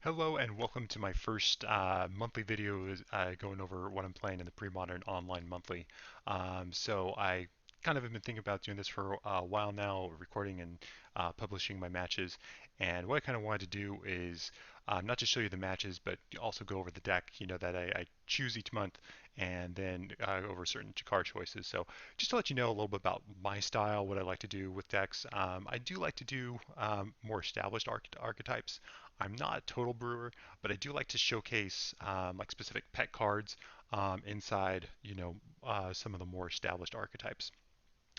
Hello and welcome to my first monthly video going over what I'm playing in the Premodern Online Monthly. So I kind of have been thinking about doing this for a while now, recording and publishing my matches. And what I kind of wanted to do is not just show you the matches, but also go over the deck, that I choose each month, and then go over certain card choices. So just to let you know a little bit about my style, what I like to do with decks. I do like to do more established archetypes. I'm not a total brewer, but I do like to showcase like specific pet cards inside, some of the more established archetypes,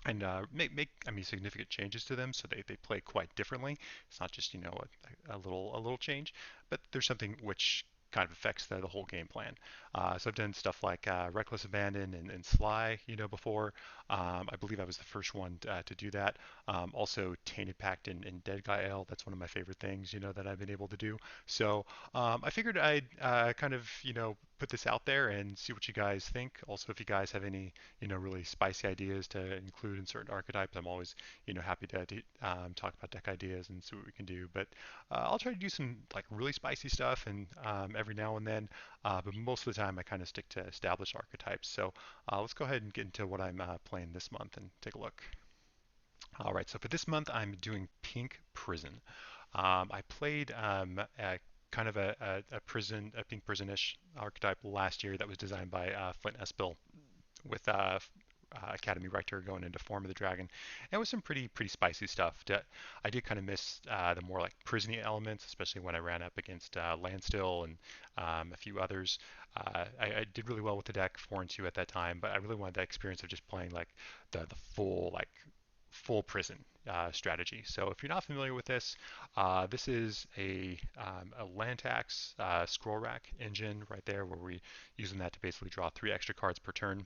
and make I mean significant changes to them so they play quite differently. It's not just a little change, but there's something which kind of affects the whole game plan. So I've done stuff like Reckless Abandon and Sligh, before. I believe I was the first one to do that. Also Tainted Pact and Deadguy Ale. That's one of my favorite things, that I've been able to do. So I figured I'd kind of, put this out there and see what you guys think. Also, if you guys have any really spicy ideas to include in certain archetypes, I'm always, happy to talk about deck ideas and see what we can do. But I'll try to do some like really spicy stuff and every now and then. But most of the time, I kind of stick to established archetypes. So let's go ahead and get into what I'm playing this month and take a look. All right, so for this month, I'm doing Pink Prison. I played kind of a pink prison-ish archetype last year that was designed by Flint Espil with Academy Rector going into Form of the Dragon, and with some pretty spicy stuff. I did kind of miss the more like prisony elements, especially when I ran up against Landstill and a few others. I did really well with the deck 4-2 at that time, but I really wanted that experience of just playing like the full prison strategy. So if you're not familiar with this, this is a land tax scroll rack engine right there, where we using that to basically draw 3 extra cards per turn.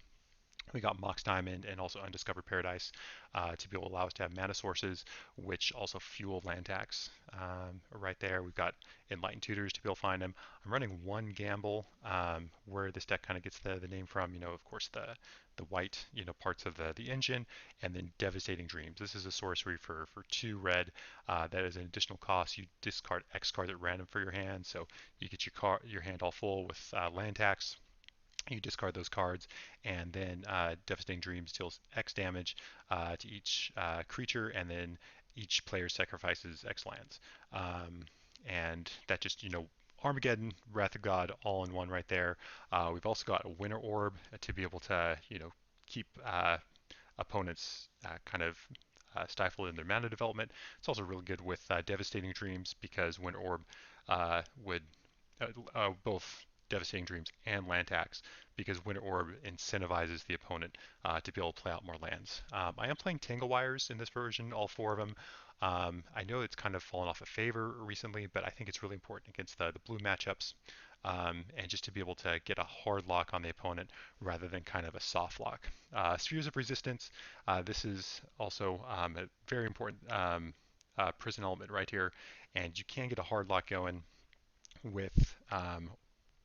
We got Mox Diamond and also Undiscovered Paradise to be able to allow us to have mana sources, which also fuel land tax. Right there, we've got Enlightened Tutors to be able to find them. I'm running one Gamble, where this deck kind of gets the name from. Of course, the white, parts of the engine, and then Devastating Dreams. This is a sorcery for 2 red. That is an additional cost. You discard X cards at random for your hand, so you get your hand all full with land tax. You discard those cards, and then Devastating Dreams deals X damage to each creature, and then each player sacrifices X lands. And that just, Armageddon, Wrath of God, all in one right there. We've also got a Winter Orb to be able to, keep opponents kind of stifled in their mana development. It's also really good with Devastating Dreams because Winter Orb would both Devastating Dreams and land tax, because Winter Orb incentivizes the opponent to be able to play out more lands. I am playing Tangle Wires in this version, all 4 of them. I know it's kind of fallen off of favor recently, but I think it's really important against the blue matchups, and just to be able to get a hard lock on the opponent rather than kind of a soft lock. Spheres of Resistance, this is also a very important prison element right here, and you can get a hard lock going with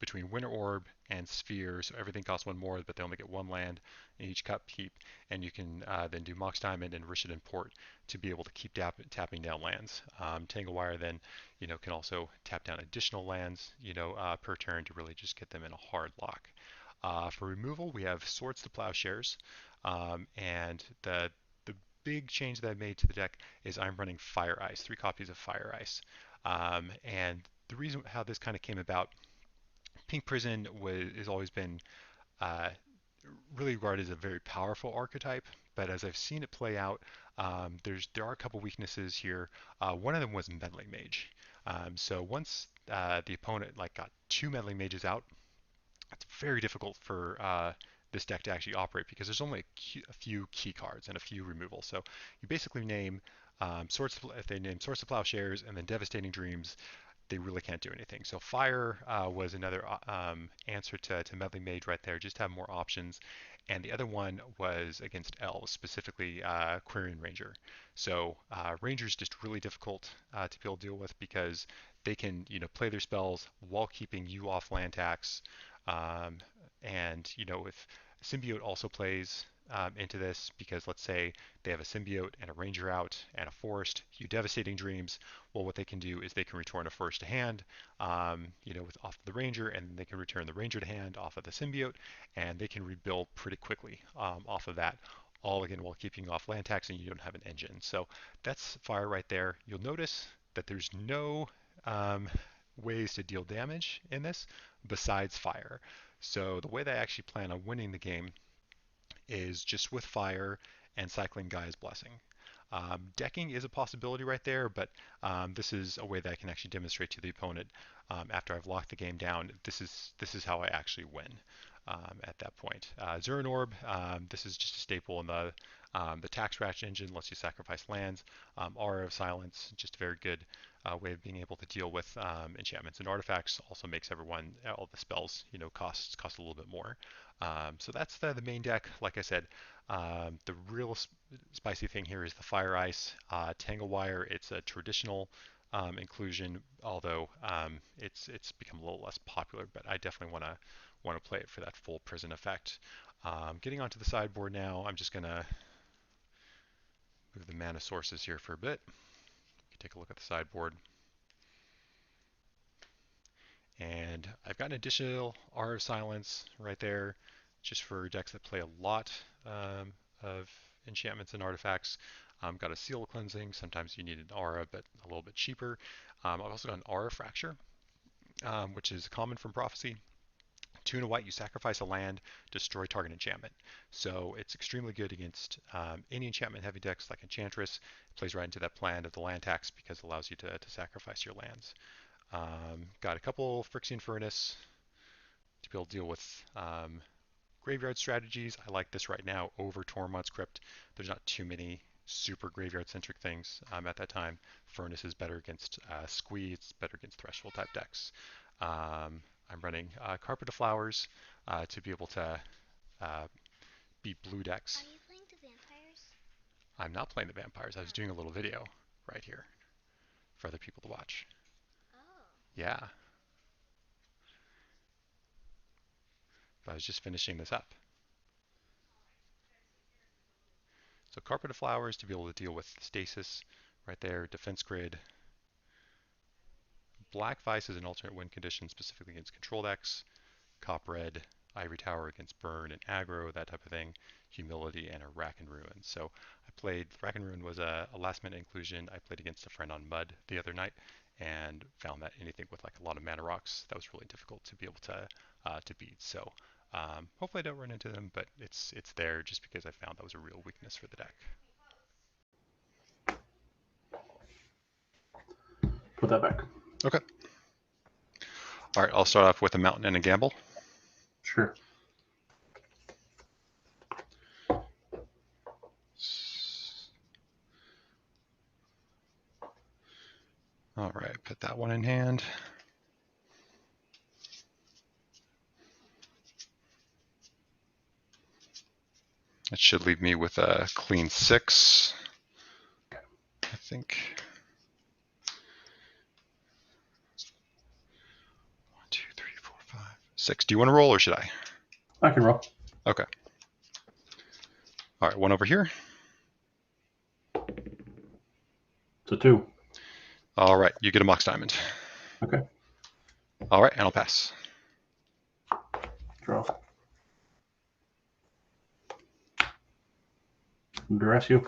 between Winter Orb and Sphere, so everything costs 1 more, but they only get 1 land in each cup heap, and you can then do Mox Diamond and Rishadan Port to be able to keep tapping down lands. Tangle Wire then, can also tap down additional lands, per turn to really just get them in a hard lock. For removal, we have Swords to Plowshares, and the big change that I made to the deck is I'm running Fire Ice, 3 copies of Fire Ice. And the reason how this kind of came about, Pink Prison has always been uh, really regarded as a very powerful archetype, but as I've seen it play out, there are a couple weaknesses here. One of them was Meddling Mage. So once the opponent like got 2 Meddling Mages out, it's very difficult for this deck to actually operate because there's only a few key cards and a few removals. So you basically name if they name Swords to Plowshares and then Devastating Dreams, they really can't do anything. So fire was another answer to Meddling Mage right there, just to have more options. And the other one was against elves, specifically Quirion Ranger. So Ranger's just really difficult to be able to deal with because they can, play their spells while keeping you off land tax. And, if Symbiote also plays into this, because let's say they have a symbiote and a ranger out and a forest, you devastating dreams. Well, what they can do is they can return a forest to hand, with off the ranger, and they can return the ranger to hand off of the symbiote, and they can rebuild pretty quickly off of that. All again while keeping off land tax, and you don't have an engine. So that's fire right there. You'll notice that there's no ways to deal damage in this besides fire. So the way that I actually plan on winning the game is just with fire and cycling Gaia's Blessing. Decking is a possibility right there, but this is a way that I can actually demonstrate to the opponent after I've locked the game down. This is how I actually win at that point. Zurin Orb, this is just a staple in the tax ratchet engine, lets you sacrifice lands. Aura of Silence, just a very good way of being able to deal with enchantments and artifacts. Also makes all the spells, cost a little bit more. So that's the main deck. Like I said, the real spicy thing here is the Fire Ice. Tangle Wire, it's a traditional inclusion, although it's become a little less popular, but I definitely want to play it for that full prison effect. Getting onto the sideboard now, I'm just going to move the mana sources here for a bit. You can take a look at the sideboard. And I've got an additional Aura of Silence right there, just for decks that play a lot of enchantments and artifacts. Got a Seal Cleansing. Sometimes you need an Aura, but a little bit cheaper. I've also got an Aura Fracture, which is common from Prophecy. 2 and a white, you sacrifice a land, destroy target enchantment. So it's extremely good against any enchantment heavy decks like Enchantress. It plays right into that plan of the land tax because it allows you to sacrifice your lands. Got a couple Phyrexian Furnace to be able to deal with graveyard strategies. I like this right now over Tormod's Crypt. There's not too many super graveyard-centric things at that time. Furnace is better against Squee. It's better against Threshold type decks. I'm running Carpet of Flowers to be able to beat blue decks. Are you playing the vampires? I'm not playing the vampires. I was doing a little video right here for other people to watch. Oh. Yeah. But I was just finishing this up. So Carpet of Flowers to be able to deal with Stasis right there, Defense Grid. Black Vice is an alternate win condition specifically against control decks. Cop Red, Ivory Tower against Burn and Aggro, that type of thing. Humility and a Rack and Ruin. So I played, Rack and Ruin was a last minute inclusion. I played against a friend on Mud the other night and found that anything with like a lot of mana rocks, that was really difficult to be able to beat. So hopefully I don't run into them, but it's there just because I found that was a real weakness for the deck. Put that back. Okay. All right, I'll start off with a Mountain and a Gamble. Sure. All right, put that one in hand. That should leave me with a clean 6, I think. 1, 2, 3, 4, 5, 6. Do you want to roll or should I? I can roll. Okay. All right, one over here. It's a 2. All right, you get a Mox Diamond. Okay. All right, and I'll pass. Draw. Duress you.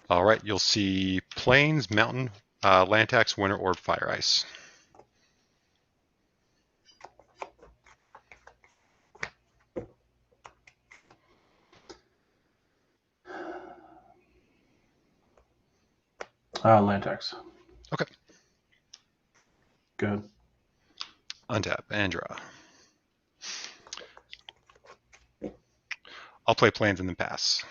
All right, you'll see Plains, Mountain, Land Tax, Winter Orb, Fire Ice. Land tax. Okay. Good. Untap and draw. I'll play Plains and then pass.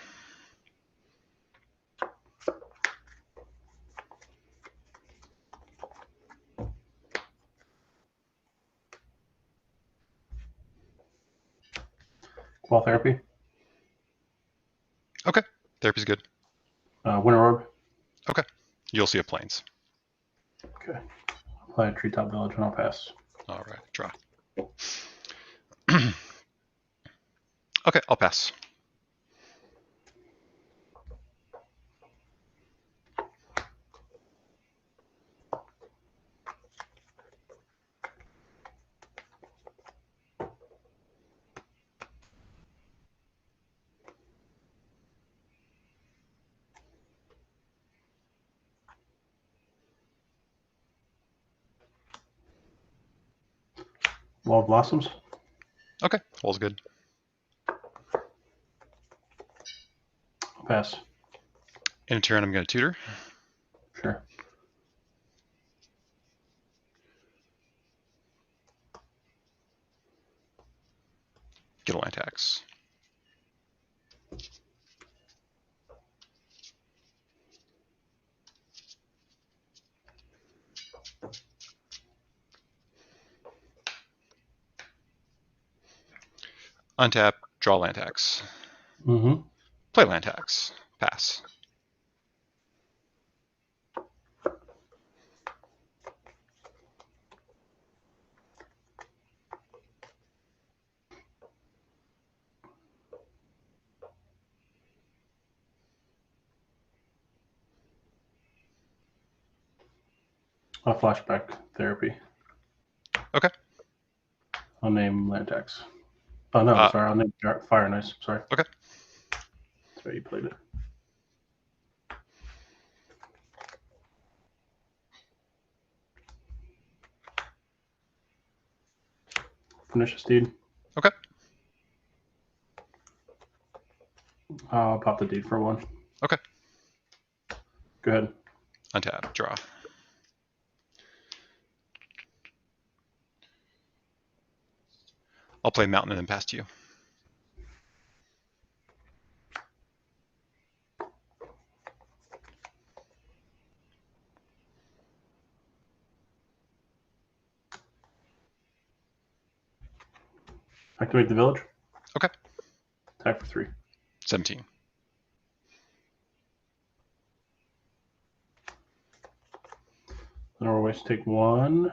Qual therapy. Okay, therapy's good. Winter orb. Okay, you'll see a Plains. Okay. I'll play a treetop village and I'll pass. All right, draw. Okay, I'll pass. Wall of Blossoms. Okay, wall's good. I'll pass. In a turn, I'm going to tutor. Sure. Get a land tax. Untap, draw land tax. Mm-hmm. Play land tax. Pass. Flashback therapy. Okay. I'll name land tax. Oh no, sorry. I'll name Fire and Ice. Sorry. Okay. That's right. You played it. Pernicious Deed. Okay. I'll pop the deed for 1. Okay. Go ahead. Untap, draw. I'll play Mountain and then pass to you. Activate the village. Okay. Attack for 3. 17. Then I'll always take 1.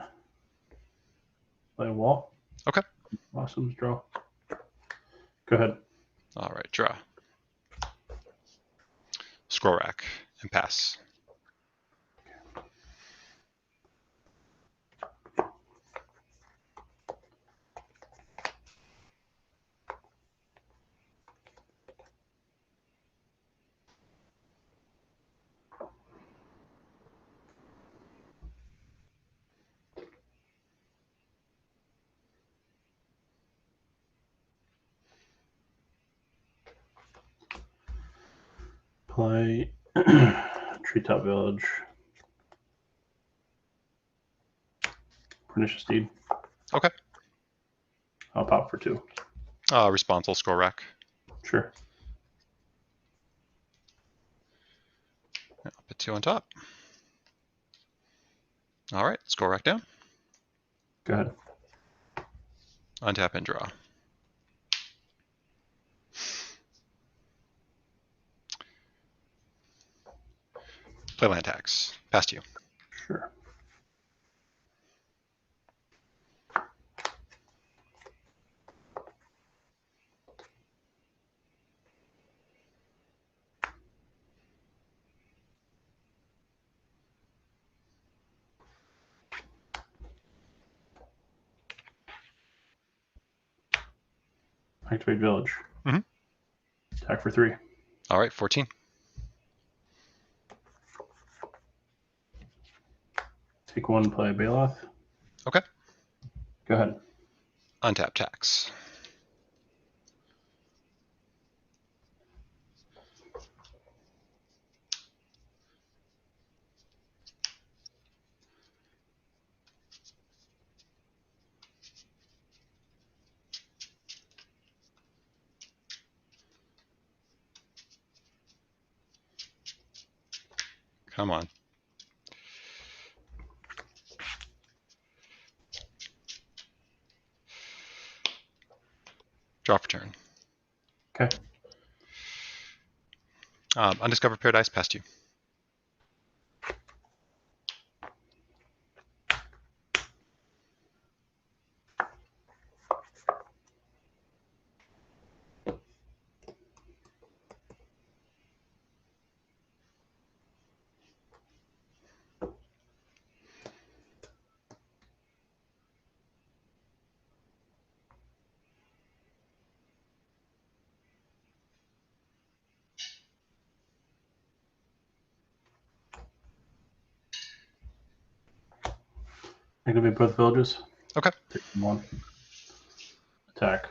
Play a wall. Okay. Blossoms, draw. Go ahead. All right, draw. Scroll rack and pass. Play Treetop Village. Pernicious Deed. Okay. I'll pop for 2. Responsible scroll rack. Sure. I'll put 2 on top. All right, scroll rack down. Go ahead. Untap and draw. Play land tax. Pass to you. Sure. Activate Village. Mhm. Attack for 3. All right, 14. Take 1, play Baloth. Okay. Go ahead. Untap tax. Come on. Draw for turn. Okay. Undiscovered Paradise, pass to you. Activate both villages. Okay. Take 1. attack.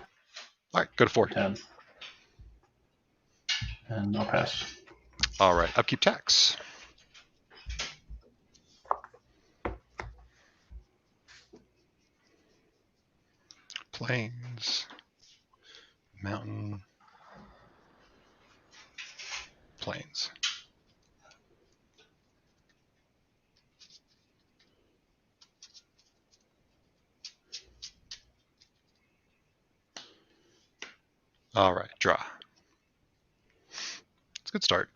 All right, go to 4. 10. And I'll pass. All right, upkeep tax. Plains, mountain, plains. All right, draw. It's a good start.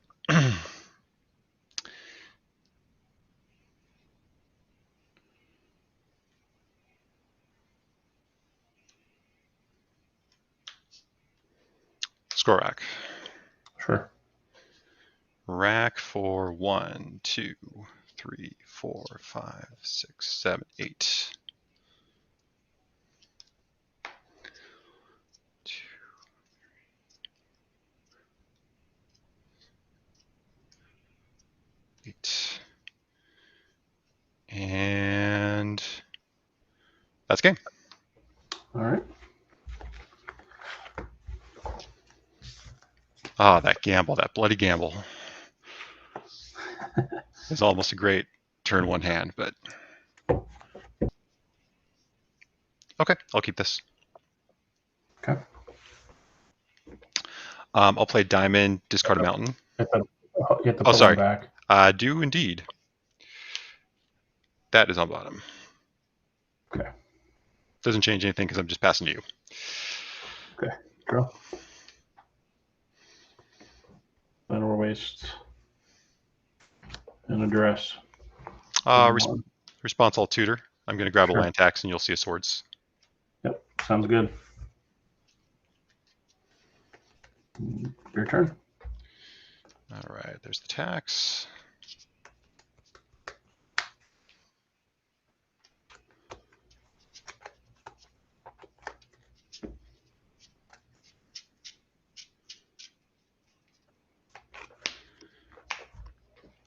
Scroll rack. Sure. Rack for 1, 2, 3, 4, 5, 6, 7, 8. 8. And that's game. All right. Ah, that gamble, that bloody gamble. It's almost a great turn 1 hand, but okay, I'll keep this. Okay. I'll play diamond, discard a mountain. You have to put sorry. one back. I do indeed. That is on bottom. Okay. Doesn't change anything because I'm just passing to you. Okay. Draw. Mineral waste. And address. Response all tutor. I'm going to grab a Sure. land tax and you'll see a swords. Yep. Sounds good. Your turn. All right, there's the tax.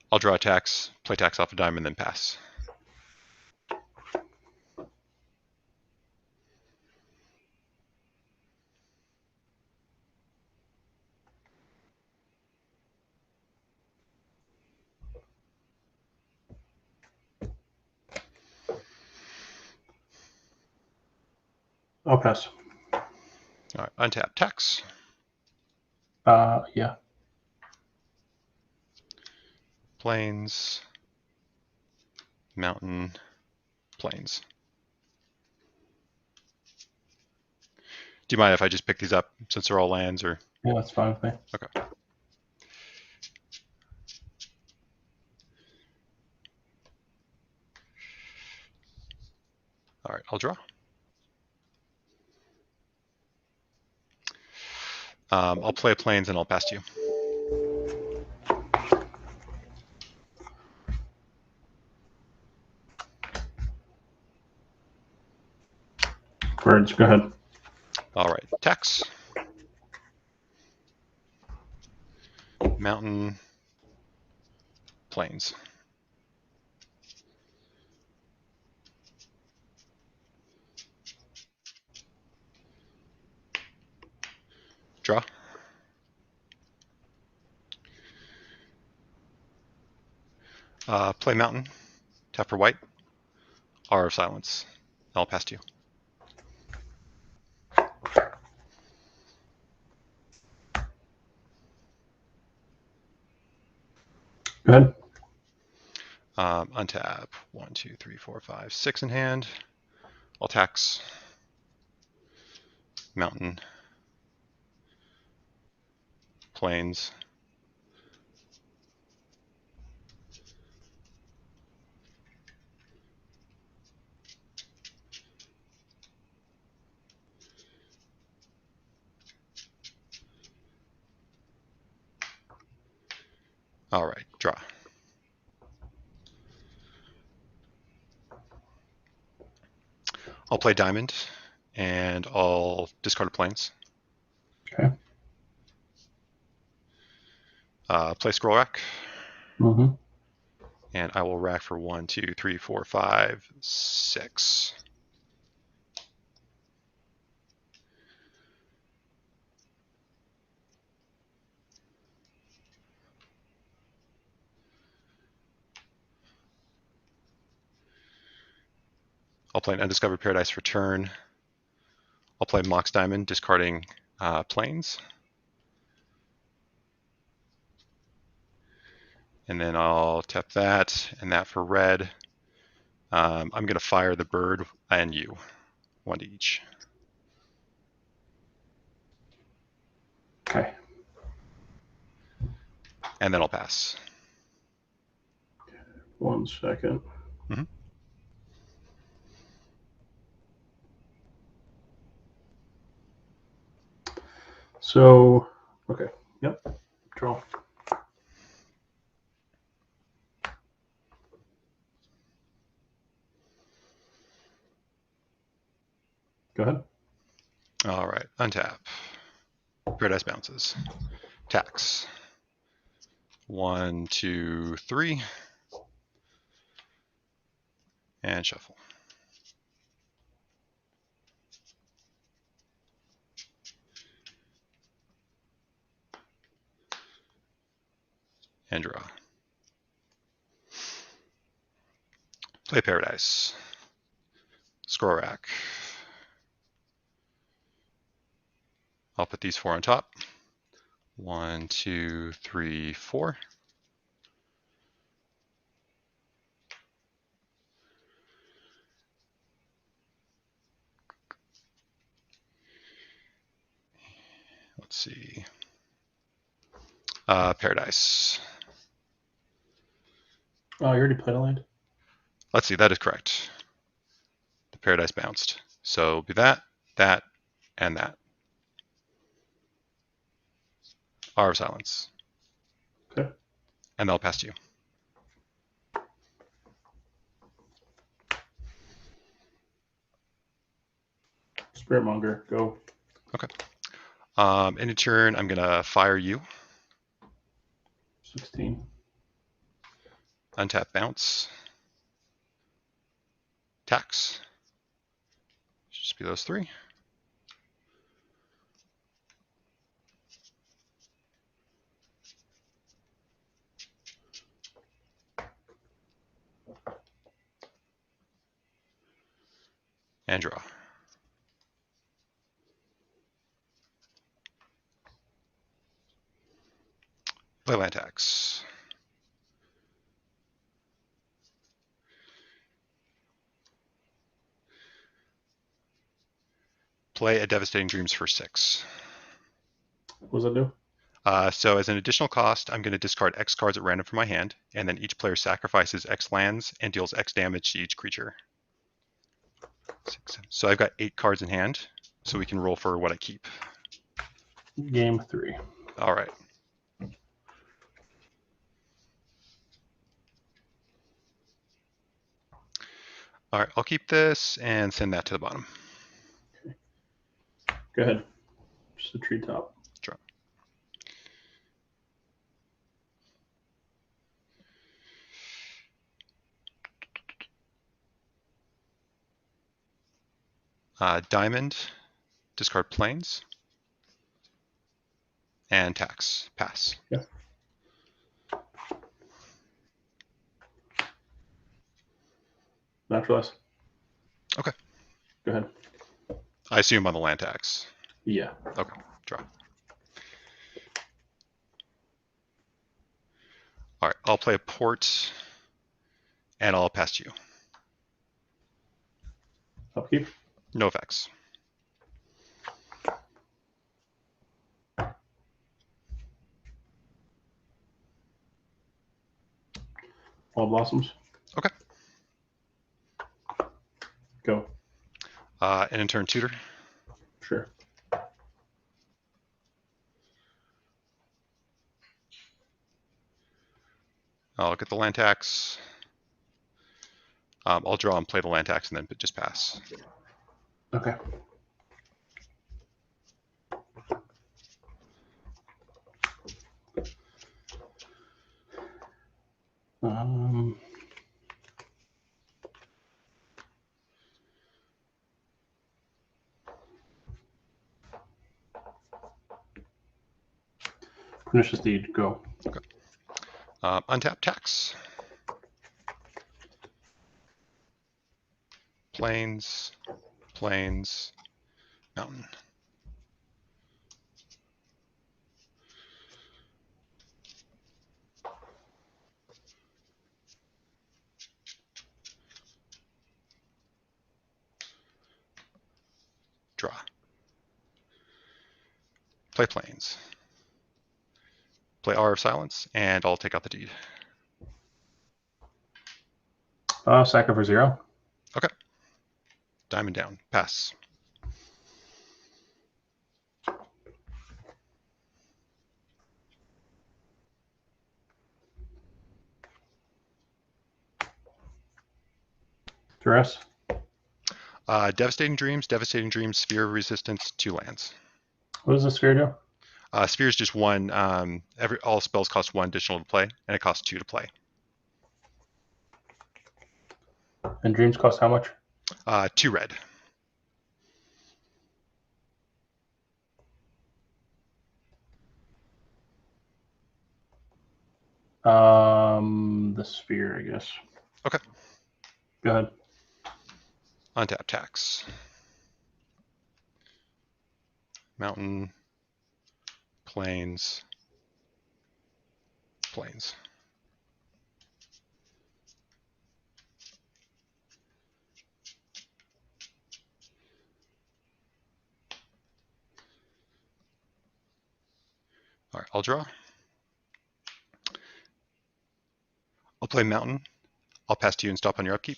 I'll draw a tax, play tax off a diamond, then pass. I'll pass. All right, untap tax. Yeah. Plains, mountain, plains. Do you mind if I just pick these up since they're all lands, or? Yeah, that's fine with me. Okay. All right, I'll draw. I'll play plains and I'll pass to you. Birds, go ahead. All right, tax. Mountain, plains. Draw. Play mountain, tap for white, R of silence. I'll pass to you. Go ahead. Untap 1, 2, 3, 4, 5, 6 in hand. I'll tax. Mountain, plains. All right, draw. I'll play diamond, and I'll discard a plains. Okay. Play scroll rack, Mm-hmm. and I will rack for 1, 2, 3, 4, 5, 6. I'll play an Undiscovered Paradise for turn. I'll play Mox Diamond, discarding planes. And then I'll tap that and that for red. I'm going to fire the bird and you, one to each. Okay. And then I'll pass. 1 second. Mm-hmm. So, okay. Yep. Draw. Go ahead. All right. Untap. Paradise bounces. Tax. 1, 2, 3. And shuffle. And draw. Play Paradise. Scroll rack. I'll put these 4 on top. 1, 2, 3, 4. Let's see. Paradise. Oh, you already played a land? Let's see, that is correct. The Paradise bounced. So it'll be that, that, and that. Hour of Silence. Okay. And they'll pass to you. Spiritmonger, go. Okay. In a turn, I'm going to fire you. 16. Untap bounce. Tax. Should just be those 3. And draw. Play land tax. Play a Devastating Dreams for 6. What does that do? So as an additional cost, I'm going to discard X cards at random from my hand, and then each player sacrifices X lands and deals X damage to each creature. 6, 7. So I've got 8 cards in hand, so we can roll for what I keep. Game 3. All right. All right, I'll keep this and send that to the bottom. Okay. Go ahead. Just the treetop. Draw. Diamond, discard planes, and tax. Pass. Yeah. Naturalize. Okay. Go ahead. I assume on the land tax. Yeah. Okay, draw. All right, I'll play a port, and I'll pass to you. Upkeep. No effects. All blossoms. Okay. Go. And in turn, tutor. Sure. I'll get the land tax. I'll draw and play the land tax and then just pass. Okay. Pernicious Deed, go. Okay. Untap tax. plains, plains, mountain. Draw. Play plains. Play R of silence, and I'll take out the deed. Sack it for 0. Okay. Diamond down. Pass. Duress. Devastating Dreams, Sphere of Resistance, 2 lands. What does the sphere do? Sphere is just 1. All spells cost 1 additional to play, and it costs 2 to play. And dreams cost how much? 2 red. The sphere, I guess. Okay. Go ahead. Untap tax. Mountain, plains, plains. All right, I'll draw. I'll play mountain. I'll pass to you and stop on your upkeep.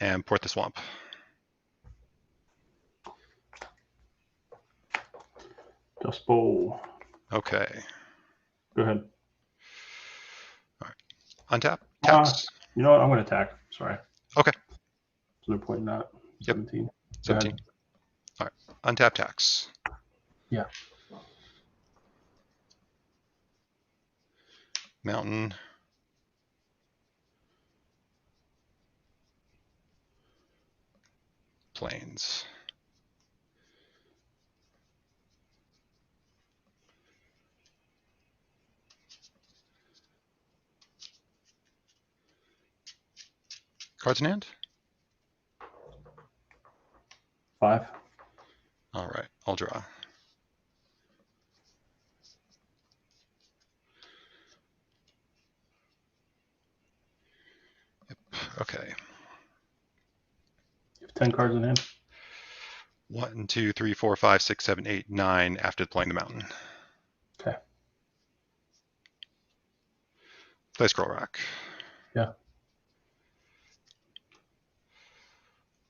And port the swamp. Dust Bowl. Okay. Go ahead. All right. Untap, tax. You know what? I'm going to attack. Sorry. Okay. So they're pointing that. 17. Yep. 17. All right. Untap tax. Yeah. Mountain. Plains. Cards in hand? 5. All right, I'll draw. Yep. Okay. You have 10 cards in hand? 1, 2, 3, 4, 5, 6, 7, 8, 9 after playing the mountain. Okay. Play Scroll Rock. Yeah.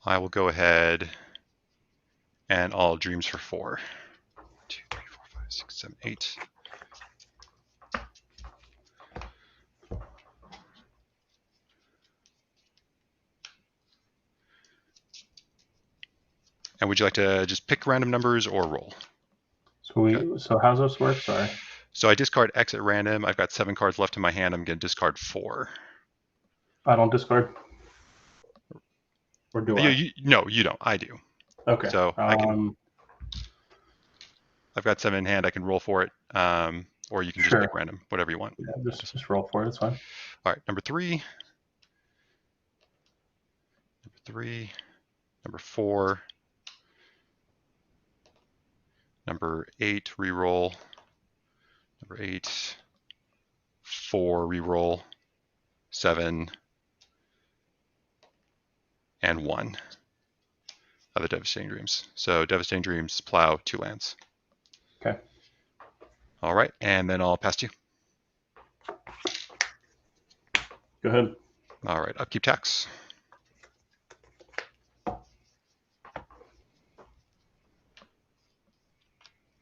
I will go ahead and I'll Dreams for 4. 2, 3, 4, 5, 6, 7, 8. And would you like to just pick random numbers or roll? So how's this work? Sorry. So I discard X at random. I've got 7 cards left in my hand. I'm going to discard 4. I don't discard? Or do I? No, you don't. I do. Okay. So I can. I've got 7 in hand. I can roll for it, or you can just pick random, whatever you want. Yeah, just roll for it. It's fine. All right, number 3. Number 3. Number 4. Number 8, reroll. Number 8. 4, reroll. 7. And 1 of the Devastating Dreams. So Devastating Dreams, plow, 2 lands. Okay. All right, and then I'll pass to you. Go ahead. All right, upkeep tax.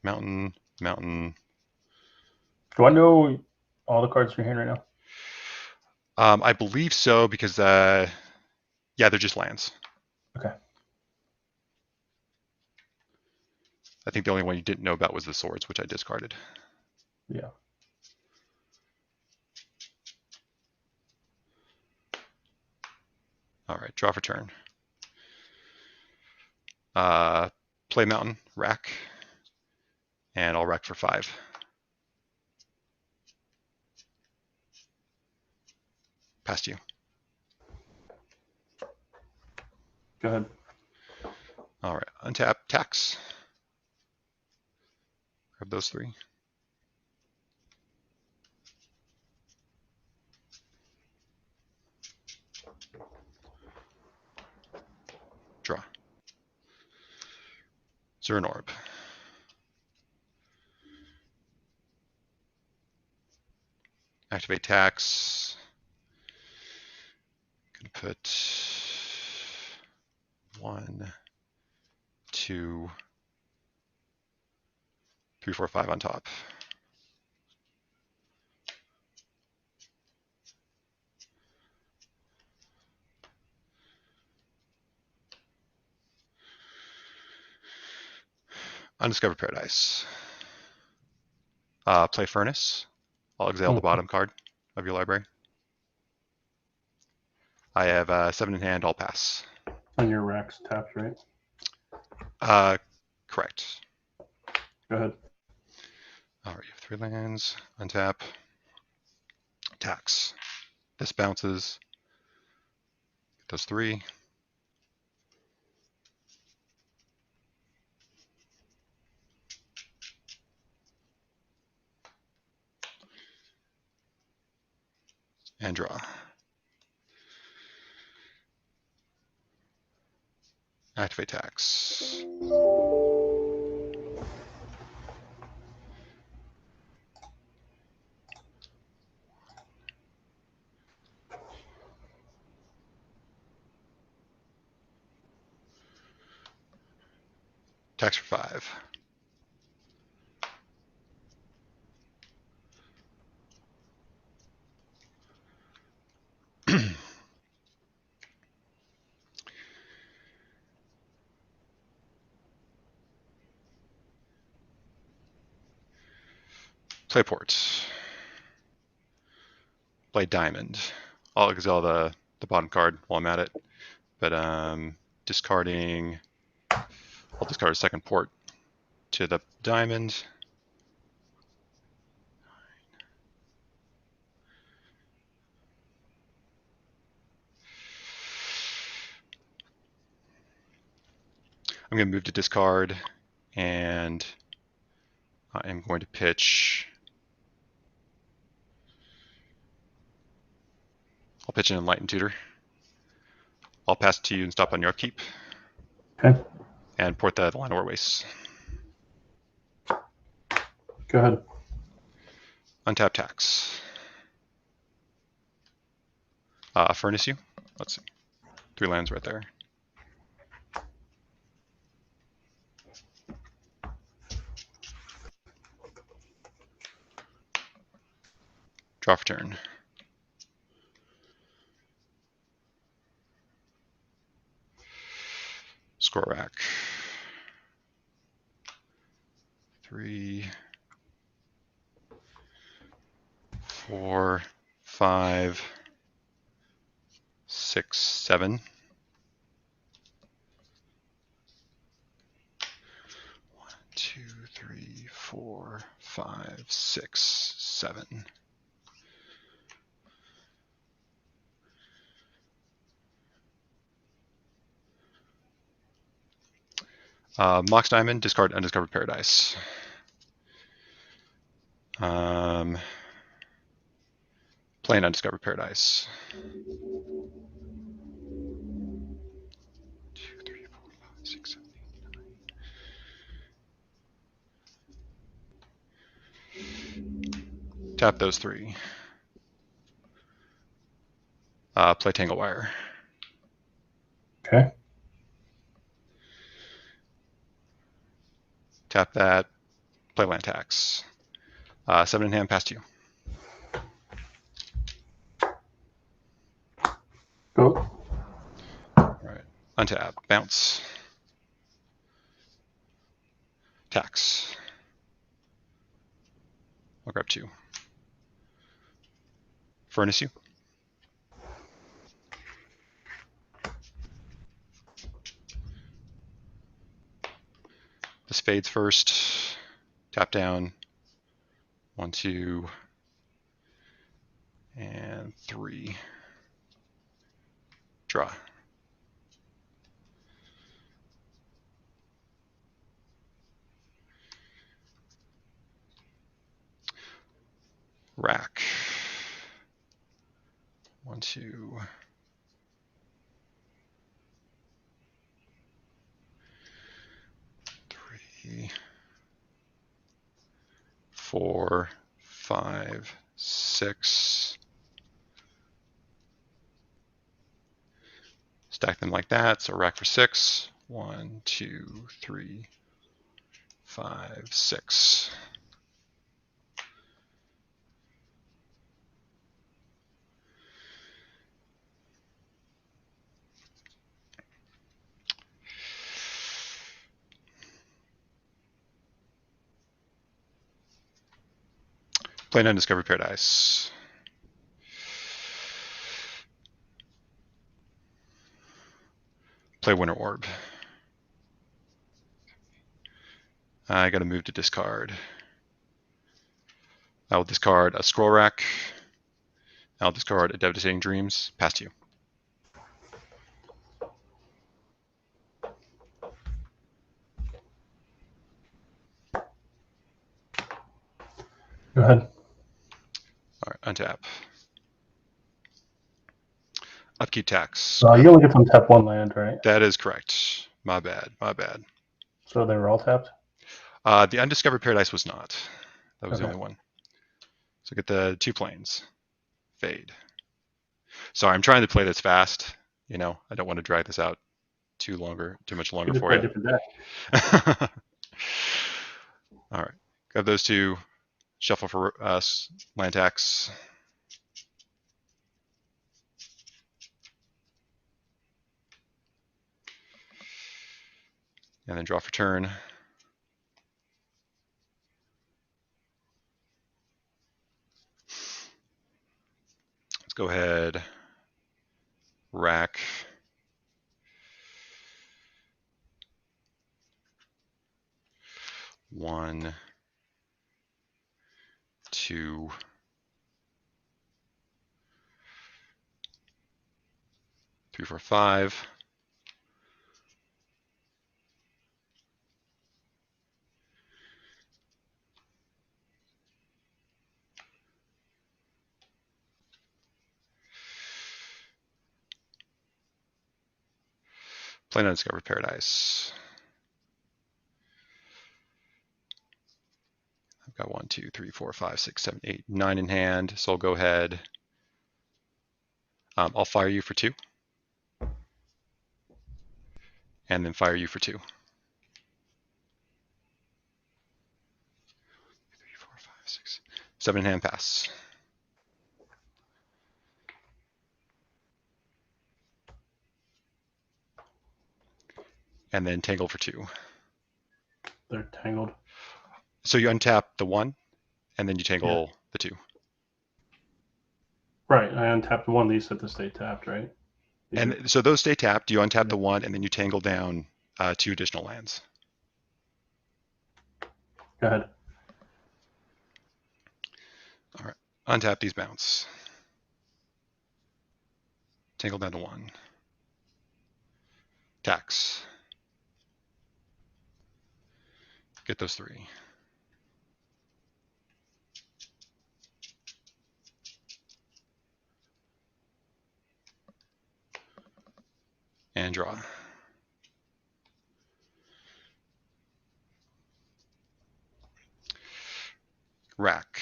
Mountain, mountain. Do I know all the cards in your hand right now? I believe so because, yeah, they're just lands. Okay. I think the only one you didn't know about was the swords, which I discarded. Yeah. All right, draw for turn. Play mountain, rack, and I'll rack for 5. Past you. Go ahead. All right, untap, tax. Grab those 3. Draw. Zero orb. Activate tax. Gonna put 1, 2, 3, 4, 5 on top. Undiscovered Paradise. Play Furnace. I'll exile the bottom card of your library. I have 7 in hand, I'll pass. On your racks tapped, right? Correct. Go ahead. All right, you have 3 lands. Untap. Tax. This bounces. Get those 3. And draw. Activate tax. Tax for 5. Play port. Play diamond. I'll exile the bottom card while I'm at it. But discarding, I'll discard a second port to the diamond. I'm going to move to discard, and I am going to pitch. I'll pitch an Enlightened Tutor. I'll pass it to you and stop on your upkeep. Okay. And port the Line of War Wastes. Go ahead. Untap tax. Furnace you. Let's see. 3 lands right there. Draw for turn. Score rack. 3, 4, 5, 6, 7. 1, 2, 3, 4, 5, 6, 7. Mox Diamond, discard Undiscovered Paradise. Play an Undiscovered Paradise. 2, 3, 4, 5, 6, 7, 8, 9. Tap those 3. Play Tangle Wire. Okay. Tap that. Play land tax. 7 in hand, past you. Go. All right. Untap. Bounce. Tax. I'll grab 2. Furnace you. This fades first. Tap down. 1, 2, and 3. Draw. Rack. 1, 2, 3, 4, 5, 6. Stack them like that. So rack for 6. 1, 2, 3, 5, 6. Playing Undiscovered Paradise. Play Winter Orb. I got to move to discard. I will discard a Scroll Rack. I'll discard a Devastating Dreams. Pass to you. Go ahead. All right, untap. Upkeep tax. You only get to untap one land, right? That is correct. My bad. My bad. So they were all tapped? The Undiscovered Paradise was not. That was Okay. the only one. So get the 2 planes. Fade. Sorry, I'm trying to play this fast. You know, I don't want to drag this out too much longer You just for play a you. different deck. All right, grab those 2. Shuffle for land tax. And then draw for turn. Let's go ahead. Rack. One, 2, 3, 4, 5. Play Undiscovered Paradise. I've got 1, 2, 3, 4, 5, 6, 7, 8, 9 in hand. So I'll go ahead. I'll fire you for 2. And then fire you for 2. 3, 4, 5, 6, 7 in hand, pass. And then tangle for 2. They're tangled. So you untap the 1, and then you tangle the 2. Right. I untapped one. These set to stay tapped, right? And so those stay tapped. You untap the 1, and then you tangle down 2 additional lands. Go ahead. All right. Untap these, bounce. Tangle down to 1. Tax. Get those 3. And draw. Rack.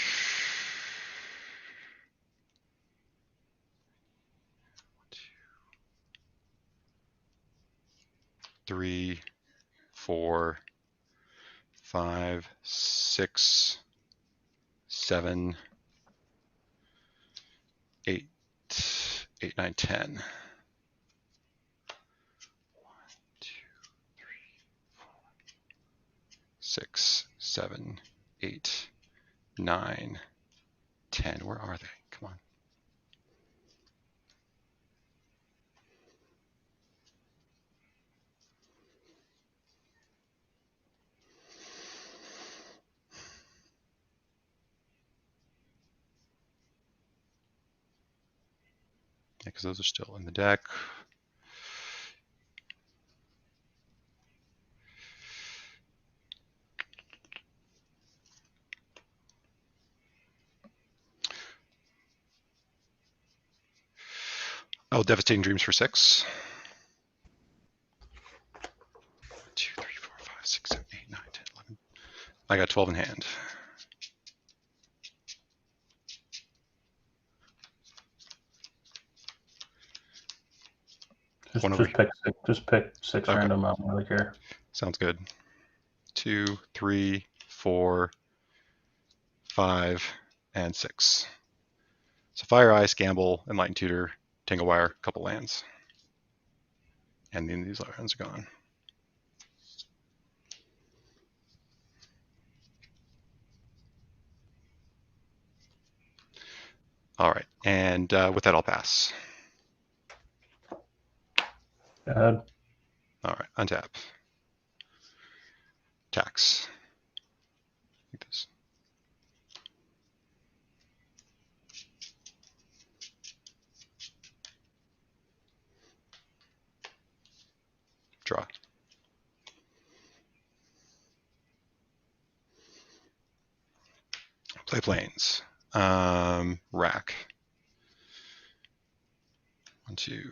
3, 4, 5, 6, 7, 8, 8, 9, 10. 1, 2, 3, 4, 6, 7, 8, 9, 10. Where are they? Come on. Yeah, because those are still in the deck. Oh, Devastating Dreams for 6. 2, 3, 4, 5, 6, 7, 8, 9, 10, 11. I got 12 in hand. Just pick six Okay. random. I don't really care. Sounds good. 2, 3, 4, 5, and 6. So Fire Ice, Gamble, Enlightened Tutor, Tangle Wire, couple lands. And then these lands are gone. All right, and with that, I'll pass. Go ahead. All right, untap. Tax. Like this. Draw. Play planes. Rack. 1, 2,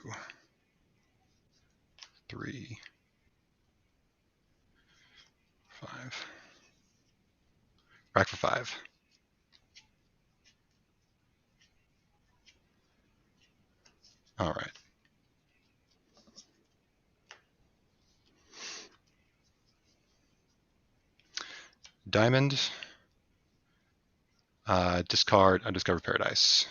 3, 5. Rack for 5. All right. Diamond. Discard Undiscovered Paradise.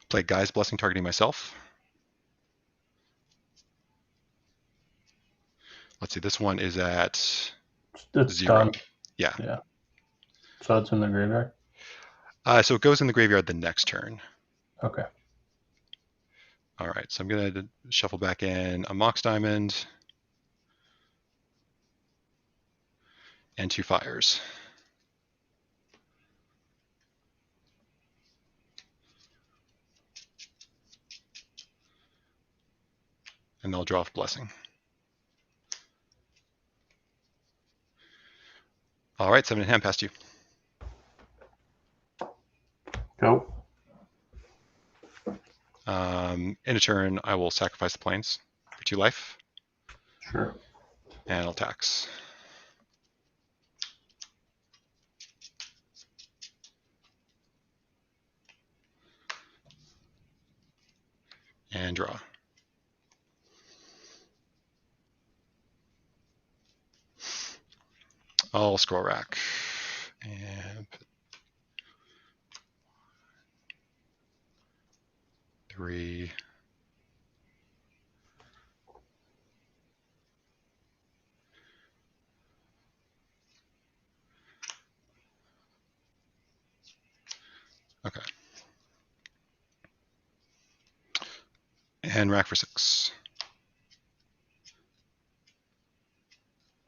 Play Guy's Blessing targeting myself. Let's see, this one is at It's 0. done. Yeah. Yeah. So it's in the graveyard? So it goes in the graveyard the next turn. Okay. All right, so I'm going to shuffle back in a Mox Diamond and 2 fires. And I'll draw off Blessing. All right, 7 in hand, past you. Go. In a turn, I will sacrifice the planes for 2 life. Sure. And I'll tax. And draw. I'll scroll rack. And put 3. Okay. And rack for 6.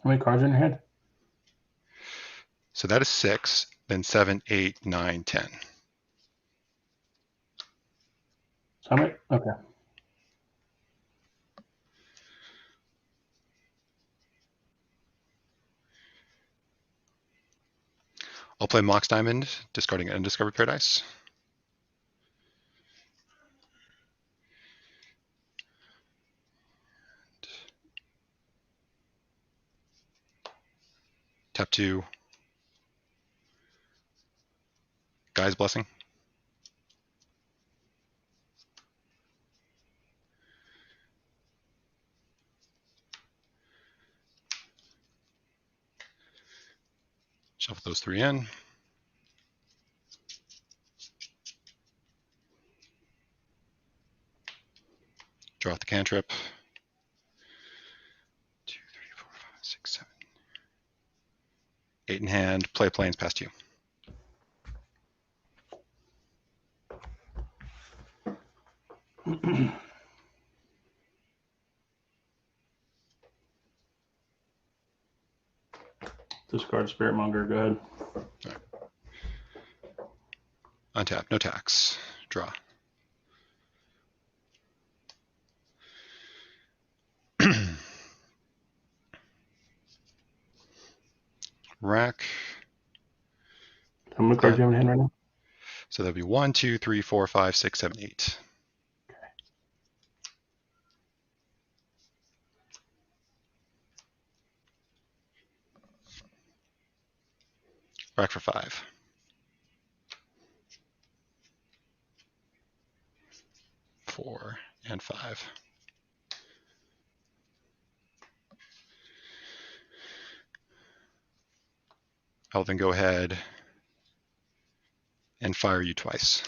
How many cards are in your hand? So that is 6, then 7, 8, 9, 10. So how many? Okay. I'll play Mox Diamond, discarding Undiscovered Paradise. Tap 2. Guy's Blessing. Shuffle those 3 in. Draw out the cantrip. 2, 3, 4, 5, 6, 7. 8 in hand. Play planes past you. Discard Spirit Monger. Go ahead. Right. Untap. No tax. Draw. Rack. How many cards do you have in hand right now? So that'll be 1, 2, 3, 4, 5, 6, 7, 8. Rack for 5. 4 and 5. I'll then go ahead and fire you twice.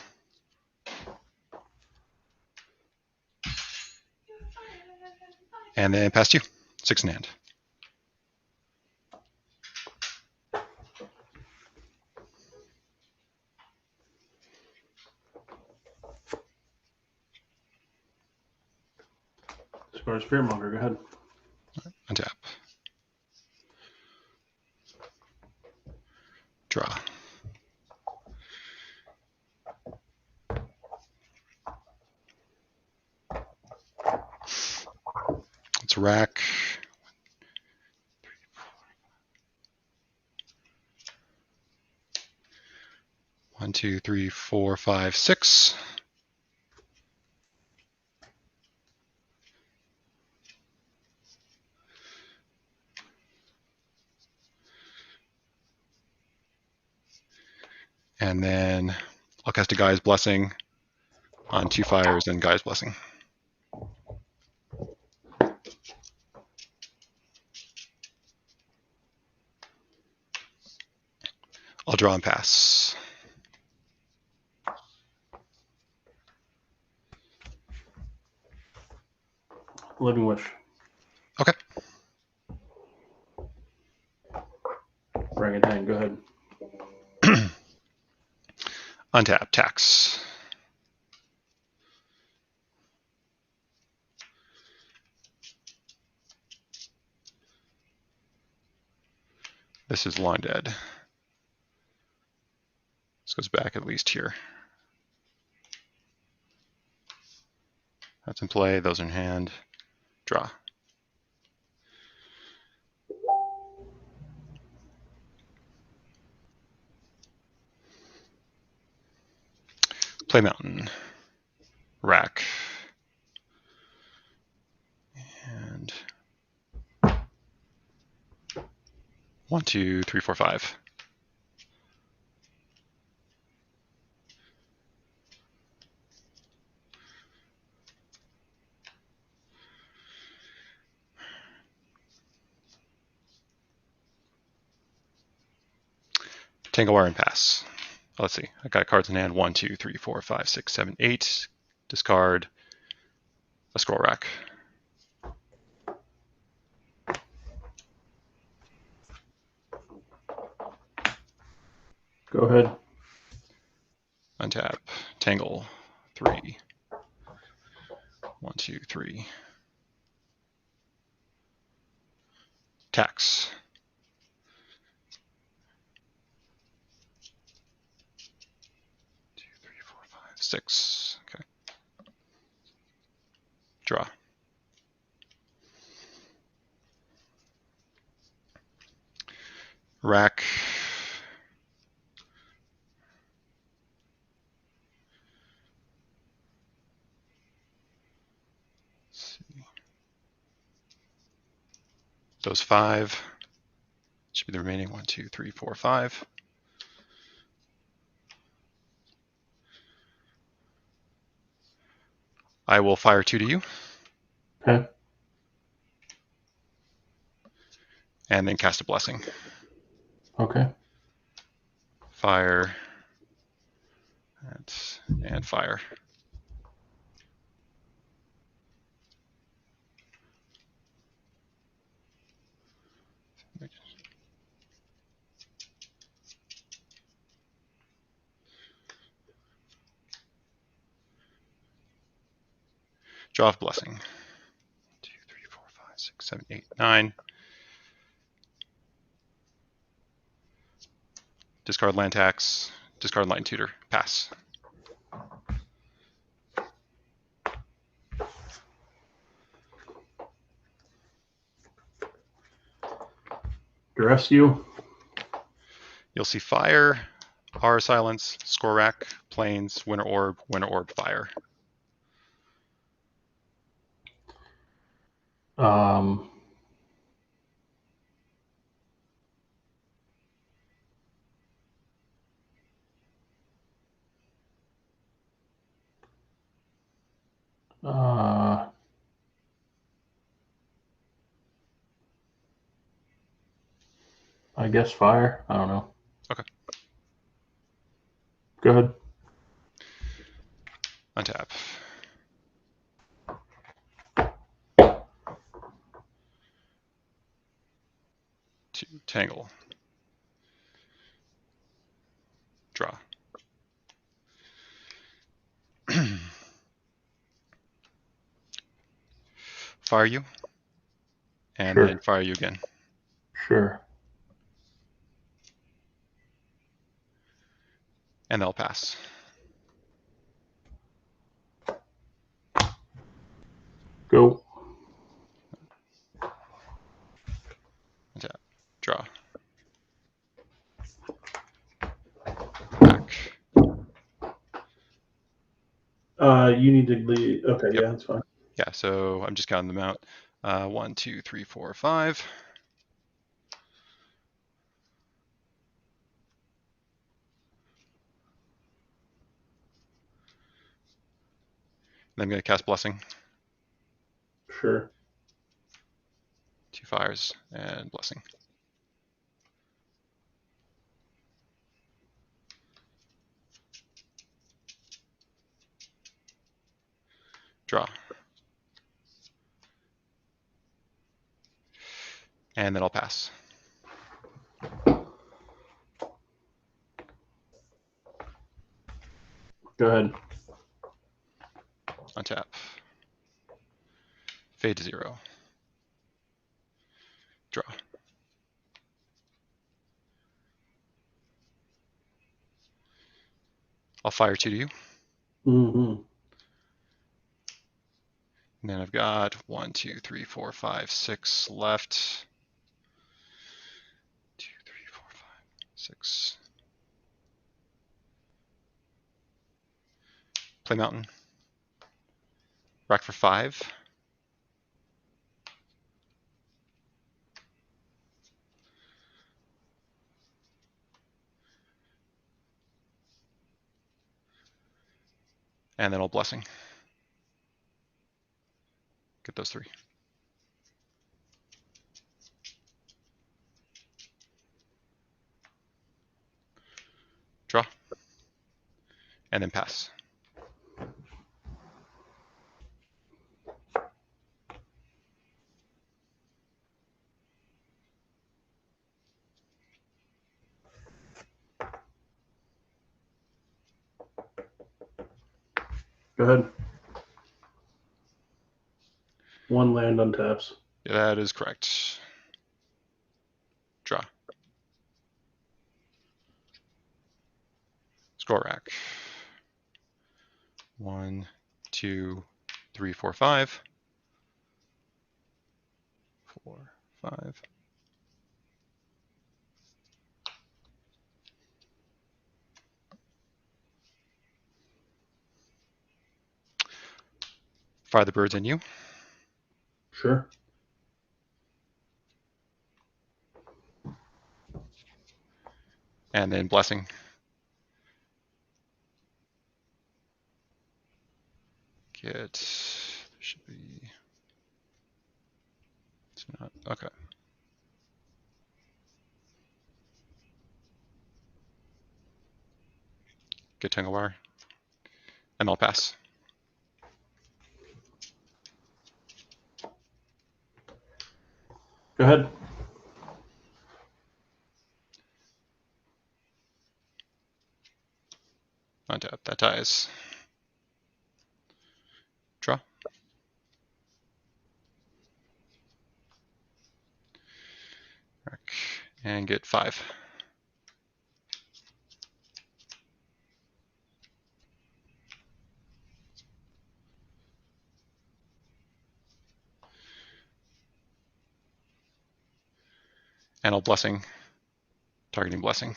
And then past you. 6 in hand. Discard Spearmonger, go ahead. Untap. Draw. Let's rack. 1, 2, 3, 4, 5, 6. And then I'll cast a Guy's Blessing on 2 fires and Guy's Blessing. I'll draw and pass. Living Wish. Okay. Orangutan, go ahead. Untap. Tax. This is long dead. This goes back at least here. That's in play. Those are in hand. Draw. Play Mountain. Rack. And 1, 2, 3, 4, 5. Tangle Wire and pass. Let's see. I got cards in hand. 1, 2, 3, 4, 5, 6, 7, 8. Discard a scroll rack. Go ahead. Untap. Tangle. 3. 1, 2, 3. Tax. 2, 3, 4, 5, 6. Okay. Draw. Rack. Let's see. Those 5 should be the remaining. 1, 2, 3, 4, 5. I will fire 2 to you. Okay. And then cast a blessing. Okay. Fire. And fire. Draw off blessing. 1, 2, 3, 4, 5, 6, 7, 8, 9. Discard land tax. Discard Light Tutor. Pass. Duress you. You'll see fire, Horror Silence, Score Rack, planes, winter orb, fire. I guess fire. I don't know. Okay. Go ahead. Untap. Two, tangle. Draw. Fire you, and Sure. then fire you again. Sure. And they'll pass. Go. Untap. Draw. Back. You need to leave. Okay, Yep. yeah, that's fine. Yeah, so I'm just counting them out. 1, 2, 3, 4, 5. Then I'm going to cast Blessing. Sure. 2 fires and Blessing. Draw. And then I'll pass. Go ahead. Untap. Fade to 0. Draw. I'll fire 2 to you. Mm-hmm. And then I've got 1, 2, 3, 4, 5, 6 left. 2, 3, 4, 5, 6. Play Mountain. Rack for 5. And then I'll Blessing. Get those 3. Draw. And then pass. Go ahead. 1 land untaps. Yeah, that is correct. Draw. Scroll rack. 1, 2, 3, 4, 5. 4, 5. Fire the birds in you. Sure. And then Blessing. Get. Should be. It's not. Okay. Get Tangle Wire. And I'll pass. Go ahead. Untap. That ties. Draw. And get 5. And I'll Blessing. Targeting Blessing.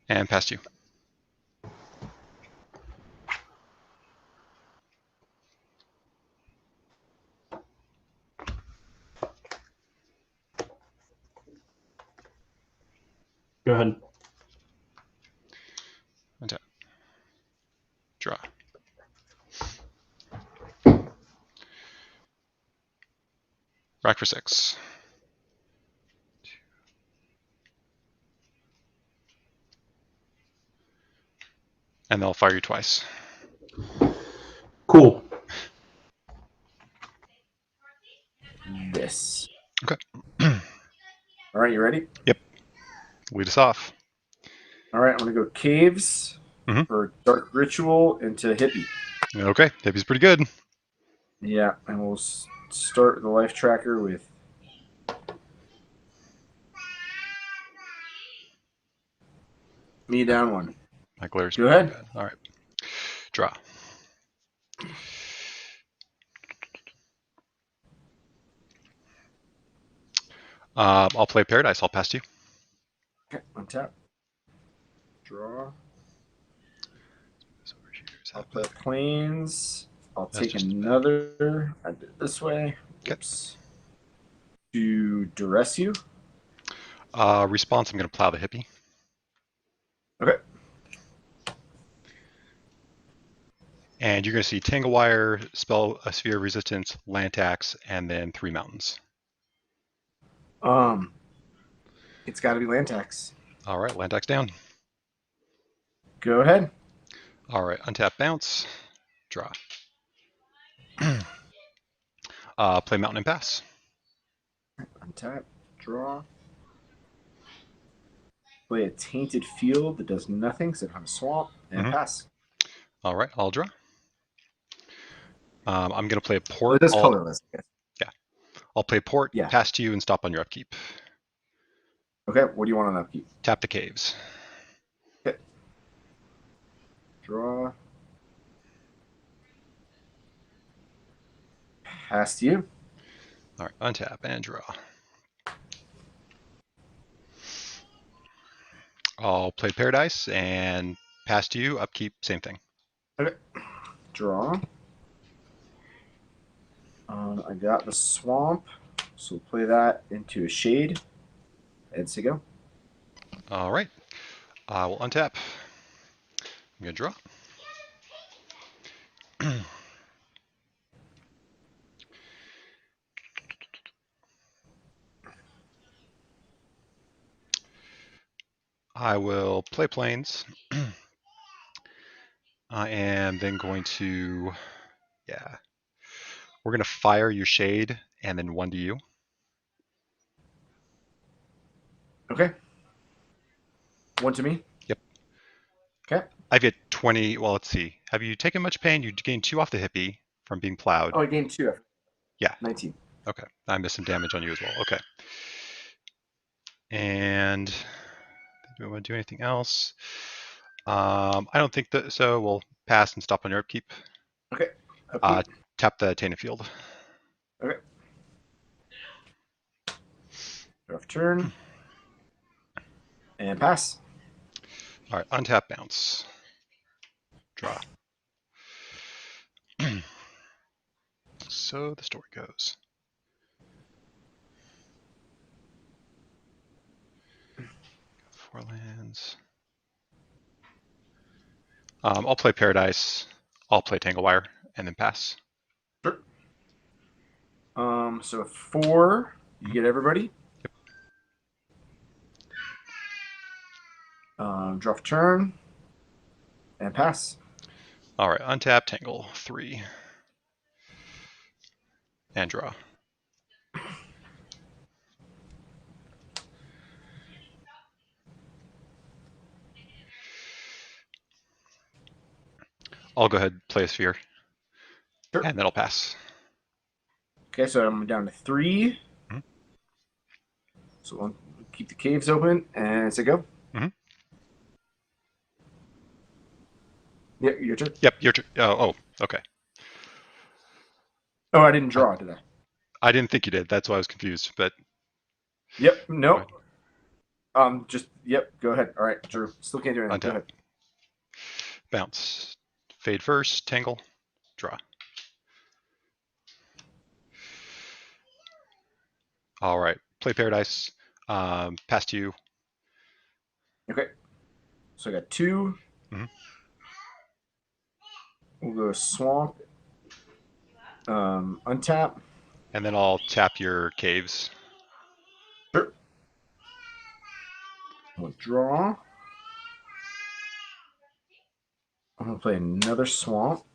And past you. Go ahead. Untap. Draw. Rack for 6. And they'll fire you twice. Cool. This. Okay. All right, you ready? Yep. Lead us off. All right, I'm gonna go caves for dark ritual into hippie. Okay. Hippie's pretty good. Yeah, and we'll start the life tracker with me down 1. My glare's Go ahead. bad. All right. Draw. I'll play Paradise. I'll pass to you. Okay, untap. Draw. I'll play planes. I'll That's take just another. I did it this way. Okay. Oops. To duress you. Response, I'm going to plow the hippie. Okay. And you're going to see Tangle Wire, Spell a Sphere of Resistance, Lantax, and then 3 mountains. It's got to be Lantax. All right, Lantax down. Go ahead. All right, untap, bounce, draw. Play Mountain and pass. Untap. Draw. Play a tainted field that does nothing except have a swamp and pass. All right, I'll draw. I'm going to play a port. It does colorless. Yeah. I'll play port, pass to you, and stop on your upkeep. Okay, what do you want on upkeep? Tap the caves. Okay. Draw. Pass to you. All right, untap and draw. I'll play Paradise and pass to you, upkeep, same thing. Okay. Draw. I got the swamp, so we'll play that into a shade. And to go. All right. I will untap. I'm going to draw. I will play planes. I am then going to, we're going to fire your shade and then 1 to you. Okay. 1 to me? Yep. Okay. I've hit 20. Well, let's see. Have you taken much pain? You gained 2 off the hippie from being plowed. Oh, I gained 2. Yeah. 19. Okay. I missed some damage on you as well. Okay. And do I want to do anything else? I don't think that, so we'll pass and stop on your upkeep. Okay. Tap the Tainted Field. Okay. Rough turn. And pass. All right, untap, bounce. Draw. So the story goes. Four lands. I'll play Paradise. I'll play Tangle Wire and then pass. Sure. So 4, you get everybody. Yep. Draw for turn. And pass. All right, untap, Tangle, 3. And draw. I'll go ahead, play a sphere. Sure. And then I'll pass. Okay, so I'm down to 3. So we'll keep the caves open and it's a go. Yeah, your turn. Yep, your turn. Oh, okay. Oh, I didn't draw, did I? I didn't think you did. That's why I was confused. But yep, no. Just yep. Go ahead. All right, Drew. Still can't do anything. Go Untap. ahead. Bounce. Fade first. Tangle. Draw. All right. Play Paradise. Pass to you. Okay. So I got 2. Mhm. We'll go Swamp. Untap. And then I'll tap your caves. Sure. We'll draw. I'm gonna play another Swamp.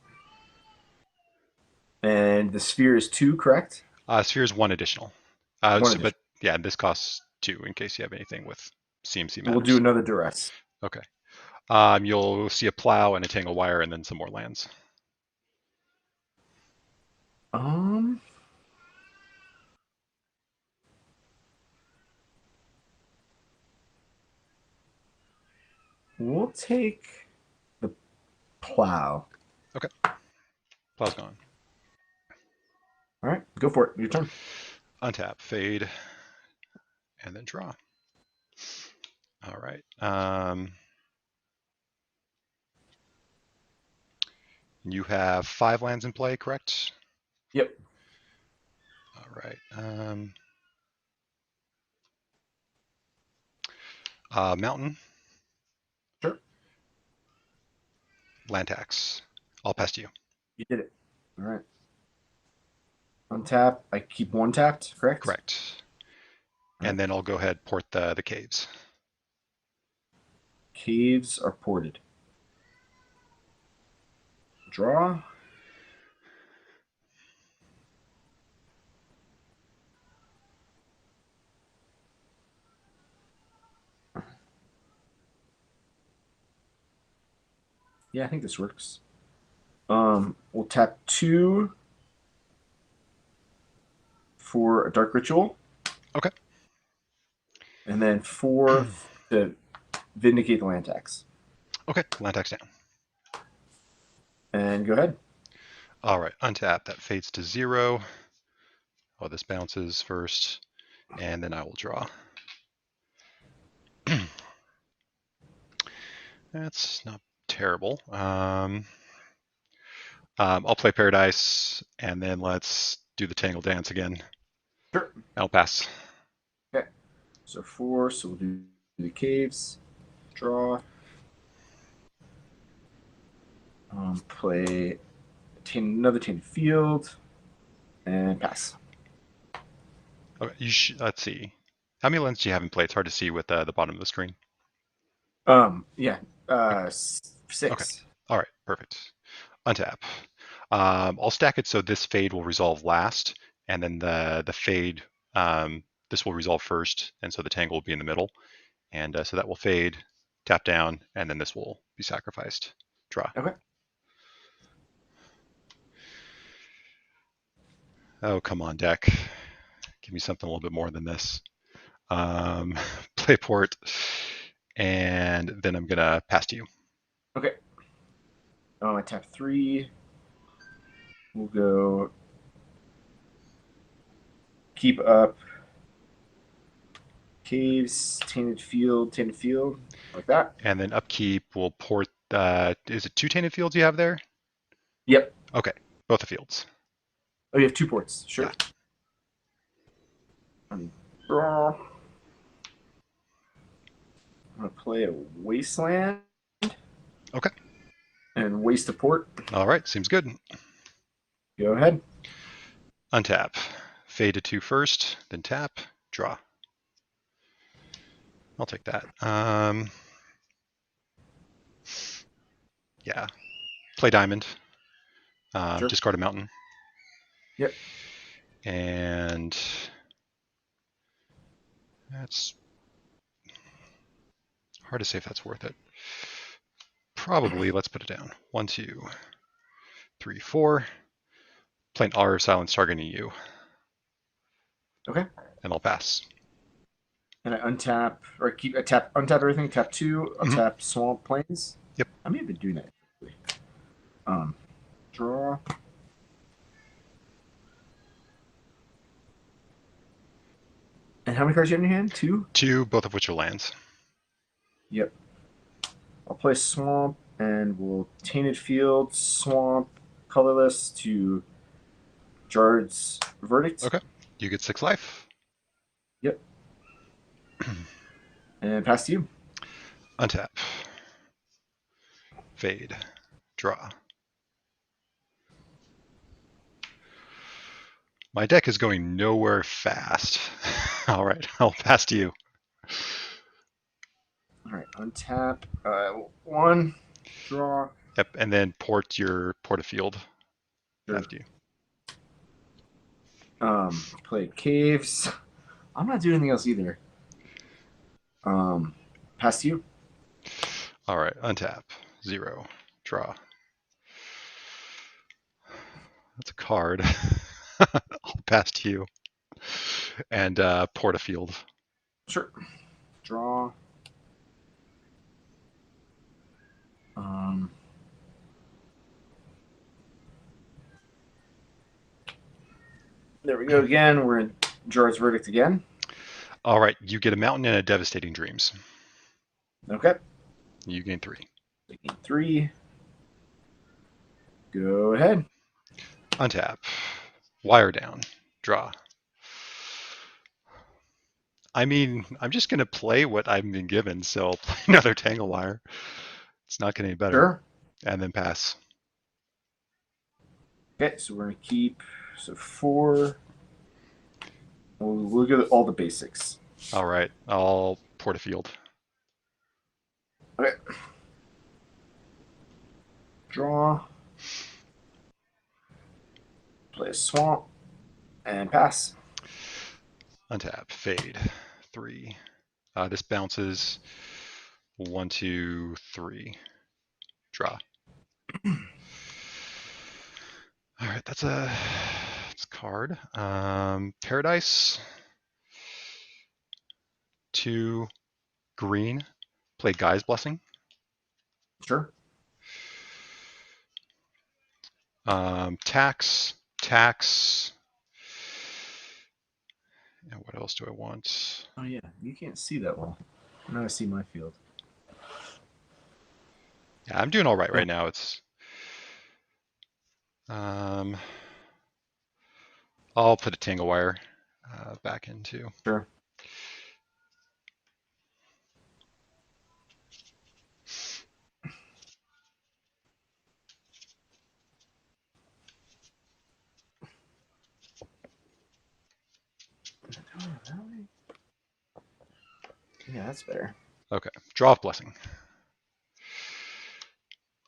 And the sphere is 2, correct? Sphere is 1 additional. One additional. But yeah, this costs 2 in case you have anything with CMC matters. We'll do another duress. Okay. You'll see a plow and a tangle wire, and then some more lands. We'll take the plow. Okay. Plow's gone. All right, go for it. Your turn. Untap, fade, and then draw. All right. You have 5 lands in play, correct? Yep. All right. Mountain. Sure. Land tax. I'll pass to you. You did it. All right. Untap. I keep 1 tapped, correct? Correct. Right. And then I'll go ahead port the caves. Caves are ported. Draw. Yeah, I think this works. We'll tap 2 for a dark ritual. Okay. And then 4 to vindicate the land tax. Okay, land tax down. And go ahead. All right, untap. That fades to 0. Oh, this bounces first, and then I will draw. That's not terrible. I'll play Paradise, and then let's do the Tangle Dance again. Sure. I'll pass. Okay. So 4, so we'll do the caves. Draw. Play another Tainted Field. And pass. Okay, let's see. How many lands do you have in play? It's hard to see with the bottom of the screen. Yeah. 6. Okay. All right, perfect. Untap. I'll stack it so this fade will resolve last, and then the fade, this will resolve first, and so the tangle will be in the middle. And so that will fade, tap down, and then this will be sacrificed. Draw. Okay. Oh, come on, deck. Give me something a little bit more than this. Play port, and then I'm going to pass to you. Okay. I tap 3. We'll go keep up. Caves, Tainted Field, like that. And then upkeep will port, is it 2 Tainted Fields you have there? Yep. Okay, both the fields. Oh, you have 2 ports. Sure. Yeah. Draw. I'm going to play a Wasteland. Okay. And waste a port. All right, seems good. Go ahead. Untap. Fade to 2 first, then tap, draw. I'll take that. Yeah. Play diamond. Sure. Discard a mountain. Yep. And that's hard to say if that's worth it. Probably, let's put it down. 1, 2, 3, 4. Play an Honor of Silence targeting you. Okay. And I'll pass. And I untap or untap everything. Tap 2. Untap Swamp Plains. Yep. I may have been doing that. Draw. And how many cards do you have in your hand? 2? 2, both of which are lands. Yep. I'll play Swamp, and we'll Tainted Field, Swamp, colorless to Jard's Verdict. Okay. You get 6 life. Yep. And pass to you. Untap. Fade. Draw. My deck is going nowhere fast. All right, I'll pass to you. All right, untap. 1, draw. Yep, and then port a field Sure. after you. Play Caves. I'm not doing anything else either. Pass to you. All right, untap. 0. Draw. That's a card. I'll pass to you. And port a field. Sure. Draw. There we go again. We're in Jard's Verdict again. All right, you get a mountain and a devastating dreams. Okay. You gain 3. Taking 3. Go ahead. Untap. Wire down. Draw. I mean, I'm just going to play what I've been given, so I'll play another Tangle Wire. It's not getting any better. Sure. And then pass. Okay, so we're going to keep 4. We'll get all the basics. All right, I'll port a field. Okay. Draw. Play a Swamp. And pass. Untap. Fade. 3. This bounces. 1, 2, 3. Draw. All right, that's a card. Paradise. 2 green. Play Guy's Blessing. Sure. Tax. And what else do I want? Oh, yeah. You can't see that well. Now I see my field. Yeah, I'm doing all right now. It's I'll put a Tangle Wire back in too. Sure. Yeah, that's better. Okay, draw off Blessing.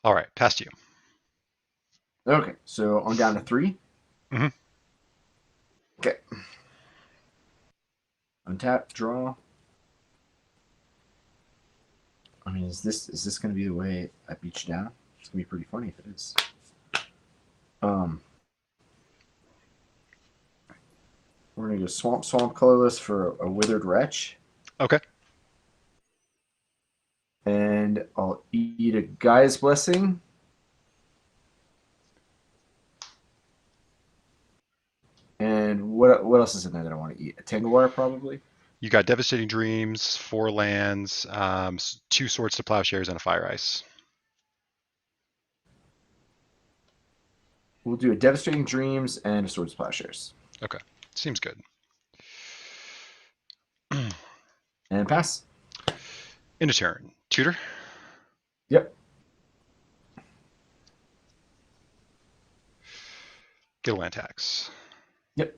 All right, past you. Okay, so I'm down to 3. Mm-hmm. Okay. Untap, draw. I mean, is this going to be the way I beat you down? It's going to be pretty funny if it is. We're going to go Swamp colorless for a Withered Wretch. Okay. And I'll eat a Guy's Blessing. And what else is in there that I want to eat? A Tangle Wire, probably? You got Devastating Dreams, 4 lands, 2 Swords to Plowshares, and a Fire Ice. We'll do a Devastating Dreams and a Swords to Plowshares. Okay, seems good. And pass. End of turn. Tutor? Yep. Get a land tax. Yep.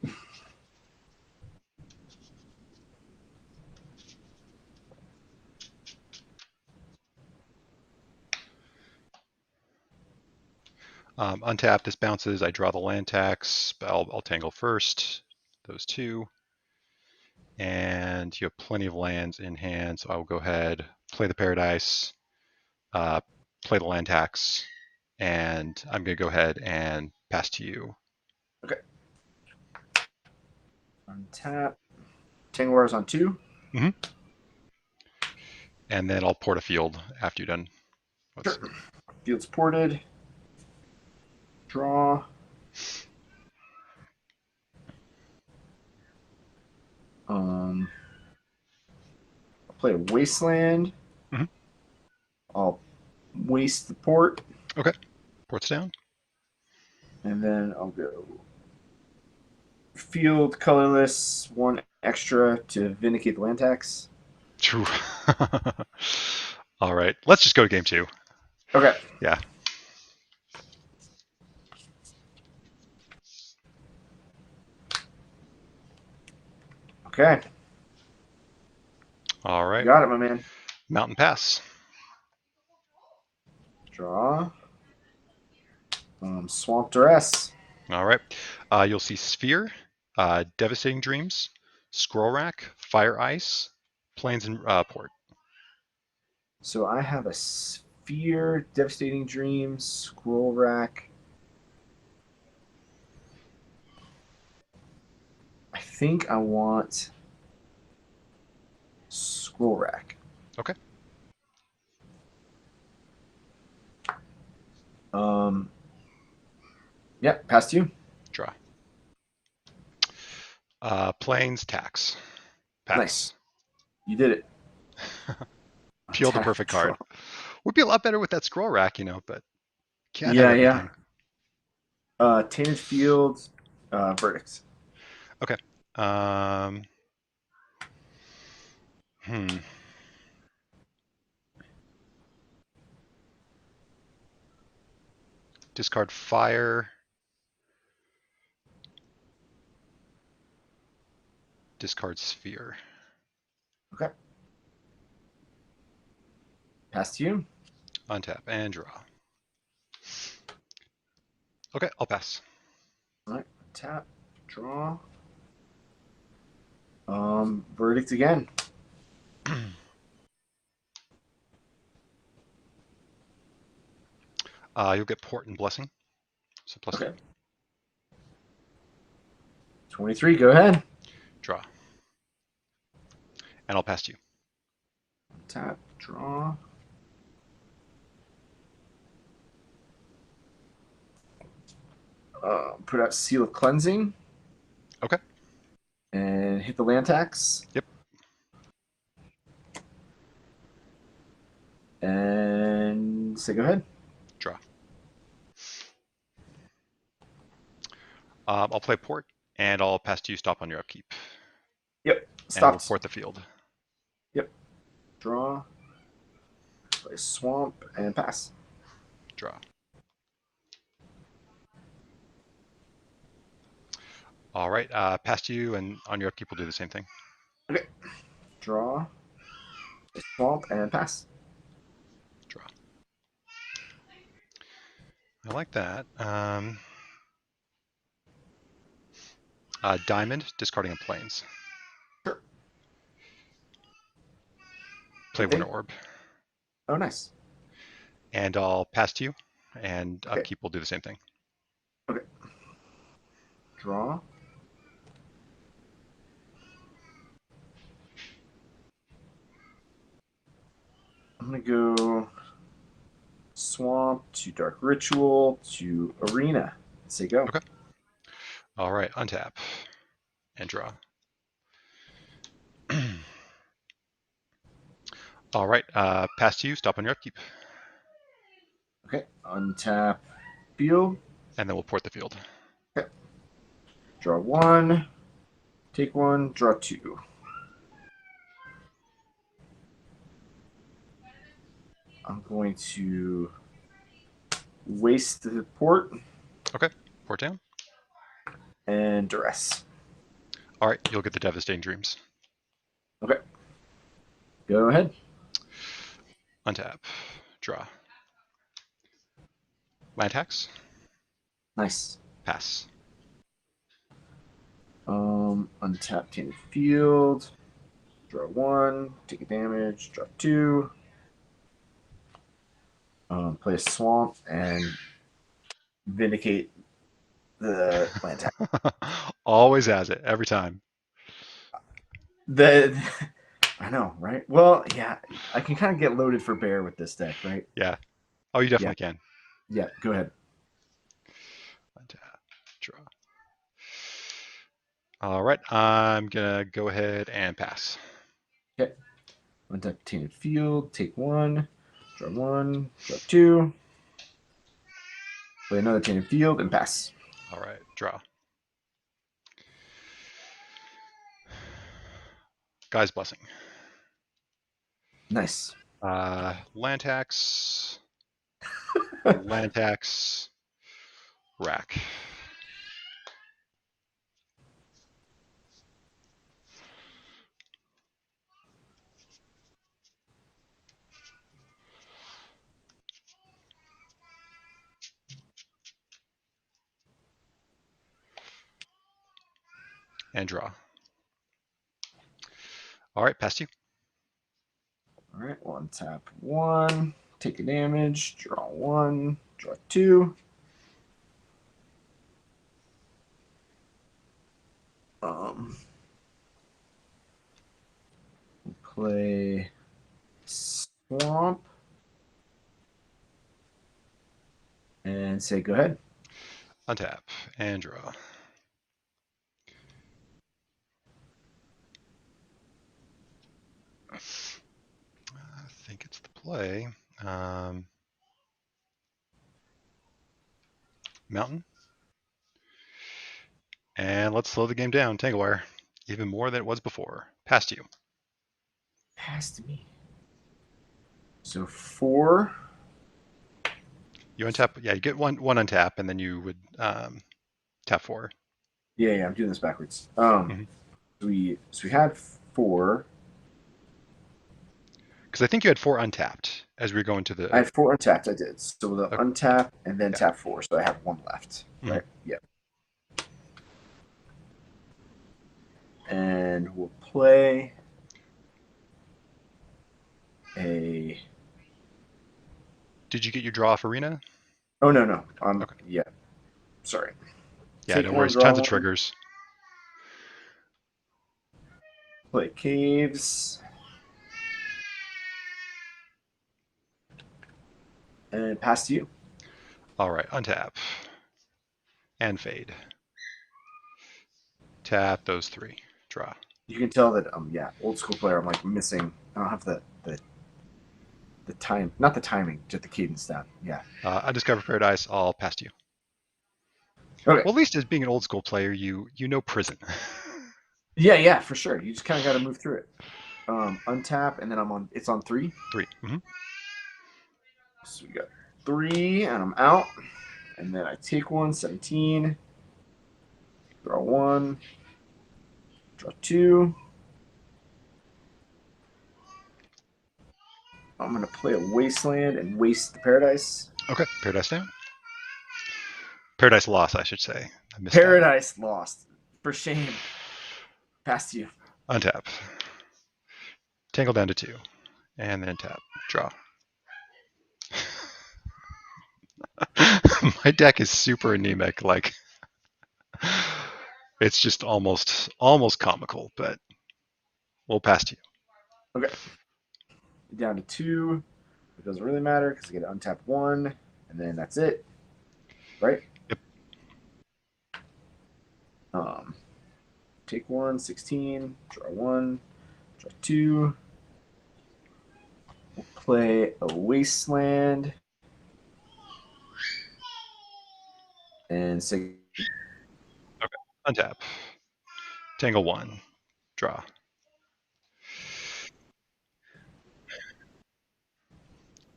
Untap, this bounces. I draw the land tax. I'll tangle first. Those 2. And you have plenty of lands in hand, so I will go ahead, play the Paradise, play the land tax, and I'm going to go ahead and pass to you. Okay. Untap. Tangle Wire's on 2. Mm-hmm. And then I'll port a field after you're done. Sure. Field's ported. Draw. play a Wasteland. Mhm. I'll waste the port, Okay. Port's down. and then I'll go field colorless, 1 extra to vindicate the land tax. True. All right. Let's just go to game 2. Okay. Yeah. Okay. All right. You got it, my man. Mountain Pass. Draw. Swamp Duress. All right. You'll see Sphere, Devastating Dreams, Scroll Rack, Fire Ice, Plains, and Port. So I have a Sphere, Devastating Dreams, Scroll Rack. I think I want Scroll Rack. Okay. Yep, pass to you. Draw. Plains, Tax. Pass. Nice. You did it. Peel the Attack, perfect draw. card. Would be a lot better with that Scroll Rack, but can't Yeah, have yeah. everything. Tainted Field, Verdicts. Okay. Hmm. Discard Fire. Discard Sphere. Okay. Pass to you. Untap and draw. Okay, I'll pass. All right. Tap, draw. Verdict again. You'll get Port and Blessing. So plus Okay. 23, go ahead. draw. And I'll pass to you. Tap, draw. Put out Seal of Cleansing. Okay. And hit the land tax. Yep. And say go ahead. Draw. I'll play Port, and I'll pass to you. Stop on your upkeep. Yep. And we'll Stops. port the field. Yep. Draw. Play Swamp and pass. Draw. All right. Pass to you, and on your upkeep, we'll do the same thing. Okay. Draw. Play Swamp and pass. Draw. I like that. Diamond, discarding a Plains. Sure. Play Okay. Winter Orb. Oh, nice. And I'll pass to you, and Okay. upkeep will do the same thing. Okay. Draw. I'm going to go Swamp to Dark Ritual to Arena. Say go. Okay. All right. Untap and draw. All right. Pass to you. Stop on your upkeep. Okay. Untap field. And then we'll port the field. Okay. Draw 1. Take 1. Draw 2. I'm going to waste the port Okay. Port down. and duress. All right. You'll get the Devastating Dreams. Okay. Go ahead. Untap. Draw. Land tax. Nice. Pass. Untap Tainted Field. Draw 1. Take a damage. Draw 2. Play a Swamp and vindicate the land tax. Always has it. Every time. I know, right? Well, yeah, I can kind of get loaded for bear with this deck, right? Yeah. Oh, you definitely can. Yeah, go ahead. Untap. Draw. All right. I'm going to go ahead and pass. Okay. Untap Tainted Field. Take 1. Draw 1. Draw 2. Play another Tainted Field and pass. All right, draw. Guy's Blessing. Nice. Land tax. Land tax. Rack. And draw. All right, past you. All right, we'll untap 1. Take a damage. Draw 1. Draw 2. We'll play Swamp. And say go ahead. Untap and draw. I think it's the play. Mountain. And let's slow the game down. Tanglewire. Even more than it was before. Past you. Past me. So 4. You untap. Yeah, you get one untap, and then you would tap 4. Yeah, I'm doing this backwards. Mhm. So we had 4. Because I think you had 4 untapped as we were going to the. I had 4 untapped. I did. So we'll Okay. untap and then Yeah. tap 4. So I have 1 left. Mhm. Right? Yeah. And we'll play a. Did you get your draw off arena? Oh no. Okay. Yeah. Sorry. Yeah, Take no 1, worries. draw Tons of 1. triggers. Play Caves. And pass to you. All right, untap and fade. Tap those 3. Draw. You can tell that old school player. I'm like missing. I don't have the time, not the timing, just the cadence down. Yeah. Undiscovered Paradise. I'll pass to you. Okay. Well, at least as being an old school player, you know prison. Yeah, for sure. You just kind of got to move through it. Untap, and then it's on 3. 3. Mm-hmm. So we got 3, and I'm out. And then I take 1, 17. Draw 1. Draw 2. I'm going to play a Wasteland and waste the Paradise. Okay, Paradise down. Paradise Lost, I should say. I missed Paradise lost. For shame. Pass to you. that. Untap. Tangle down to 2. And then tap. Draw. My deck is super anemic. Like, it's just almost comical, but we'll pass to you. Okay. Down to 2. It doesn't really matter because I get to untap 1, and then that's it. Right? Yep. Take 1, 16. Draw 1. Draw 2. We'll play a Wasteland. And say Untap. Tangle 1. Draw.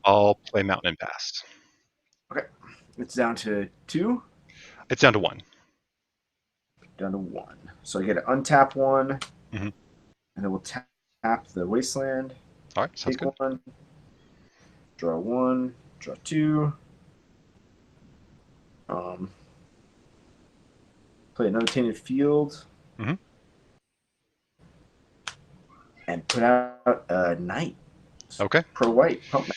I'll play Mountain and pass. okay. It's down to 2. It's down to 1. Down to 1. So I get to untap 1. Mhm. And then we'll tap the Wasteland. All right, sounds Take good. 1. Draw 1. Draw 2. Play another Tainted Field. Mhm. And put out a Knight. Okay. Pro White. Pump Knight.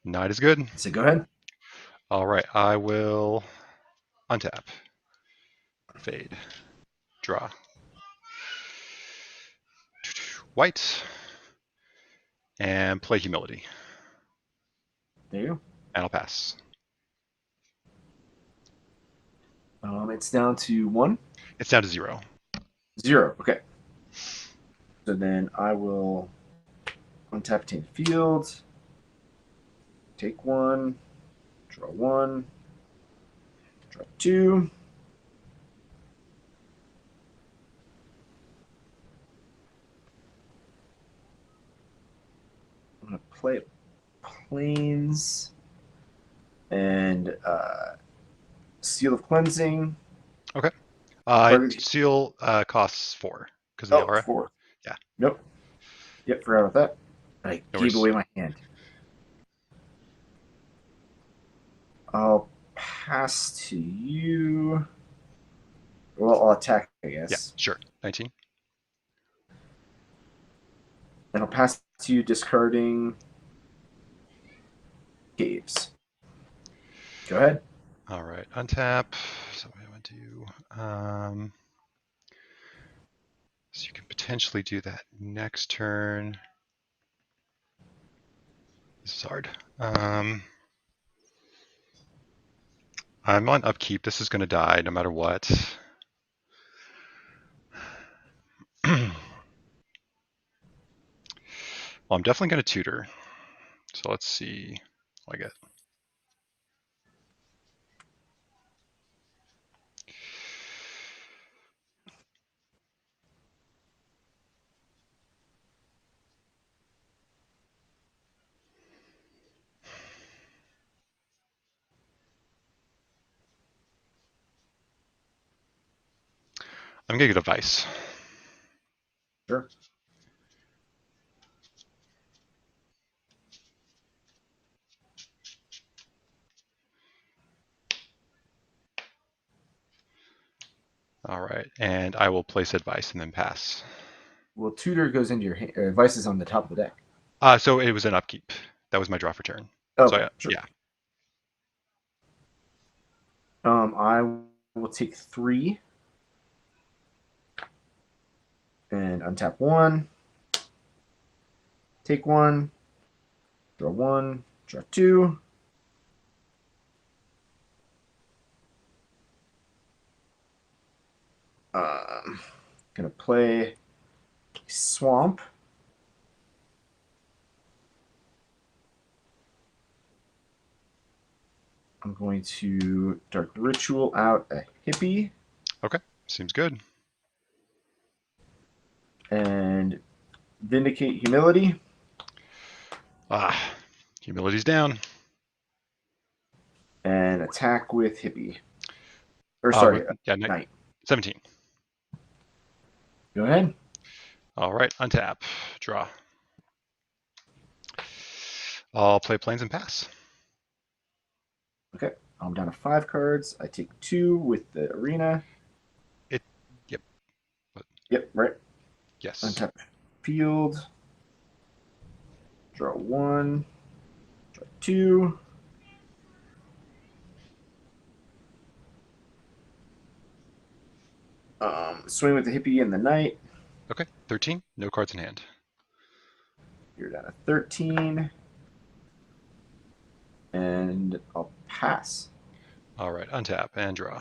Knight is good. So go ahead. All right, I will untap. Fade. Draw. White. And play Humility. There you And I'll pass. go. It's down to 1. It's down to 0. 0. Okay. So then I will Untap taint field. Take one. Draw one. Draw two. I'm going to play Plains and Seal of Cleansing. Okay. Target- Seal costs 4 because of the aura. 4. Yeah. Nope. Yep, forgot about that. I No gave worries. away my hand. I'll pass to you. Well, I'll attack, I guess. Yeah, sure. 19. And I'll pass to you, discarding Caves. Go ahead. All right. Untap. So I want to. So you can potentially do that next turn. This is hard. I'm on upkeep. This is going to die no matter what. Well, I'm definitely going to tutor. So let's see what I get. I'm going to get a Vice. Sure. All right. And I will place Advice and then pass. Well, Tutor goes into your hand. Vice is on the top of the deck. So it was an upkeep. That was my draw for turn. Okay, So sure. yeah. I will take 3 and untap 1. Take 1. Draw 1. Draw 2. Gonna play Swamp. I'm going to Dark Ritual out a Hippie. Okay. Seems good. And Vindicate Humility. Humility's down. And attack with Hippie. Or sorry, Knight. 17. Go ahead. All right. Untap. Draw. I'll play Plains and pass. Okay. I'm down to 5 cards. I take 2 with the Arena. Yep. Yep, right. Yes. Untap field. Draw 1. Draw 2. Swing with the Hippie and the Knight. Okay. 13. No cards in hand. You're down to 13. And I'll pass. All right. Untap and draw.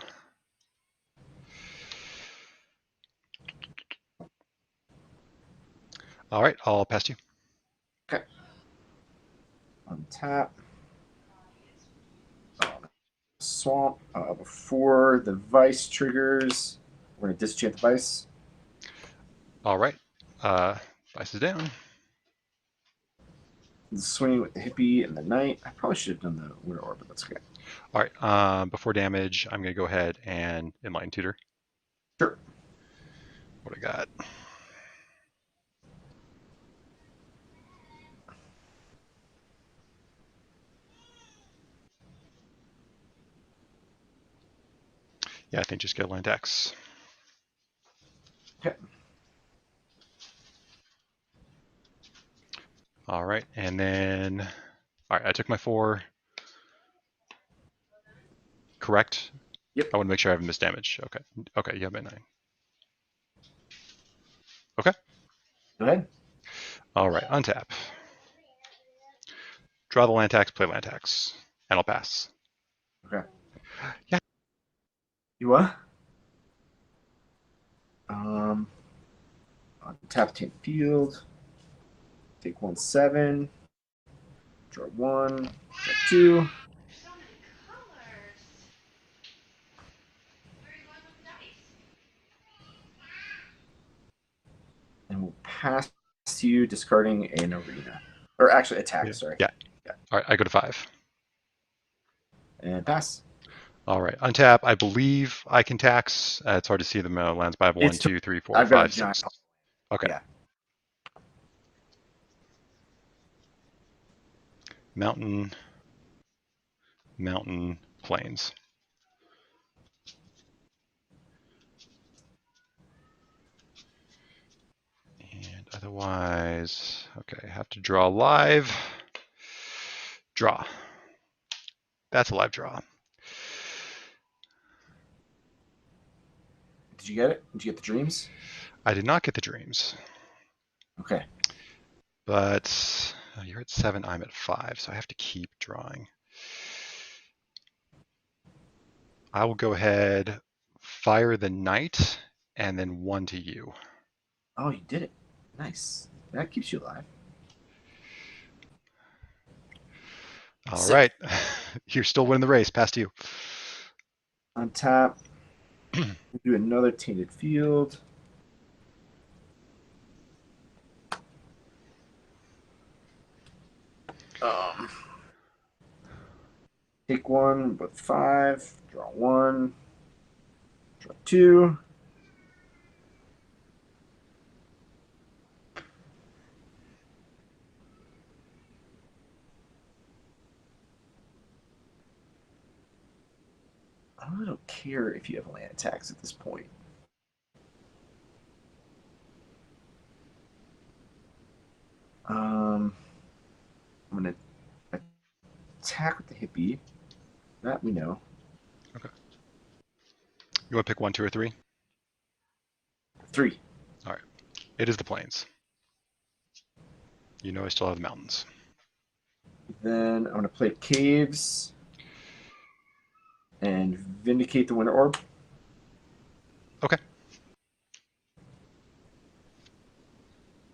All right. I'll pass to you. Okay. Untap. Swamp. Before the Vice triggers, we're going to disenchant the Vice. All right. Vice is down. Swing with the Hippie and the Knight. I probably should have done the Winter Orb, but that's okay. All right. Before damage, I'm going to go ahead and Enlighten Tutor. Sure. What I got? Yeah, I think just get Land X. Okay. All right. And then, all right, I took my 4. Correct? Yep. I want to make sure I haven't missed damage. Okay. Okay, you have my 9. Okay. Go ahead. All right, untap. Draw the land tax, play land tax, and I'll pass. Okay. Yeah. You what? Tap taint field. Take 1, 7. Draw 1. Draw 2. There's so many colors. Where are you going with the dice? And we'll pass to you, discarding an arena. Or actually, attack, Yeah. sorry. Yeah. All right, I go to 5. And pass. All right, untap. I believe I can tax. It's hard to see them lands by 1, It's 2, 3, 4, I've got a 5, giant 6. Okay. Yeah. Mountain, mountain, plains. And otherwise, okay, have to draw live. Draw. That's a live draw. Did you get it? Did you get the dreams? I did not get the dreams, Okay. but you're at 7, I'm at 5, so I have to keep drawing. I will go ahead, fire the knight, and then 1 to you. Oh, you did it. Nice. That keeps you alive. All Sick. right. You're still winning the race. Pass to you. On tap. Do another tainted field. Take 1 with 5. Draw 1. Draw 2. I really don't care if you have land attacks at this point. I'm going to attack with the hippie. That we know. Okay. You want to pick 1, 2, or 3? 3. All right. It is the plains. You know I still have the mountains. Then I'm going to play caves and vindicate the winter orb. Okay.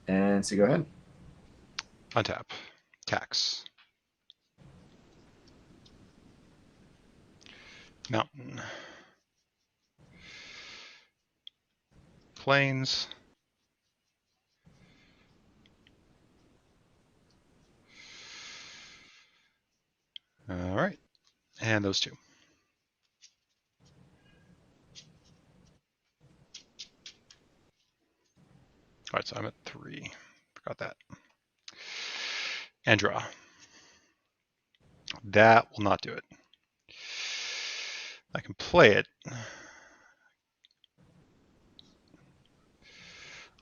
And so go ahead. Untap. Tax. Mountain. Plains. All right. And those 2. All right, so I'm at 3. Forgot that. And draw. That will not do it. I can play it.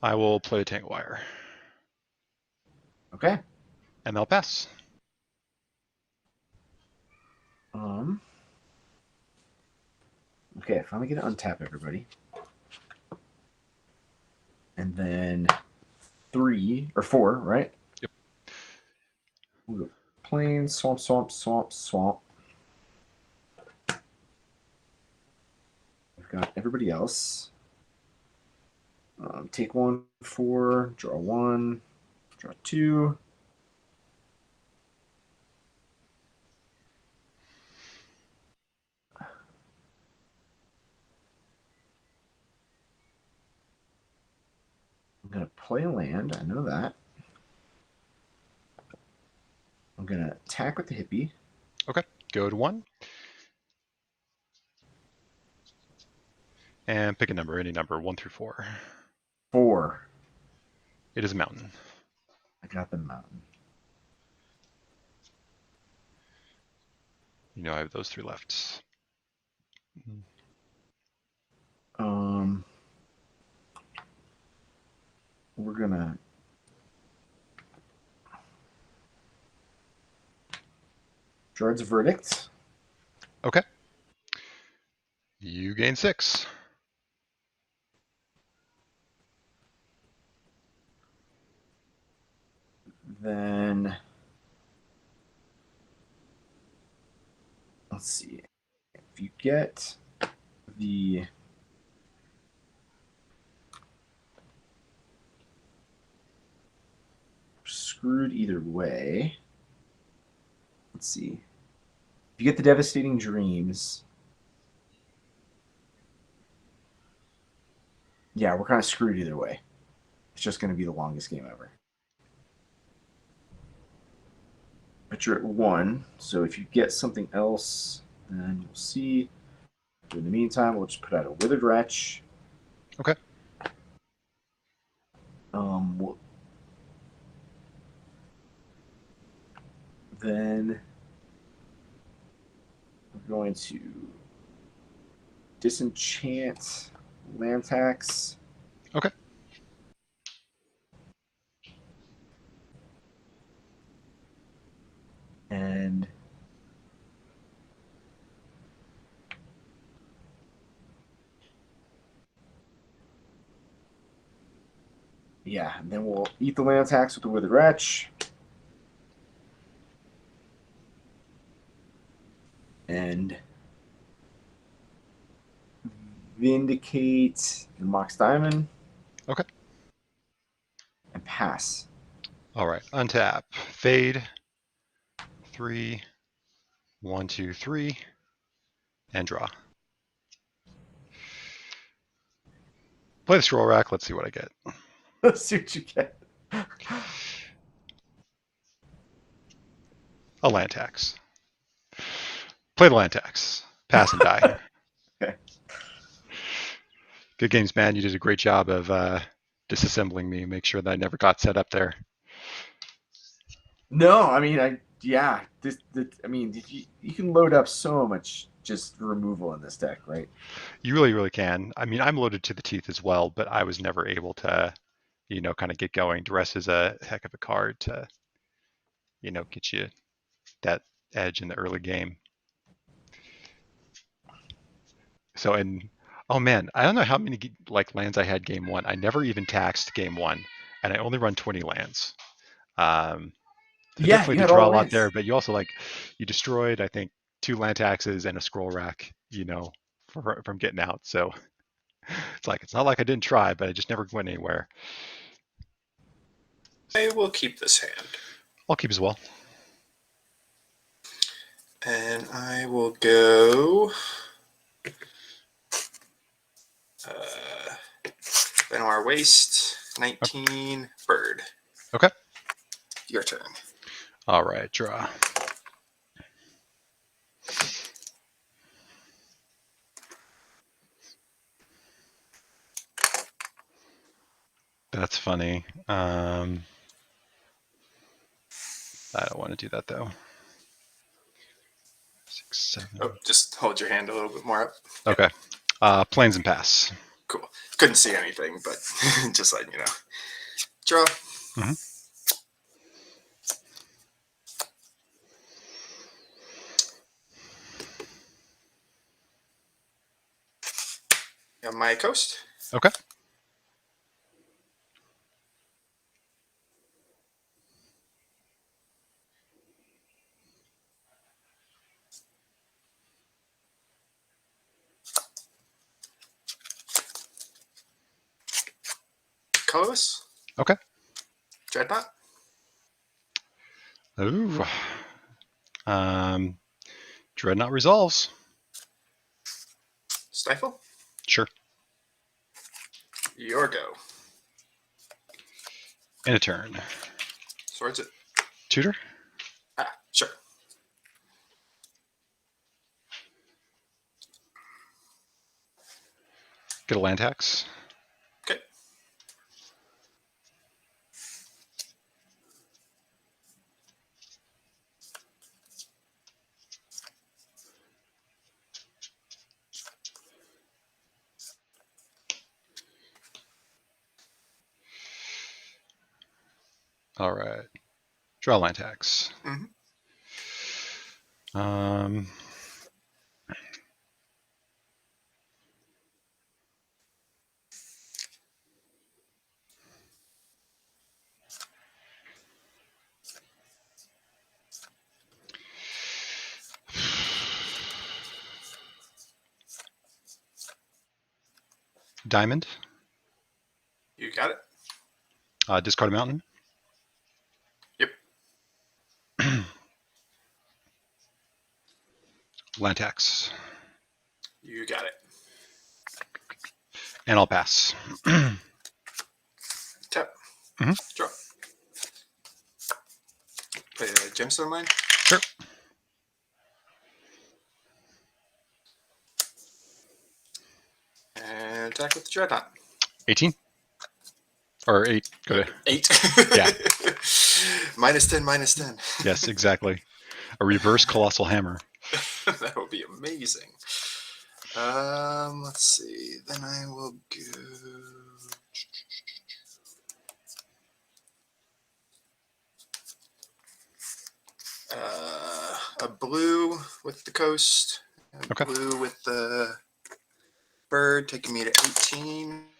I will play a tank wire. Okay. And they'll pass. Okay, finally get to untap everybody. And then 3 or 4, right? Yep. We'll go plain, swamp, swamp, swamp, swamp. We've got everybody else. Take 1, 4, draw 1, draw 2. I'm going to play land. I know that. I'm going to attack with the hippie. Okay. Go to 1. And pick a number, any number, 1 through 4. 4. It is a mountain. I got the mountain. You know I have those 3 left. We're going to Gerard's verdict. Okay. You gain 6. Then let's see. If you get the screwed either way. Let's see. If you get the Devastating Dreams, yeah, we're kind of screwed either way. It's just going to be the longest game ever. But you're at 1, so if you get something else, then you'll see. In the meantime, we'll just put out a Withered Wretch. Okay. Then we're going to disenchant land tax. Okay. And yeah, and then we'll eat the land tax with the Withered Wretch. And Vindicate the Mox Diamond. Okay. And pass. All right. Untap. Fade. 3. 1, 2, 3. And draw. Play the scroll rack. Let's see what I get. Let's see what you get. A land tax. Play the land tax. Pass and die. Okay. Good games, man. You did a great job of disassembling me. Make sure that I never got set up there. No, I mean, you can load up so much just removal in this deck, right? You really, really can. I mean, I'm loaded to the teeth as well, but I was never able to, kind of get going. Duress is a heck of a card to, get you that edge in the early game. So, oh man, I don't know how many lands I had game 1. I never even taxed game 1, and I only run 20 lands. Yeah, definitely you did had draw all a lot lands. there, but you also you destroyed, I think, 2 land taxes and a scroll rack, from getting out. So it's not like I didn't try, but I just never went anywhere. I will keep this hand. I'll keep as well. And I will go Benoir Waste, 19, Bird. Okay. Your turn. All right, draw. That's funny. I don't want to do that though. 6, 7. Oh, just hold your hand a little bit more up. Okay. Plains and pass. Cool. Couldn't see anything, but just letting you know. Draw. Mm-hmm. On my coast. Okay. Colorless. Okay. Dreadnought. Ooh. Dreadnought resolves. Stifle. Sure. Your go. In a turn. Swords it. Tutor. Sure. Get a land tax. Okay. All right. Draw land tax. Mm-hmm. Diamond. You got it. Discard a mountain. Land tax. You got it. And I'll pass. Tap. Mhm. Draw. Play a gemstone mine. Sure. And attack with the dreadnought. 18? Or 8. Go to 8. Yeah. -10, -10. Yes, exactly. A reverse colossal hammer. That would be amazing. Let's see. Then I will go. A blue with the coast. A Okay. blue with the bird, taking me to 18.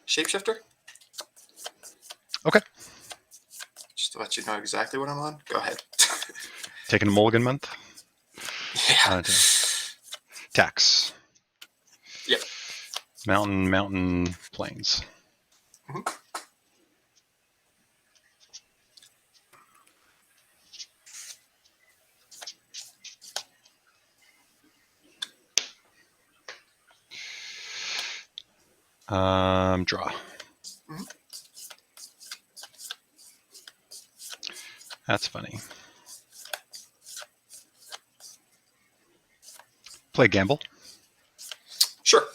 Shapeshifter. Okay. Just to let you know exactly what I'm on. Go ahead. Taking a mulligan month. Yeah. Tax. Yep. Mountain, plains. Mhm. Draw. Mhm. That's funny. Play gamble. Sure.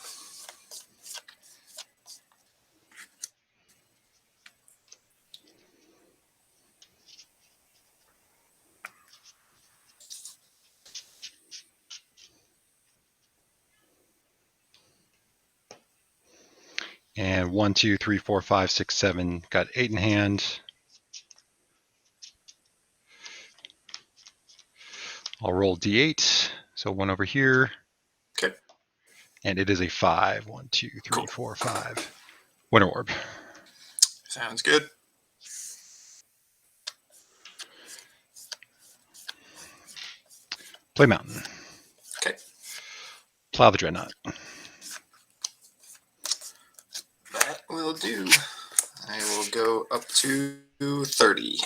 And 1, 2, 3, 4, 5, 6, 7. Got 8 in hand. I'll roll D8. So 1 over here. Okay. And it is a 5. 1, 2, 3, Cool. 4, 5. Winter orb. Sounds good. Play mountain. Okay. Plow the dreadnought. That will do. I will go up to 30.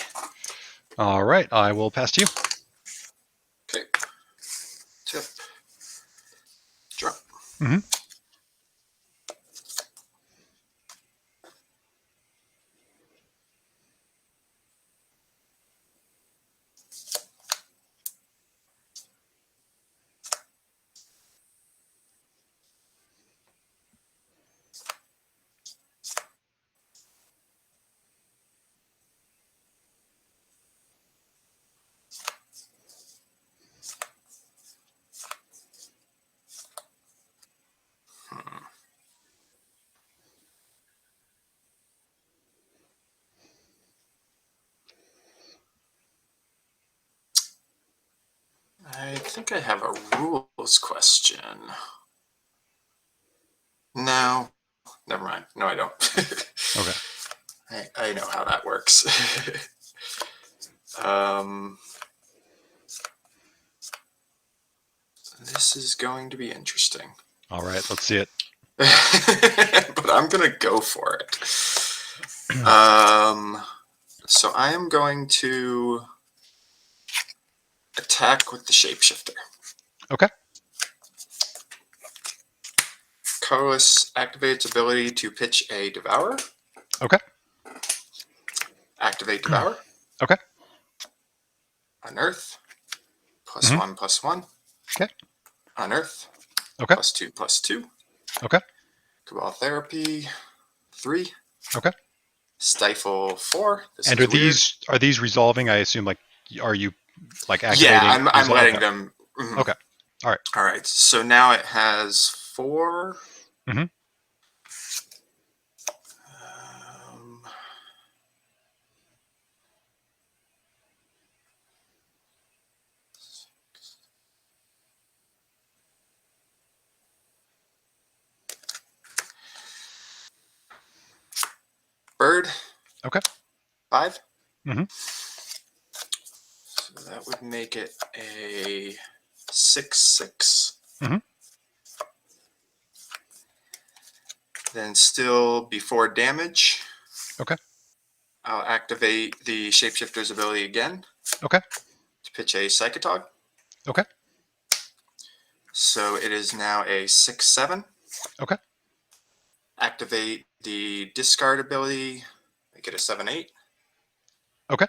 All right. I will pass to you. Okay. Tip. Drop. Mhm. I think I have a rules question. No, never mind. No, I don't. Okay. I know how that works. This is going to be interesting. All right. Let's see it. But I'm going to go for it. So I am going to attack with the shapeshifter. Okay. Colorless activates ability to pitch a devour. Okay. Activate devour. Okay. Unearth. +1/+1. Okay. Unearth. Okay. +2/+2. Okay. Cabal therapy 3. Okay. Stifle 4. This And is are these resolving? I assume are you activating? Yeah, I'm letting okay. them. Mhm. Okay. All right. All right. So now it has 4. Mhm. Bird. Okay. 5. Mhm. So that would make it a 6/6. Mhm. Then still before damage. Okay. I'll activate the shapeshifter's ability again. Okay. To pitch a psychotog. Okay. So it is now a 6/7. Okay. Activate the discard ability. Make it a 7/8. Okay.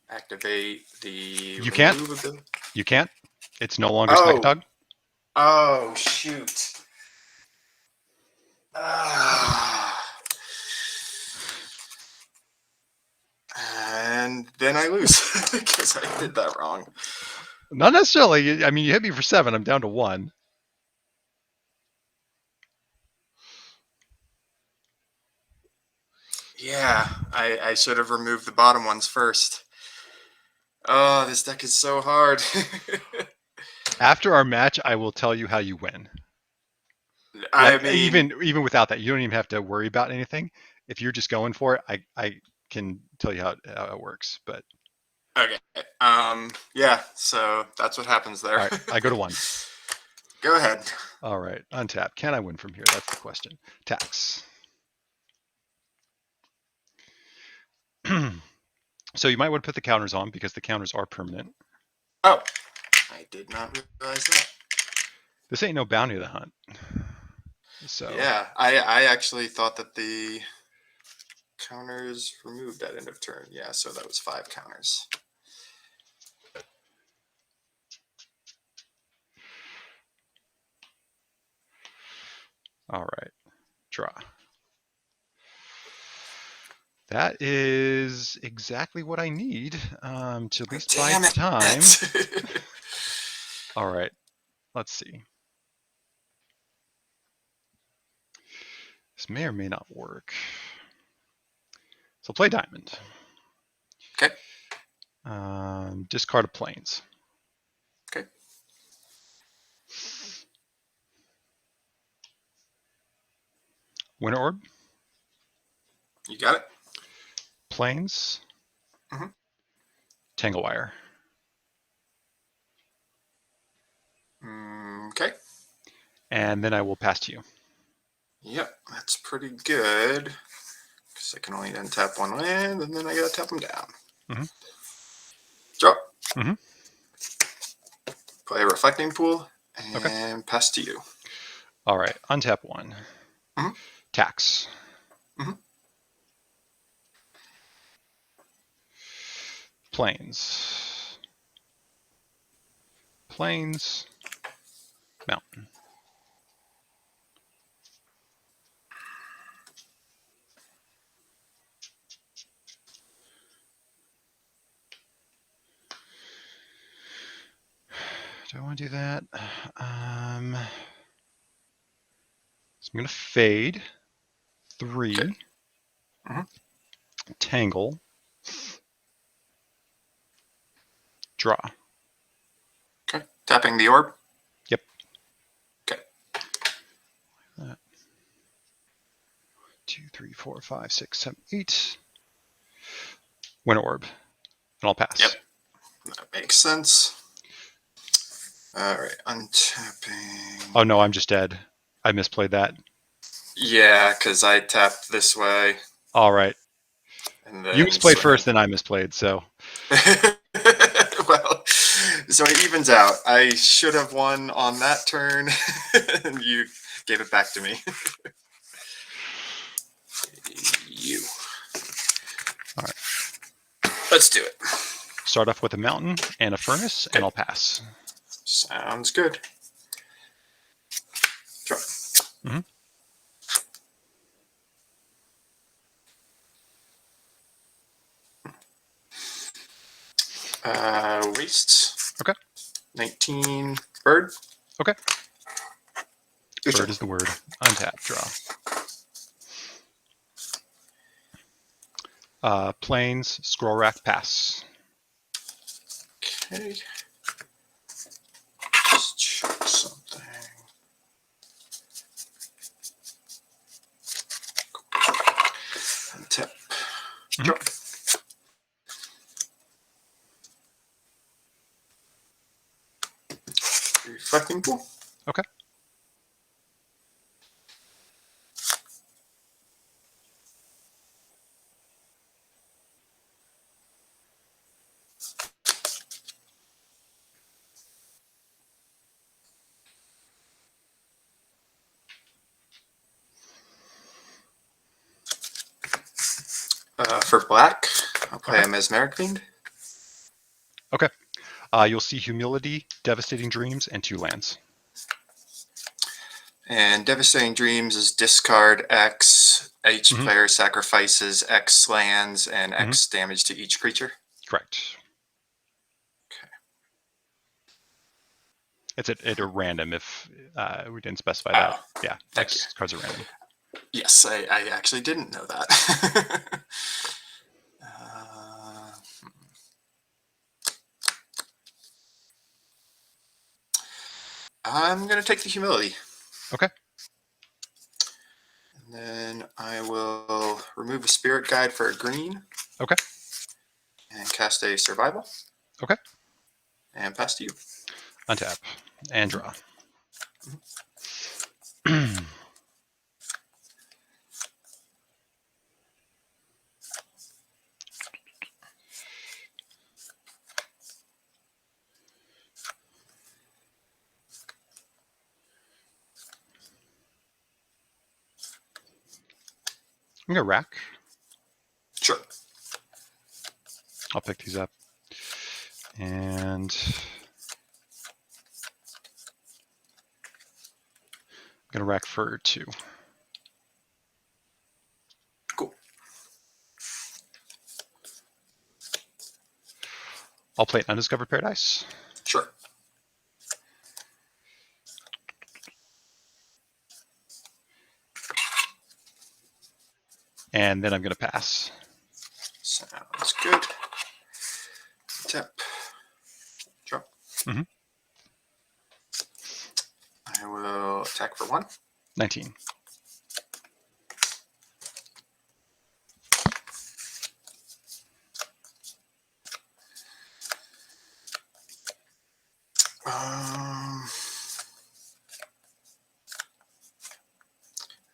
Activate the You can't. remove ability. You can't. It's no longer Smack Dog. Oh, shoot. And then I lose because I did that wrong. Not necessarily. I mean, you hit me for 7. I'm down to 1. Yeah, I should have removed the bottom ones first. Oh, this deck is so hard. After our match, I will tell you how you win. I Like, mean, even without that, you don't even have to worry about anything. If you're just going for it, I can tell you how it works. But okay. Yeah, so that's what happens there. all right, I go to 1. Go ahead. All right, untap. Can I win from here? That's the question. Tax. So you might want to put the counters on because the counters are permanent. Oh, I did not realize that. This ain't no bounty to hunt. So Yeah, I actually thought that the counters removed at end of turn. Yeah, so that was 5 counters. all right, draw. That is exactly what I need to at least buy Damn it. time. All right, let's see. This may or may not work. So play diamond. Okay. Discard of plains. Okay. Winter orb. You got it? Plains. Mhm. Tangle wire. Okay. And then I will pass to you. Yep, that's pretty good. Because I can only then tap 1 land, and then I gotta tap them down. Mhm. Draw. Mhm. Play a reflecting pool, and pass to you. All right, untap 1. Mhm. Tax. Mhm. Plains. Plains. Mountain. Do I want to do that? So I'm going to fade 3. Okay. Mhm. Tangle. Draw. Okay. Tapping the orb. Yep. Okay. 2, 3, 4, 5, 6, 7, 8. Winter orb. And I'll pass. Yep. That makes sense. All right. Untapping. Oh no, I'm just dead. I misplayed that. Yeah, because I tapped this way. All right. And then You misplayed first, then I misplayed. So. Well, so it evens out. I should have won on that turn, and you gave it back to me. You. All right. Let's do it. Start off with a mountain and a furnace, and I'll pass. Sounds good. Draw. Mm-hmm. Wastes. Okay. 19. Bird. Okay. Your Bird turn. is the word. Untap. Draw. Plains. Scroll rack. Pass. Okay. Just check something. Untap. Draw. Reflecting pool. Okay. For black, I'll play Okay. a Mesmeric Fiend. Okay. You'll see Humility, Devastating Dreams, and 2 lands. And Devastating Dreams is discard X. Each Mhm. player sacrifices X lands and X damage to each creature. Correct. Okay. It's at a random if we didn't specify that. Yeah, thank X cards are random. Yes, I actually didn't know that. I'm going to take the Humility. Okay. And then I will remove a Spirit Guide for a green. Okay. And cast a Survival. Okay. And pass to you. Untap and draw. I'm going to rack. Sure. I'll pick these up. And I'm going to rack for 2. Cool. I'll play Undiscovered Paradise. Sure. And then I'm going to pass. Sounds good. Tap. Draw. Mhm. I will attack for 1. 19.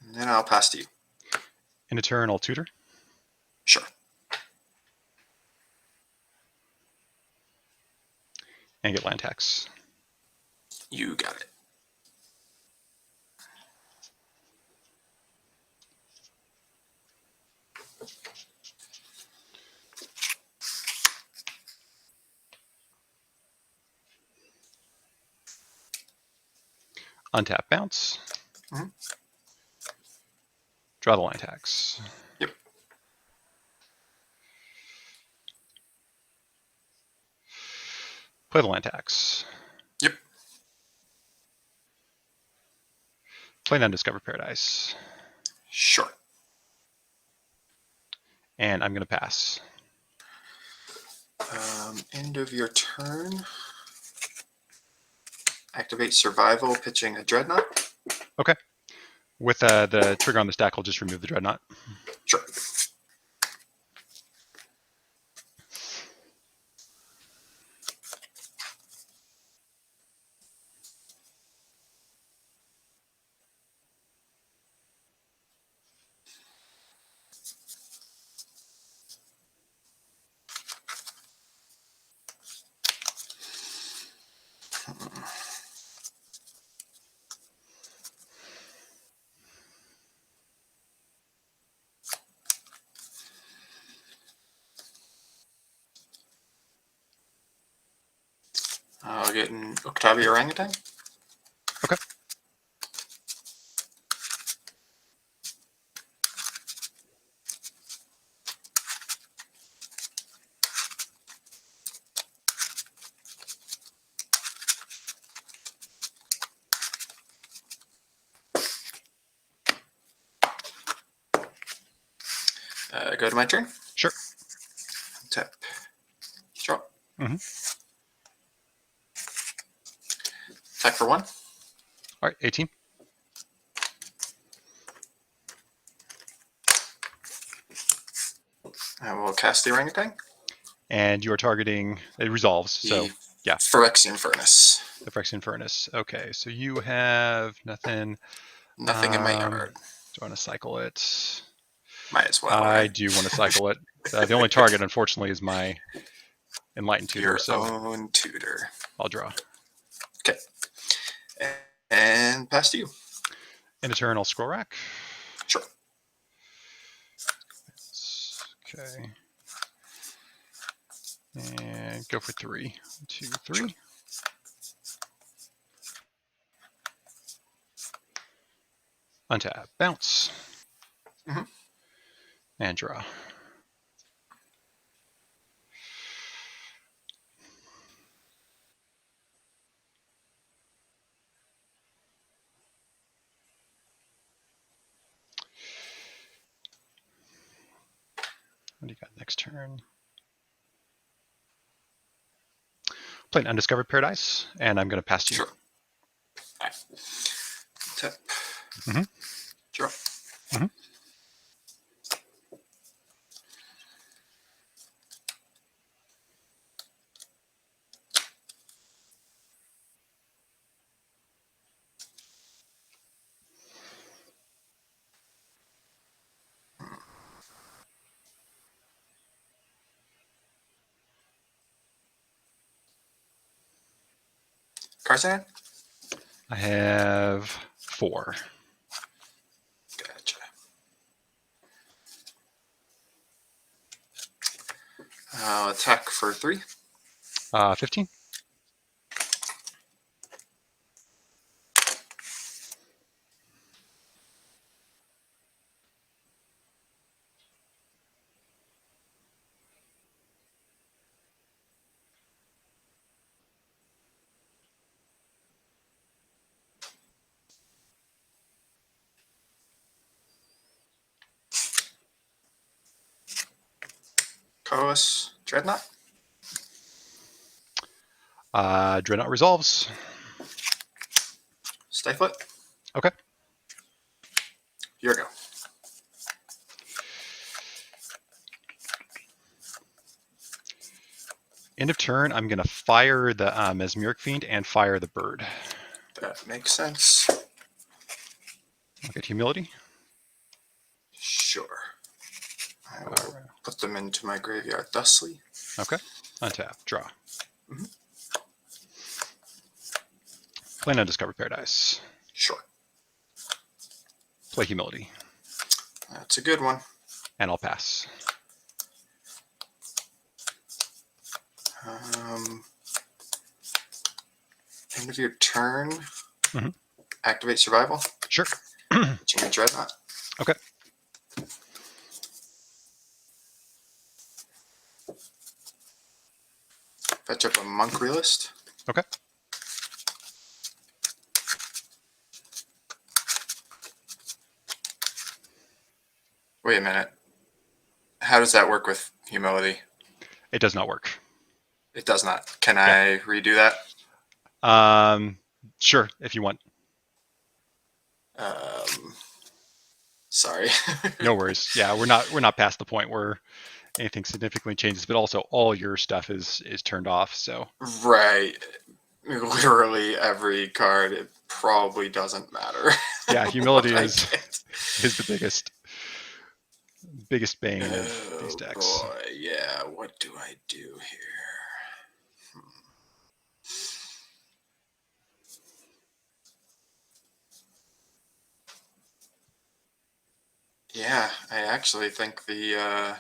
And then I'll pass to you. In a turn, I'll tutor. Sure. And get land tax. You got it. Untap, bounce. Mhm. Draw the land tax. Yep. Play the land tax. Yep. Play an Undiscovered Paradise. Sure. And I'm going to pass. End of your turn. Activate Survival, pitching a Dreadnought. Okay. With the trigger on the stack, I'll just remove the Dreadnought. Sure. I'll get an Octavia Orangutan. Okay. Go to my turn. Sure. Tap. Draw. Mm-hmm. Attack for 1. All right, 18. I will cast the Orangutan. And you're targeting, it resolves, so The yeah. Phyrexian Furnace. The Phyrexian Furnace. Okay, so you have nothing. Nothing in my yard. Do I want to cycle it? Might as well. I Right? do want to cycle it. The only target, unfortunately, is my Enlightened Tutor, Your so own tutor. I'll draw. Okay. And pass to you. In a turn, I'll scroll rack. Sure. Okay. Okay. And go for 3. 1, 2, 3. Sure. Untap. Bounce. Mhm. And draw. What do you got next turn? Play an Undiscovered Paradise, and I'm going to pass to you. Sure. All right. Tap. Mhm. Draw. Mhm. Carson? I have 4. Gotcha. I'll attack for 3. 15. Koos. Dreadnought. Dreadnought resolves. Stifle it. Okay. Here we go. End of turn, I'm going to fire the Mesmeric Fiend and fire the bird. That makes sense. I'll get Humility. Sure. I will Alright. put them into my graveyard thusly. Okay. Untap. Draw. Mhm. Play an Undiscovered Paradise. Sure. Play Humility. That's a good one. And I'll pass. End of your turn. Mhm. Activate survival. Sure. Pitching a Dreadnought. Okay. Fetch up a Monk Realist. Okay. Wait a minute. How does that work with humility? It does not work. It does not. Can I redo that? Sure, if you want. Sorry. No worries. Yeah, we're not past the point where anything significantly changes, but also all your stuff is turned off. So Right. Literally every card. It probably doesn't matter. yeah, humility what I is get. the biggest bane of these Oh decks. boy, yeah. What do I do here? Yeah, I actually think the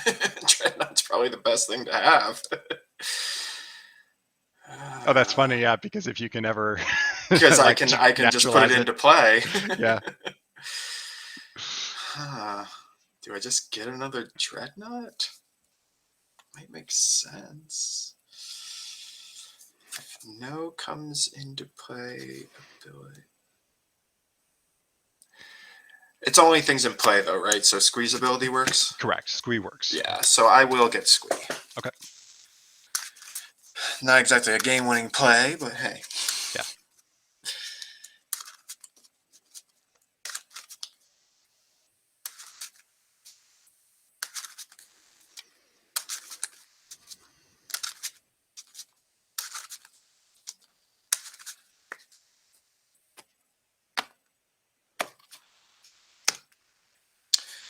Dreadnought's probably the best thing to have. Oh, that's funny. Yeah, because if you can ever Because like, I can just put it into play. Yeah. Do I just get another Dreadnought? Might make sense. If no comes into play, ability. It's only things in play though, right? So squeeze ability works? Correct. Squee works. Yeah, so I will get Squee. Okay. Not exactly a game-winning play, but hey. Yeah.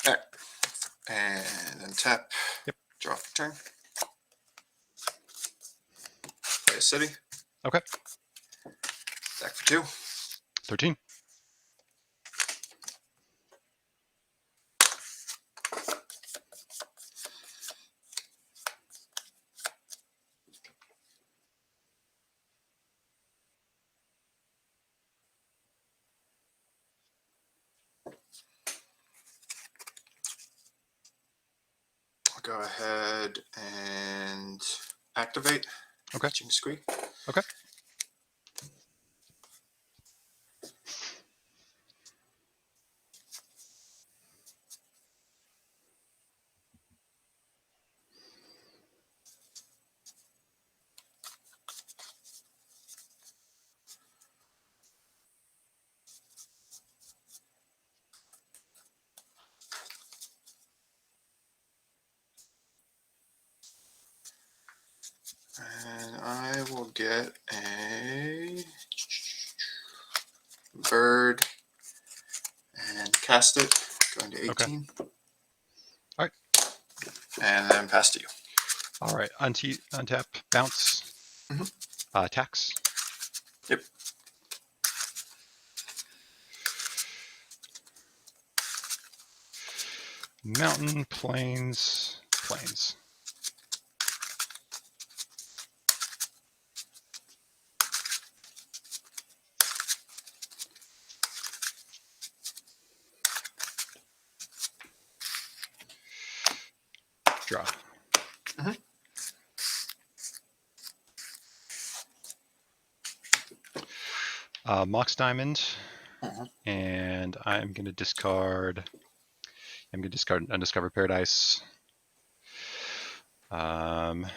Alright. And then tap. Yep. Draw for turn. Play a city. Okay. Attack for 2. 13. go ahead and activate. Okay. Squeak. Okay. And I will get a bird and cast it, going to 18. Okay. All right. And then pass to you. All right. Untap, bounce, attacks. Yep. Mountain, plains, plains. Draw. Mox Diamond, and I'm going to discard. I'm going to discard Undiscovered Paradise. I'm going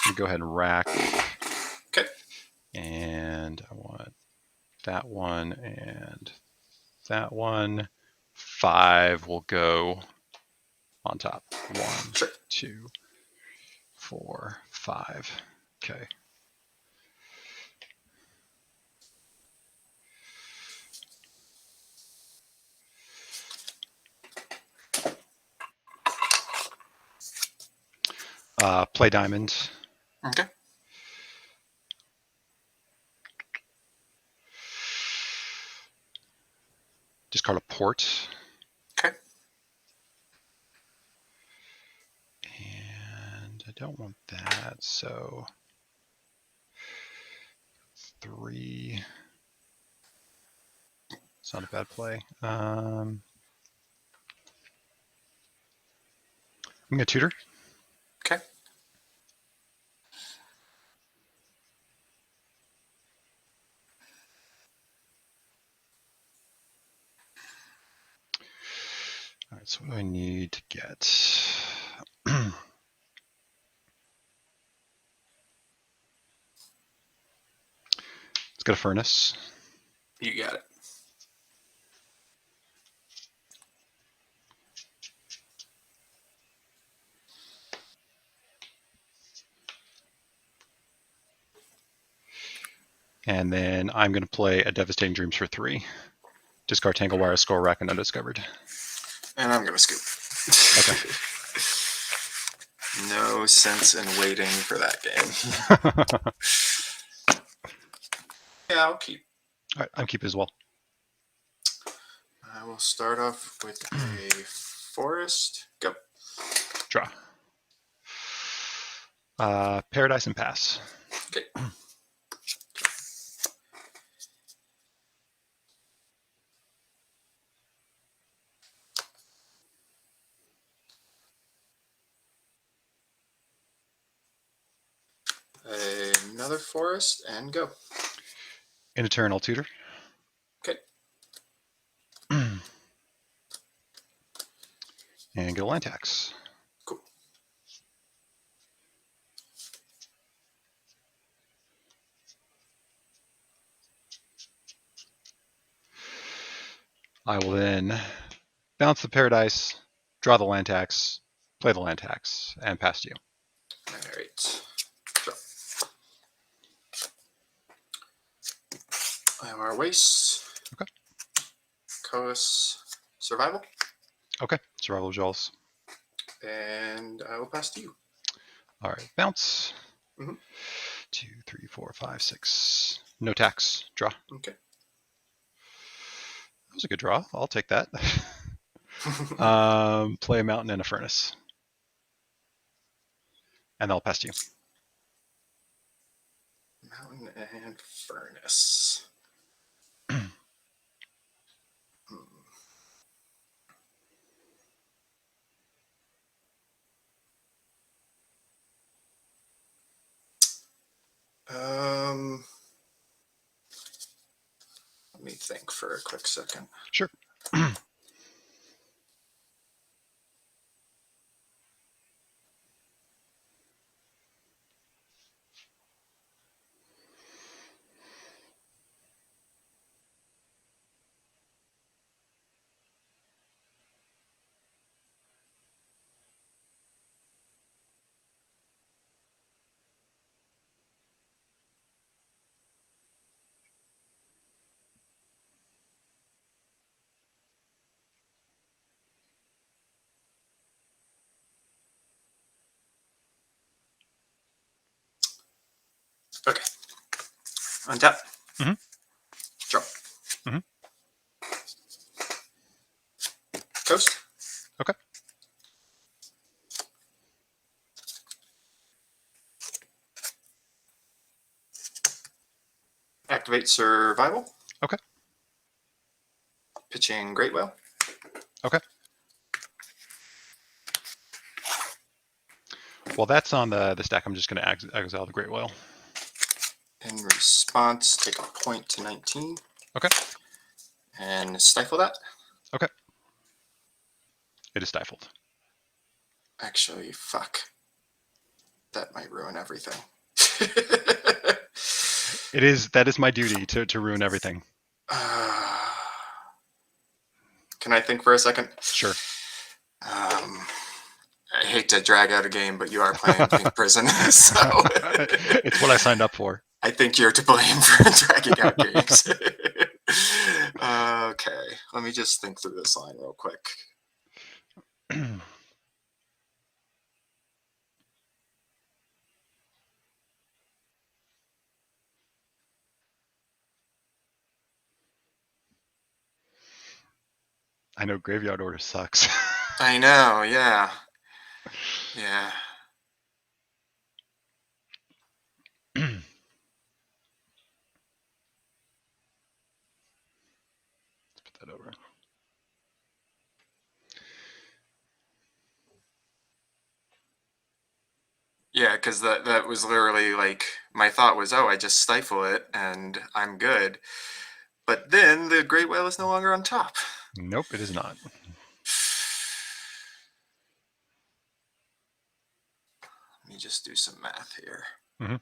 to go ahead and rack. Okay. And I want that one and that one. 5 will go on top. 1, 2, 4, 5. Okay. Play diamond. Okay. Discard a port. Okay. And I don't want that, so 3. It's not a bad play. I'm going to tutor. Okay. All right, so what do I need to get? Let's get a furnace. You got it. And then I'm going to play a Devastating Dreams for 3. Discard Tangle Wire, Skull Rack, and Undiscovered. And I'm going to scoop. Okay. No sense in waiting for that game. Yeah, I'll keep. All right, I'm keeping as well. I will start off with a forest. Go. Draw. Paradise and pass. Okay. Another forest and go. In a turn, I'll tutor. Okay. And get a land tax. Cool. I will then bounce the Paradise, draw the land tax, play the land tax, and pass to you. All right. Draw. I have our waste. Okay. Coast. Survival. Okay. Survival of Jaws. And I will pass to you. All right. Bounce. 2, 3, 4, 5, 6. No tax. Draw. Okay. That was a good draw. I'll take that. Play a mountain and a furnace. And I'll pass to you. Mountain and furnace. Let me think for a quick second. Sure. Okay. Untap. Mhm. Draw. Mhm. Coast. Okay. Activate survival. Okay. Pitching Great Whale. Okay. Well, that's on the stack. I'm just going to exile the Great Whale. In response, take a point to 19. Okay. And stifle that. Okay. It is stifled. Actually, fuck. That might ruin everything. That is my duty to ruin everything. Can I think for a second? Sure. I hate to drag out a game, but you are playing Pink Prison, so It's what I signed up for. I think you're to blame for dragging out games. Okay, let me just think through this line real quick. I know Graveyard Order sucks. I know, yeah. Yeah. Let's put that over. Yeah, because that was literally like, my thought was, oh, I just stifle it and I'm good. But then the Great Whale is no longer on top. Nope, it is not. Let me just do some math here. Mm-hmm.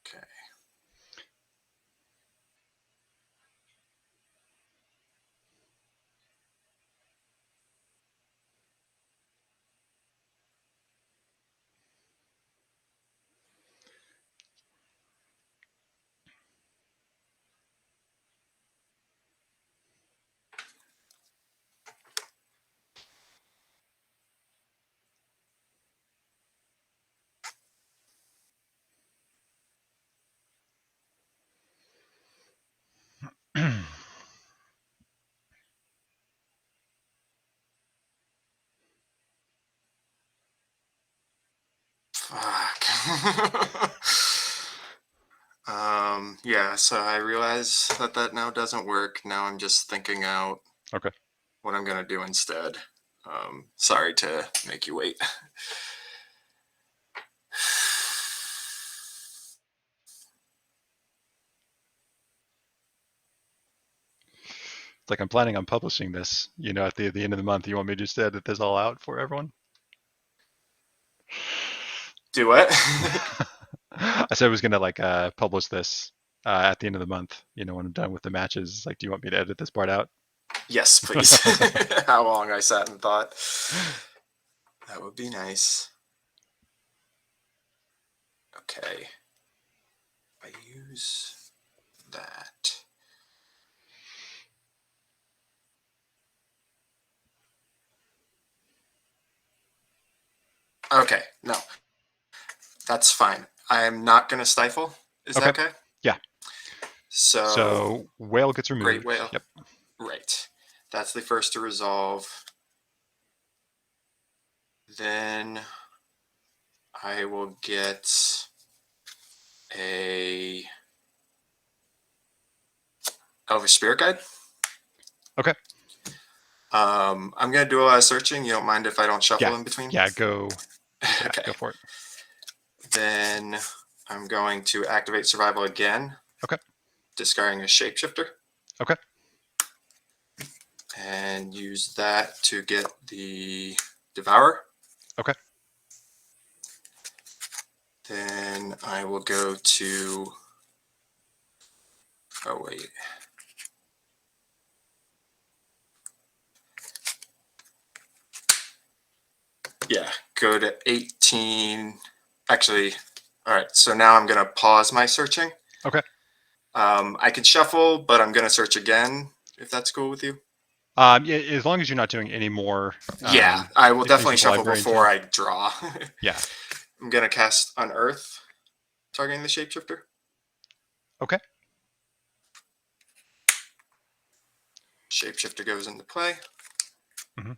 Okay. Fuck. Yeah, so I realize that now doesn't work. Now I'm just thinking out Okay. what I'm going to do instead. Sorry to make you wait. It's like I'm planning on publishing this, at the end of the month. You want me to just edit this all out for everyone? Do what? I said I was gonna publish this at the end of the month. When I'm done with the matches. Like, do you want me to edit this part out? Yes, please. How long I sat and thought. That would be nice. Okay. I use that. Okay, no. That's fine. I'm not going to stifle. Is that okay? Yeah. So whale gets removed. Great whale. Yep. Right. That's the first to resolve. Then I will get a Elvish Spirit Guide. Okay. I'm gonna do a lot of searching. You don't mind if I don't shuffle in between? Yeah, go. Yeah, Okay. go for it. Then I'm going to activate survival again. Okay. Discarding a shapeshifter. Okay. And use that to get the Devourer. Okay. Then I will go to. Oh wait. Yeah, go to 18. Actually, all right. So now I'm gonna pause my searching. Okay. I can shuffle, but I'm gonna search again if that's cool with you. Yeah, as long as you're not doing any more. Yeah, I will definitely shuffle library before I draw. Yeah. I'm gonna cast Unearth, targeting the shapeshifter. Okay. Shapeshifter goes into play. Mhm.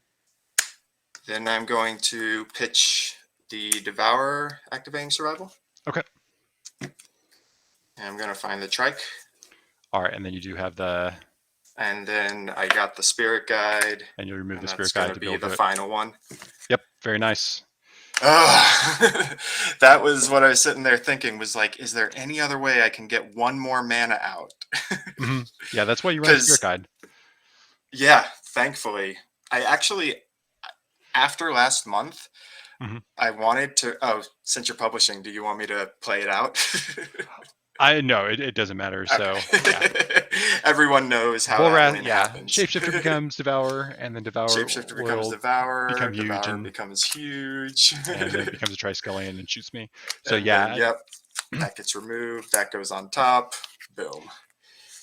Then I'm going to pitch the Devourer, activating survival. Okay. And I'm gonna find the trike. All right, and then you do have the. And then I got the Spirit Guide. And you remove the That's Spirit Guide gonna to be build the it. final one. Yep, very nice. That was what I was sitting there thinking, was like, is there any other way I can get one more mana out? Mm-hmm. Yeah, that's why you run a Spirit Guide. Yeah, thankfully. I actually, after last month, I wanted to. Oh, since you're publishing, do you want me to play it out? I know it doesn't matter. So yeah. Everyone knows how that happens. Shapeshifter becomes Devourer, and then Devourer Shapeshifter becomes Devourer. become huge, Devourer and becomes huge, and then it becomes a Triskelion and shoots me. So and yeah, then, yep, that gets removed. That goes on top. Boom.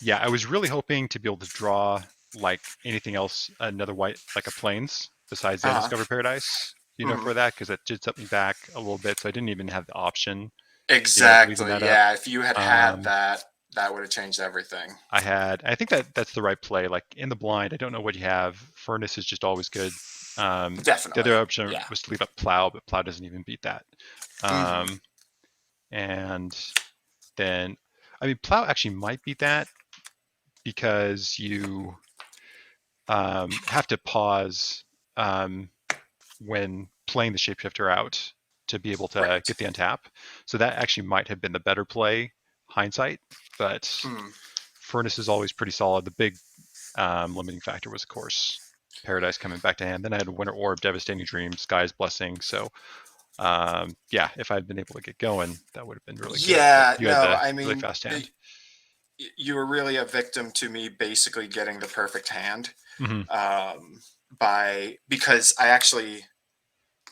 Yeah, I was really hoping to be able to draw like anything else, another white, like a plains besides the Undiscovered Paradise. You know, for that, because that did set me back a little bit. So I didn't even have the option. Exactly. Yeah. If you had had that, that would have changed everything. I think that's the right play. Like in the blind, I don't know what you have. Furnace is just always good. Definitely. The other option was to leave up Plow, but Plow doesn't even beat that. And then, I mean, Plow actually might beat that because you have to pause when playing the shapeshifter out to be able to get the untap. So that actually might have been the better play, hindsight. But Furnace is always pretty solid. The big limiting factor was, of course, Paradise coming back to hand. Then I had Winter Orb, Devastating Dream, Sky's Blessing. So yeah, if I'd been able to get going, that would have been really good. Yeah, You had the really fast hand. You were really a victim to me basically getting the perfect hand. Because I actually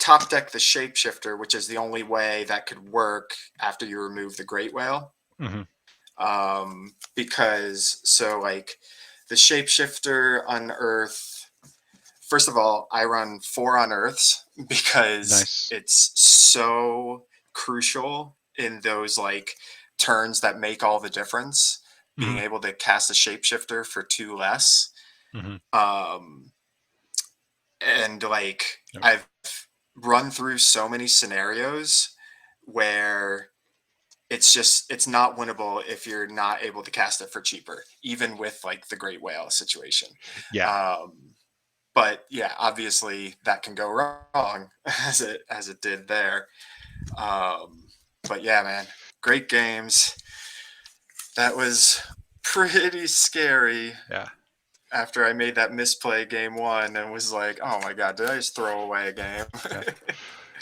top deck the shapeshifter, which is the only way that could work after you remove the Great Whale. Because so like the shapeshifter Unearth, first of all, I run 4 Unearths because it's so crucial in those like turns that make all the difference. Being able to cast a shapeshifter for 2 less. And like I've run through so many scenarios where it's not winnable if you're not able to cast it for cheaper, even with like the Great Whale situation. But yeah, obviously that can go wrong as it did there. But yeah, man, great games. That was pretty scary. Yeah. After I made that misplay game 1 and was like, oh my God, did I just throw away a game?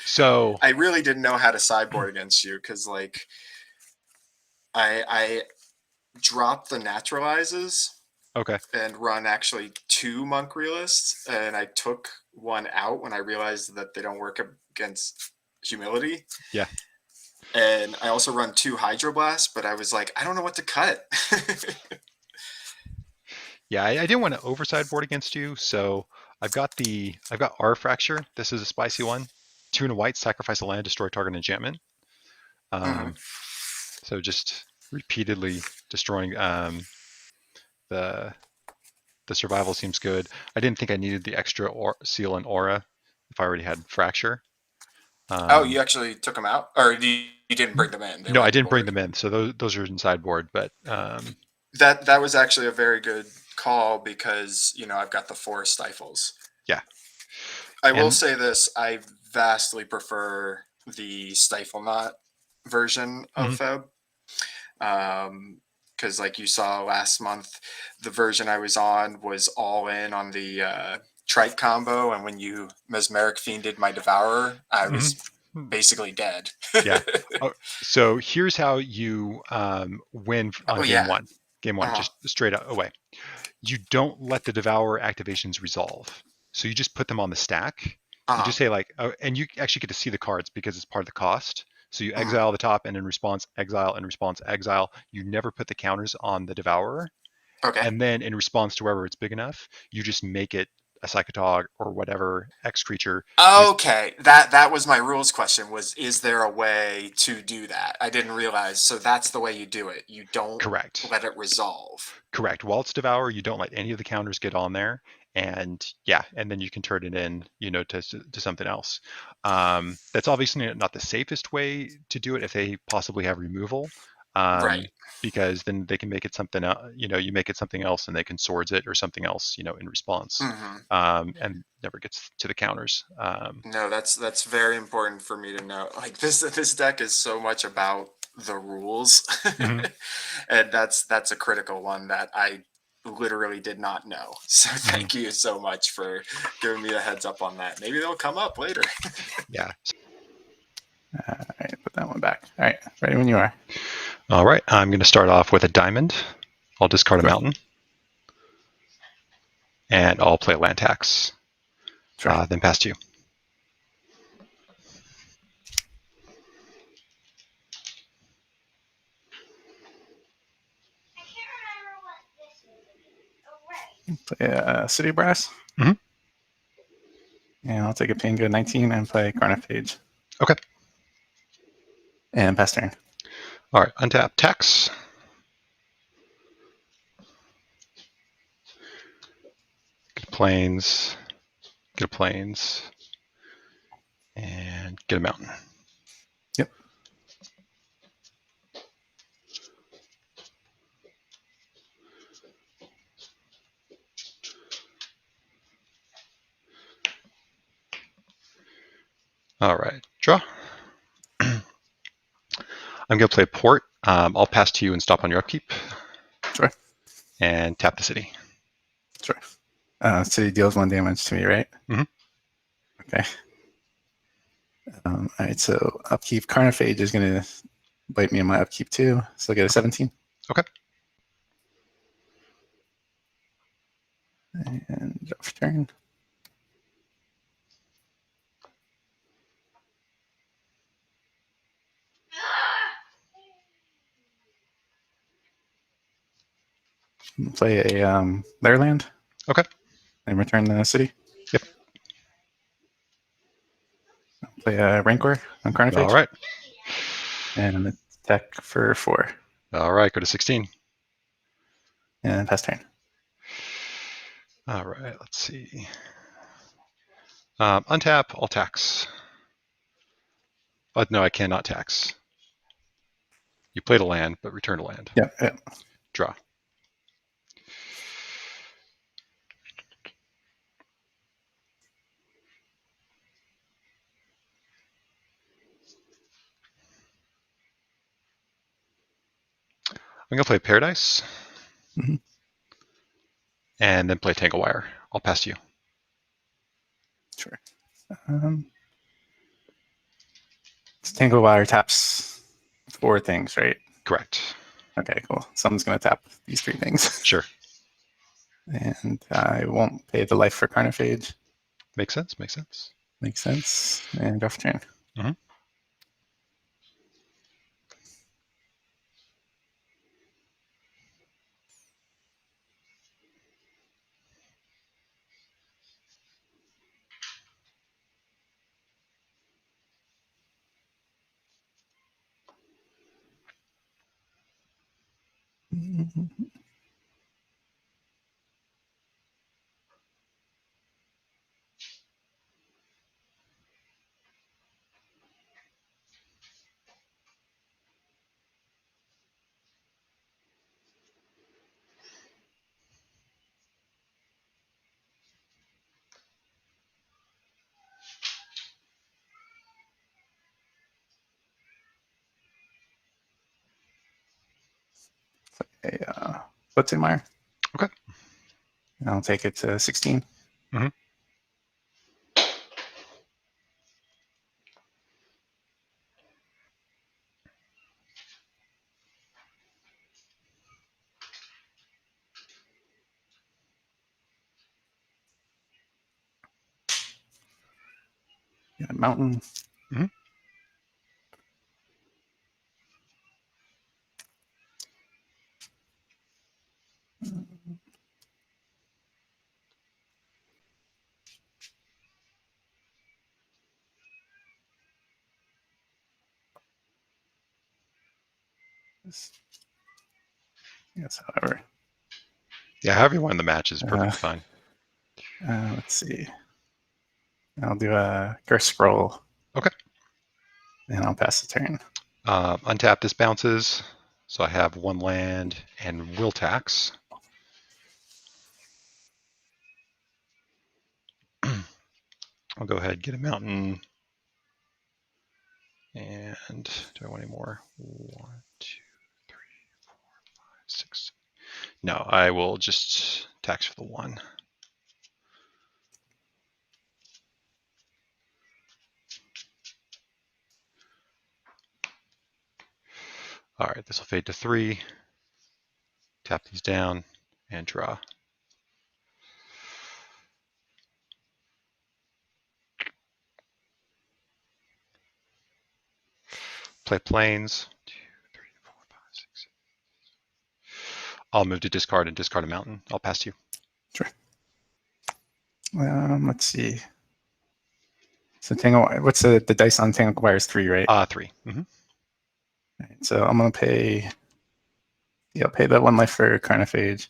So I really didn't know how to sideboard against you because like I dropped the naturalizes. And run actually 2 Monk Realists, and I took one out when I realized that they don't work against Humility. Yeah. And I also run 2 Hydroblasts, but I was like, I don't know what to cut. Yeah, I didn't want to oversideboard against you, so I've got R Fracture. This is a spicy one. 2 and a white, sacrifice a land, destroy target enchantment. So just repeatedly destroying the survival seems good. I didn't think I needed the extra seal and aura if I already had fracture. Oh, you actually took them out, or you didn't bring them in? They No, were I on the didn't bring board. them in. So those are inside board, but that was actually a very good call because I've got the 4 stifles. Yeah. I will say this: I vastly prefer the FEBNought version of Feb. Because like you saw last month, the version I was on was all in on the trike combo, and when you mesmeric fiended my devourer, I was basically dead. Yeah. Oh, so here's how you win on game one. Game one, just straight away. You don't let the devourer activations resolve. So you just put them on the stack. You just say like, oh, and you actually get to see the cards because it's part of the cost. So you exile the top, and in response, exile, in response, exile. You never put the counters on the devourer. Okay. And then in response to wherever it's big enough, you just make it a psychotog or whatever X creature. Okay, that was my rules question. Is there a way to do that? I didn't realize. So that's the way you do it. You don't let it resolve. Correct. While it's Devour, you don't let any of the counters get on there, and and then you can turn it in, to something else. That's obviously not the safest way to do it if they possibly have removal, right? Because then they can make it something else. You make it something else, and they can swords it or something else, in response, and never gets to the counters. No, that's very important for me to know. Like this deck is so much about the rules, and that's a critical one that I literally did not know. So thank you so much for giving me a heads up on that. Maybe they'll come up later. Yeah. All right, put that one back. All right, ready when you are. All right, I'm going to start off with a diamond. I'll discard a mountain, and I'll play a land tax. Then pass to you. Play City Brass. And I'll take a Pango 19 and play Carnophage. Okay. And pass turn. All right, untap tax. Get a plains. Get a plains. And get a mountain. Yep. All right, draw. I'm going to play port. I'll pass to you and stop on your upkeep. Sure. And tap the city. Sure. City deals 1 damage to me, right? Okay. All right, so upkeep Carnophage is going to bite me in my upkeep too. So I get a 17. Okay. And draw for turn. Play a Lair land. Okay. And return the city. Yep. Play a Rancor on Carnophage. All right. And attack for 4. All right, go to 16. And pass turn. All right, let's see. Untap, I'll tax. But no, I cannot tax. You played a land, but return a land. Yeah. Draw. I'm going to play Paradise. And then play Tanglewire. I'll pass to you. Sure. Tanglewire taps 4 things, right? Correct. Okay, cool. Someone's going to tap these 3 things. Sure. And I won't pay the life for Carnophage. Makes sense. Makes sense. Makes sense. And draw for turn. A Butzenmeyer. Okay. And I'll take it to 16. Mm-hmm. Got a mountain. Mm-hmm. Yes, however. Yeah, however you won the match is perfectly fine. Let's see. I'll do a curse scroll. Okay. And I'll pass the turn. Untap this bounces. So I have 1 land and will tax. I'll go ahead and get a mountain. And do I want any more? 1, 2, 3, 4, 5, 6. No, I will just tax for the 1. All right, this will fade to 3. Tap these down and draw. Play planes. 2, 3, 4, 5, 6. I'll move to discard and discard a mountain. I'll pass to you. Sure. Let's see. So Tangle, what's the dice on Tangle Wire is 3, right? 3. Mm-hmm. Right, so I'm gonna pay. Yeah, I'll pay that 1 life for Carnophage.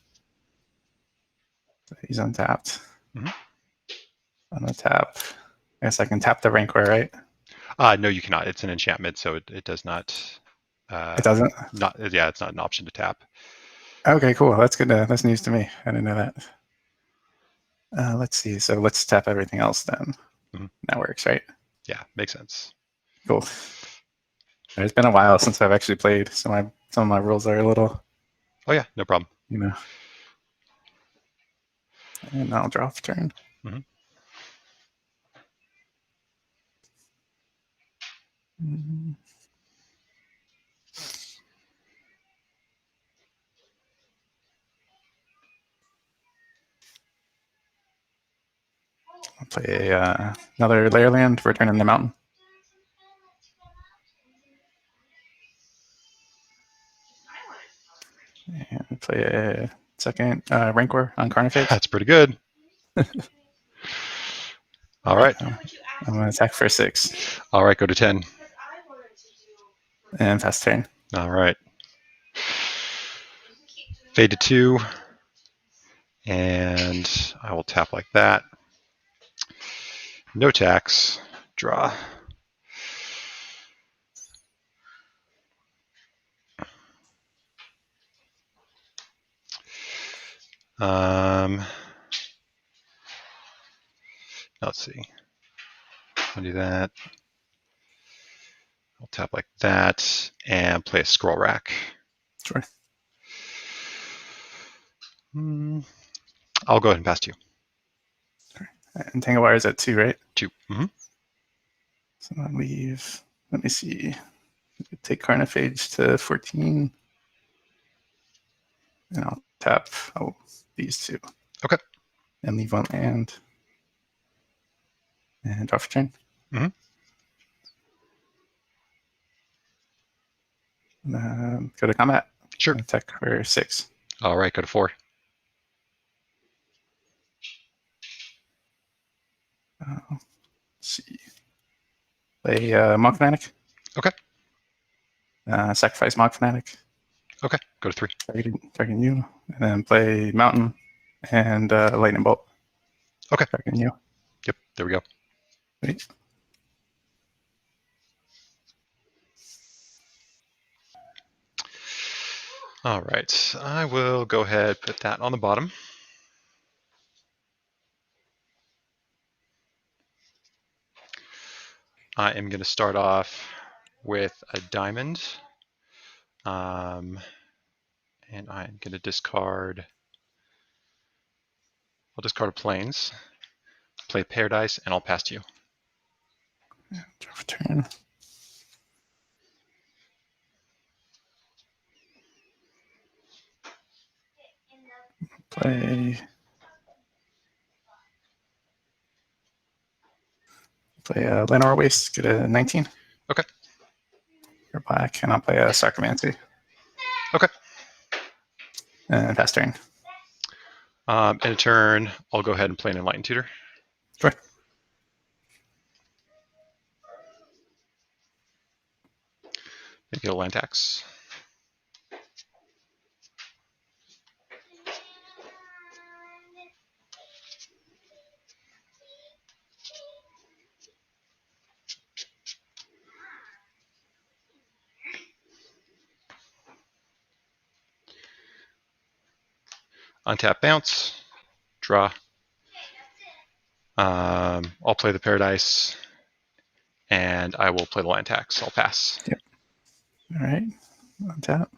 So he's untapped. Mm-hmm. I'm gonna tap. I guess I can tap the Rancor, right? No, you cannot. It's an enchantment, so it does not. It doesn't. Yeah, it's not an option to tap. Okay, cool. That's good. That's news to me. I didn't know that. Let's see. So let's tap everything else then. Mm-hmm. That works, right? Yeah, makes sense. Cool. It's been a while since I've actually played, so some of my rules are a little. Oh yeah, no problem. You know. And I'll draw off turn. Mm-hmm. Mm-hmm. I'll play another layer land, return in the mountain. And play a second Rancor on Carnophage. That's pretty good. All right. I'm going to attack for 6. All right, go to 10. And pass turn. All right. Fade to 2. And I will tap like that. No tax. Draw. Let's see. I'll do that. I'll tap like that and play a scroll rack. Sure. I'll go ahead and pass to you. And Tangle Wire is at 2, right? 2. Mm-hmm. So I'll leave. Let me see. Take Carnophage to 14. And I'll tap these 2. Okay. And leave 1 land. And draw for turn. Mm-hmm. Go to combat. Sure. Attack for 6. All right, go to 4. Let's see. Play Monk Fanatic. Okay. Sacrifice Monk Fanatic. Okay, go to 3. Targeting you, and then play Mountain and Lightning Bolt. Okay. Targeting you. Yep, there we go. Sweet. All right, I will go ahead, put that on the bottom. I am going to start off with a diamond. And I'm going to discard, I'll discard a plains, play Paradise, and I'll pass to you. Draw for turn. Play Lenore Waste, get a 19. Okay. You're black, and I'll play a Sarcomancy. Okay. And pass turn. In a turn, I'll go ahead and play an Enlightened Tutor. Sure. Then get a land tax. Untap, bounce, draw. I'll play the Paradise, and I will play the land tax. I'll pass. Yep. All right. Untap.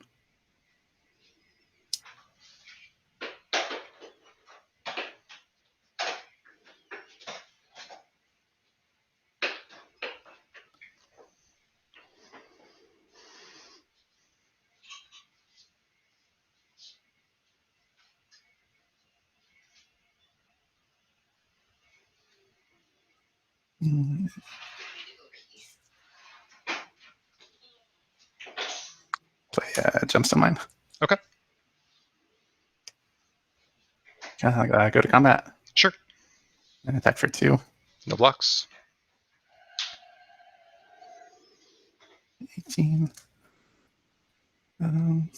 Play Gemstone Mine. Okay. Go to combat. Sure. And attack for 2. No blocks. 18. I'm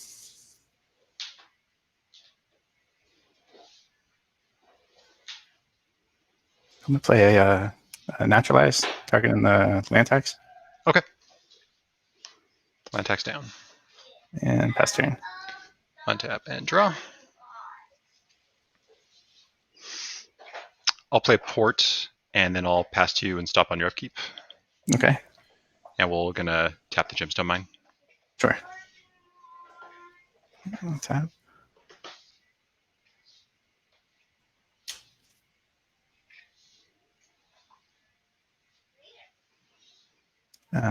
going to play a Naturalize, targeting the land tax. Okay. Land tax down. And pass turn. Untap and draw. I'll play Port, and then I'll pass to you and stop on your upkeep. Okay. And we're going to tap the Gemstone Mine. Sure. Tap.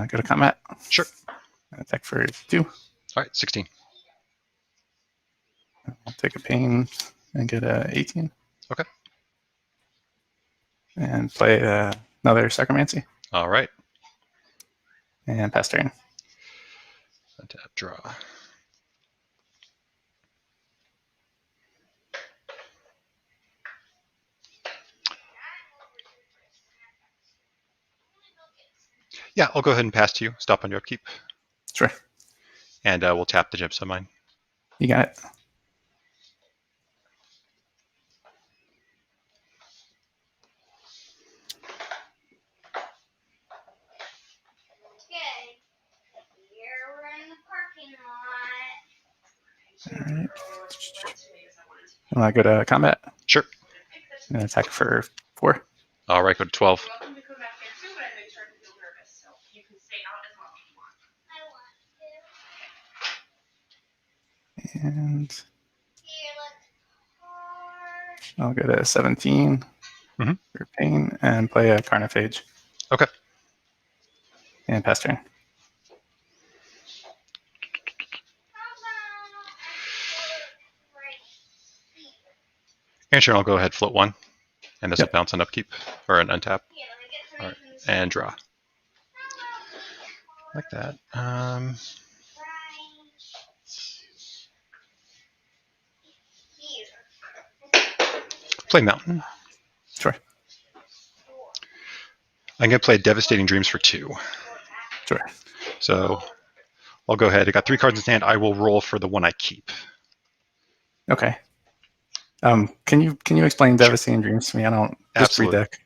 Go to combat. Sure. Attack for 2. All right, 16. I'll take a pain and get a 18. Okay. And play another Sarcomancy. All right. And pass turn. Untap, draw. Yeah, I'll go ahead and pass to you. Stop on your upkeep. Sure. And we'll tap the Gemstone Mine. You got it. Okay. Here we're in the parking lot. All right. Want to go to combat? Sure. And attack for 4. All right, go to 12. Welcome to come back in too, but I know you start to feel nervous, so you can stay out as long as you want. I want to. And Here, let's I'll go to 17 for pain and play a Carnophage. Okay. And pass turn. And sure, I'll go ahead, float 1. And this will bounce on upkeep, or an untap. All right. And draw. Like that. Play Mountain. Sure. I'm going to play Devastating Dreams for 2. Sure. So I'll go ahead. I got 3 cards in hand. I will roll for the one I keep. Okay. Can you explain Devastating Dreams to me? I don't. Just Absolutely. pre-deck.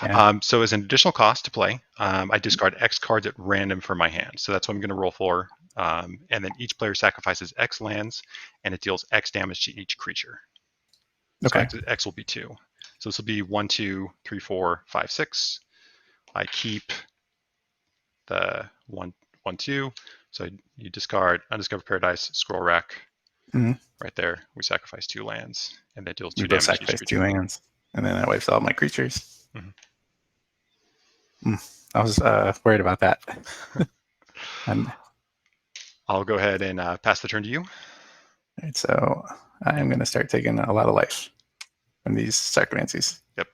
Yeah. So as an additional cost to play, I discard X cards at random from my hand. So that's what I'm going to roll for. And then each player sacrifices X lands, and it deals X damage to each creature. Okay. So X will be 2. So this will be 1, 2, 3, 4, 5, 6. I keep the 1, 1, 2. So you discard Undiscovered Paradise, Scroll Rack. Right there, we sacrifice 2 lands, and that deals 2 damage to each sacrifice creature. 2 lands, and then that wipes all my creatures. I was worried about that. And I'll go ahead and pass the turn to you. All right, so I'm going to start taking a lot of life from these Sarcomancies. Yep.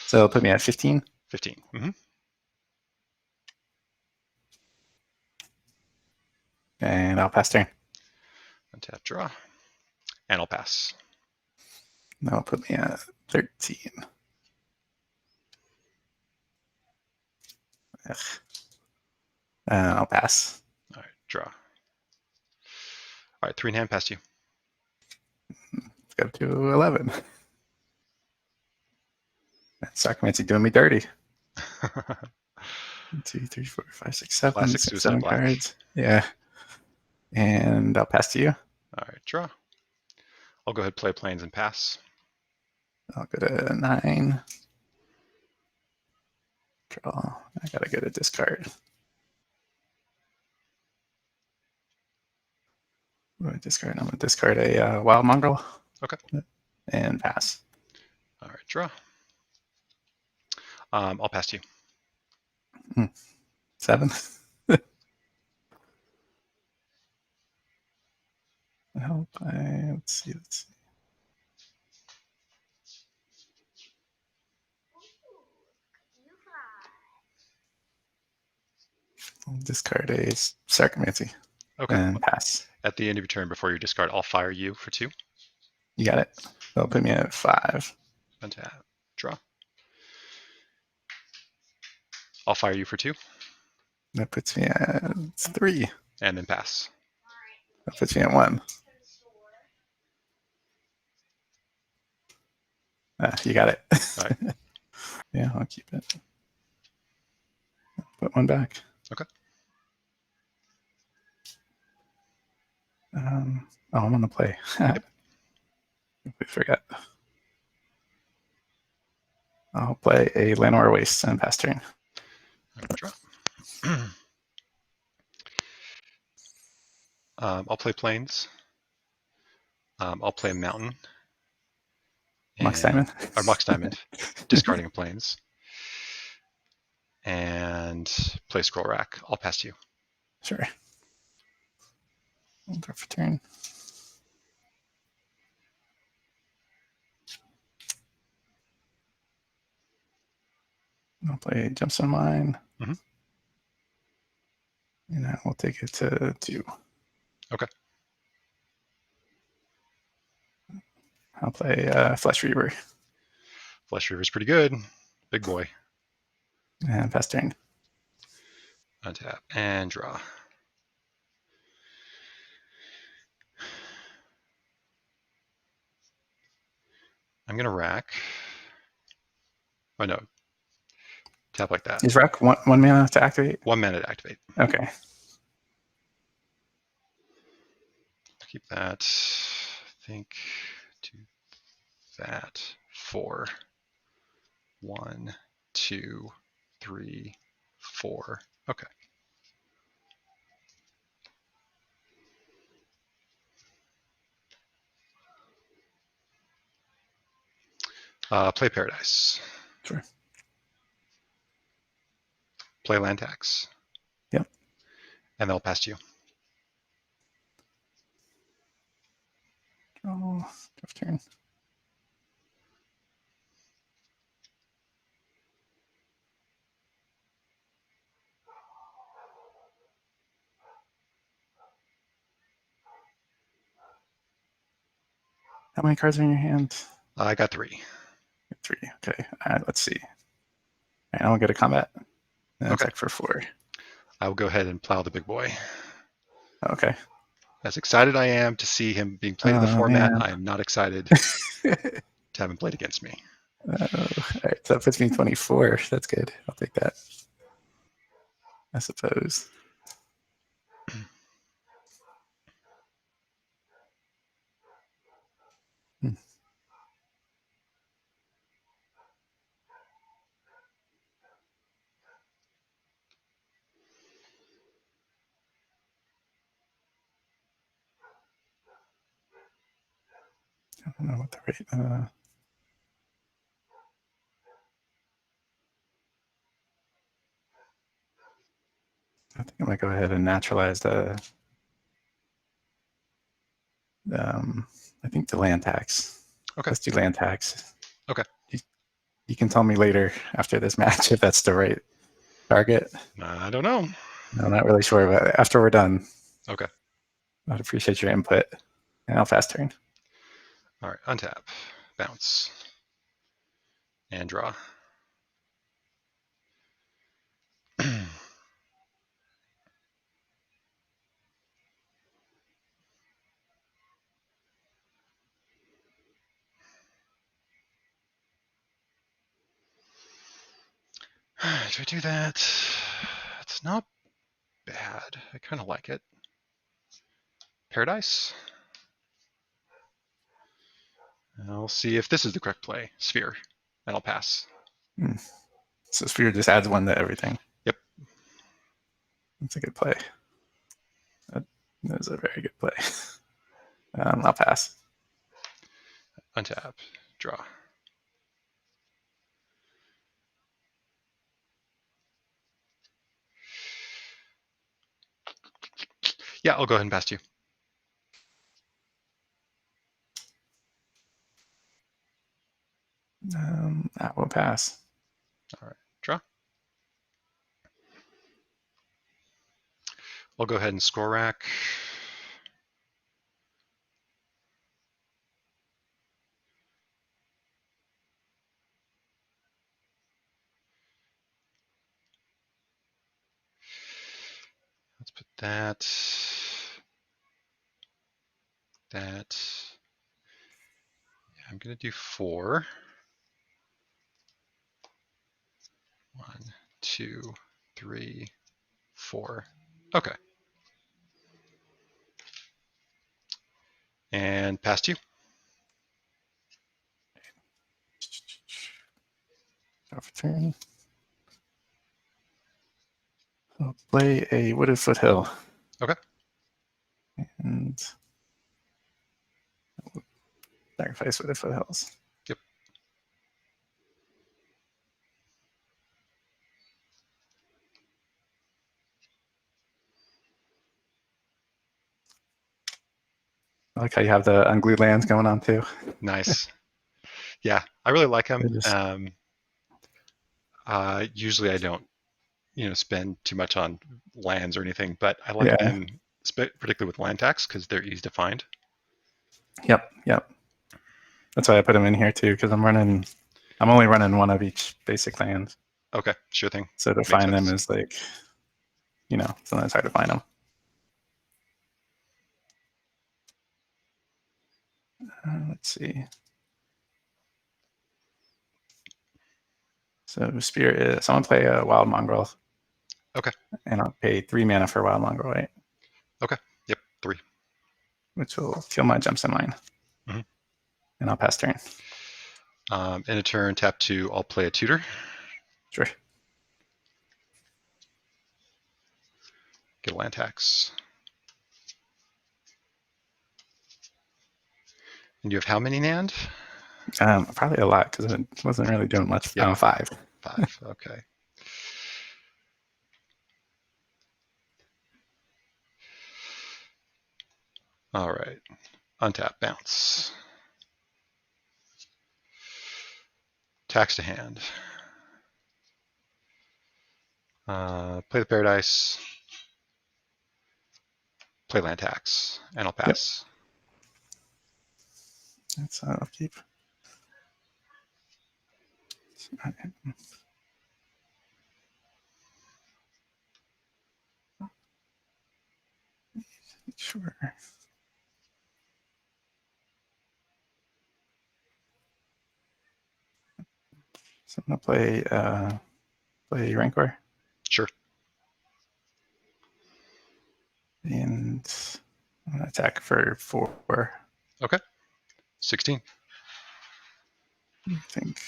So it'll put me at 15. 15. And I'll pass turn. Untap, draw, and I'll pass. That'll put me at 13. I'll pass. All right, draw. All right, 3 in hand, past you. Let's go to 11. That Sarcomancy doing me dirty. 1, 2, 3, 4, 5, 6, 7. Classic 6, Suicide 7 Black. cards. Yeah. And I'll pass to you. All right, draw. I'll go ahead, play planes and pass. I'll go to 9. Draw. I gotta go to discard. I'm gonna discard a Wild Mongrel. Okay. And pass. All right, draw. I'll pass to you. 7. Let's see. I'll discard a Sarcomancy. Okay. And pass. At the end of your turn, before you discard, I'll fire you for 2. You got it. That'll put me at 5. Untap, draw. I'll fire you for 2. That puts me at 3. And then pass. That puts me at 1. You got it. All right. Yeah, I'll keep it. Put 1 back. Okay. I'm on the play. Yep. We forgot. I'll play a Llanowar Waste and pass turn. Draw. I'll play plains. I'll play mountain. Mox Diamond. Or Mox Diamond. Discarding plains. And play Scroll Rack. I'll pass to you. Sure. I'll draw for turn. I'll play Gemstone Mine. And I will take it to 2. Okay. I'll play Flesh Reaver. Flesh Reaver's pretty good. Big boy. And pass turn. Untap and draw. I'm going to rack. Oh, no. Tap like that. Is rack 1 mana to activate? 1 mana to activate. Okay. Keep that. I think do that. 4. 1, 2, 3, 4. Okay. Play Paradise. Sure. Play land tax. Yep. And they'll pass to you. Draw. Turn. How many cards are in your hand? I got 3. 3. Okay. Let's see. All right, I'll get a combat. And Okay. attack for 4. I will go ahead and plow the big boy. Okay. As excited I am to see him being played in the format, Man. I am not excited to have him played against me. All right, so that puts me 24. That's good. I'll take that, I suppose. Hmm. I don't know what the rate. I think I might go ahead and naturalize the. I think the land tax. Okay. Let's do land tax. Okay. You can tell me later after this match if that's the right target. I don't know. I'm not really sure, but after we're done. Okay. I'd appreciate your input. And I'll fast turn. All right. Untap. Bounce. And draw. Do I do that? It's not bad. I kind of like it. Paradise. I'll see if this is the correct play. Sphere. And I'll pass. So Sphere just adds one to everything. Yep. That's a good play. That is a very good play. I'll pass. Untap. Draw. Yeah, I'll go ahead and pass to you. That will pass. All right. Draw. I'll go ahead and score rack. Let's put that. That. Yeah, I'm going to do 4. 1, 2, 3, 4. Okay. And pass to you. Off turn. I'll play a Wooded Foothill. Okay. And sacrifice Wooded Foothills. Yep. I like how you have the unglued lands going on too. Nice. Yeah, I really like him. Just... usually I don't, spend too much on lands or anything, but I like them, particularly with land tax, because they're easy to find. Yep. That's why I put them in here too, because I'm only running one of each basic land. Okay, sure thing. So to find them is like, sometimes hard to find them. Let's see. So Spirit is, I'm going to play a Wild Mongrel. Okay. And I'll pay 3 mana for Wild Mongrel, right? Okay. Yep, 3. Which will kill my Jumps in Line. Mm-hmm. And I'll pass turn. In a turn, tap 2, I'll play a tutor. Sure. Get a land tax. And you have how many NAND? Probably a lot, because it wasn't really doing much. Yeah. 5. 5, okay. All right. Untap, bounce. Tax to hand. Play the Paradise. Play land tax, and I'll pass. Yep. That's I'll keep. Sure. So I'm gonna play Rancor. Sure. And I'm gonna attack for 4. Okay. 16. I think.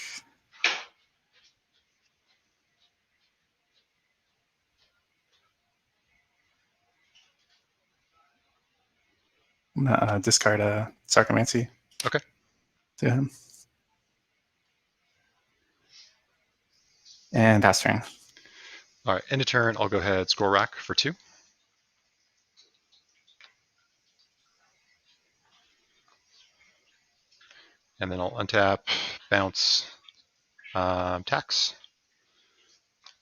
I'm gonna discard a Sarcomancy. Okay. To him. And pass turn. All right. End of turn, I'll go ahead, score rack for 2. And then I'll untap, bounce, tax.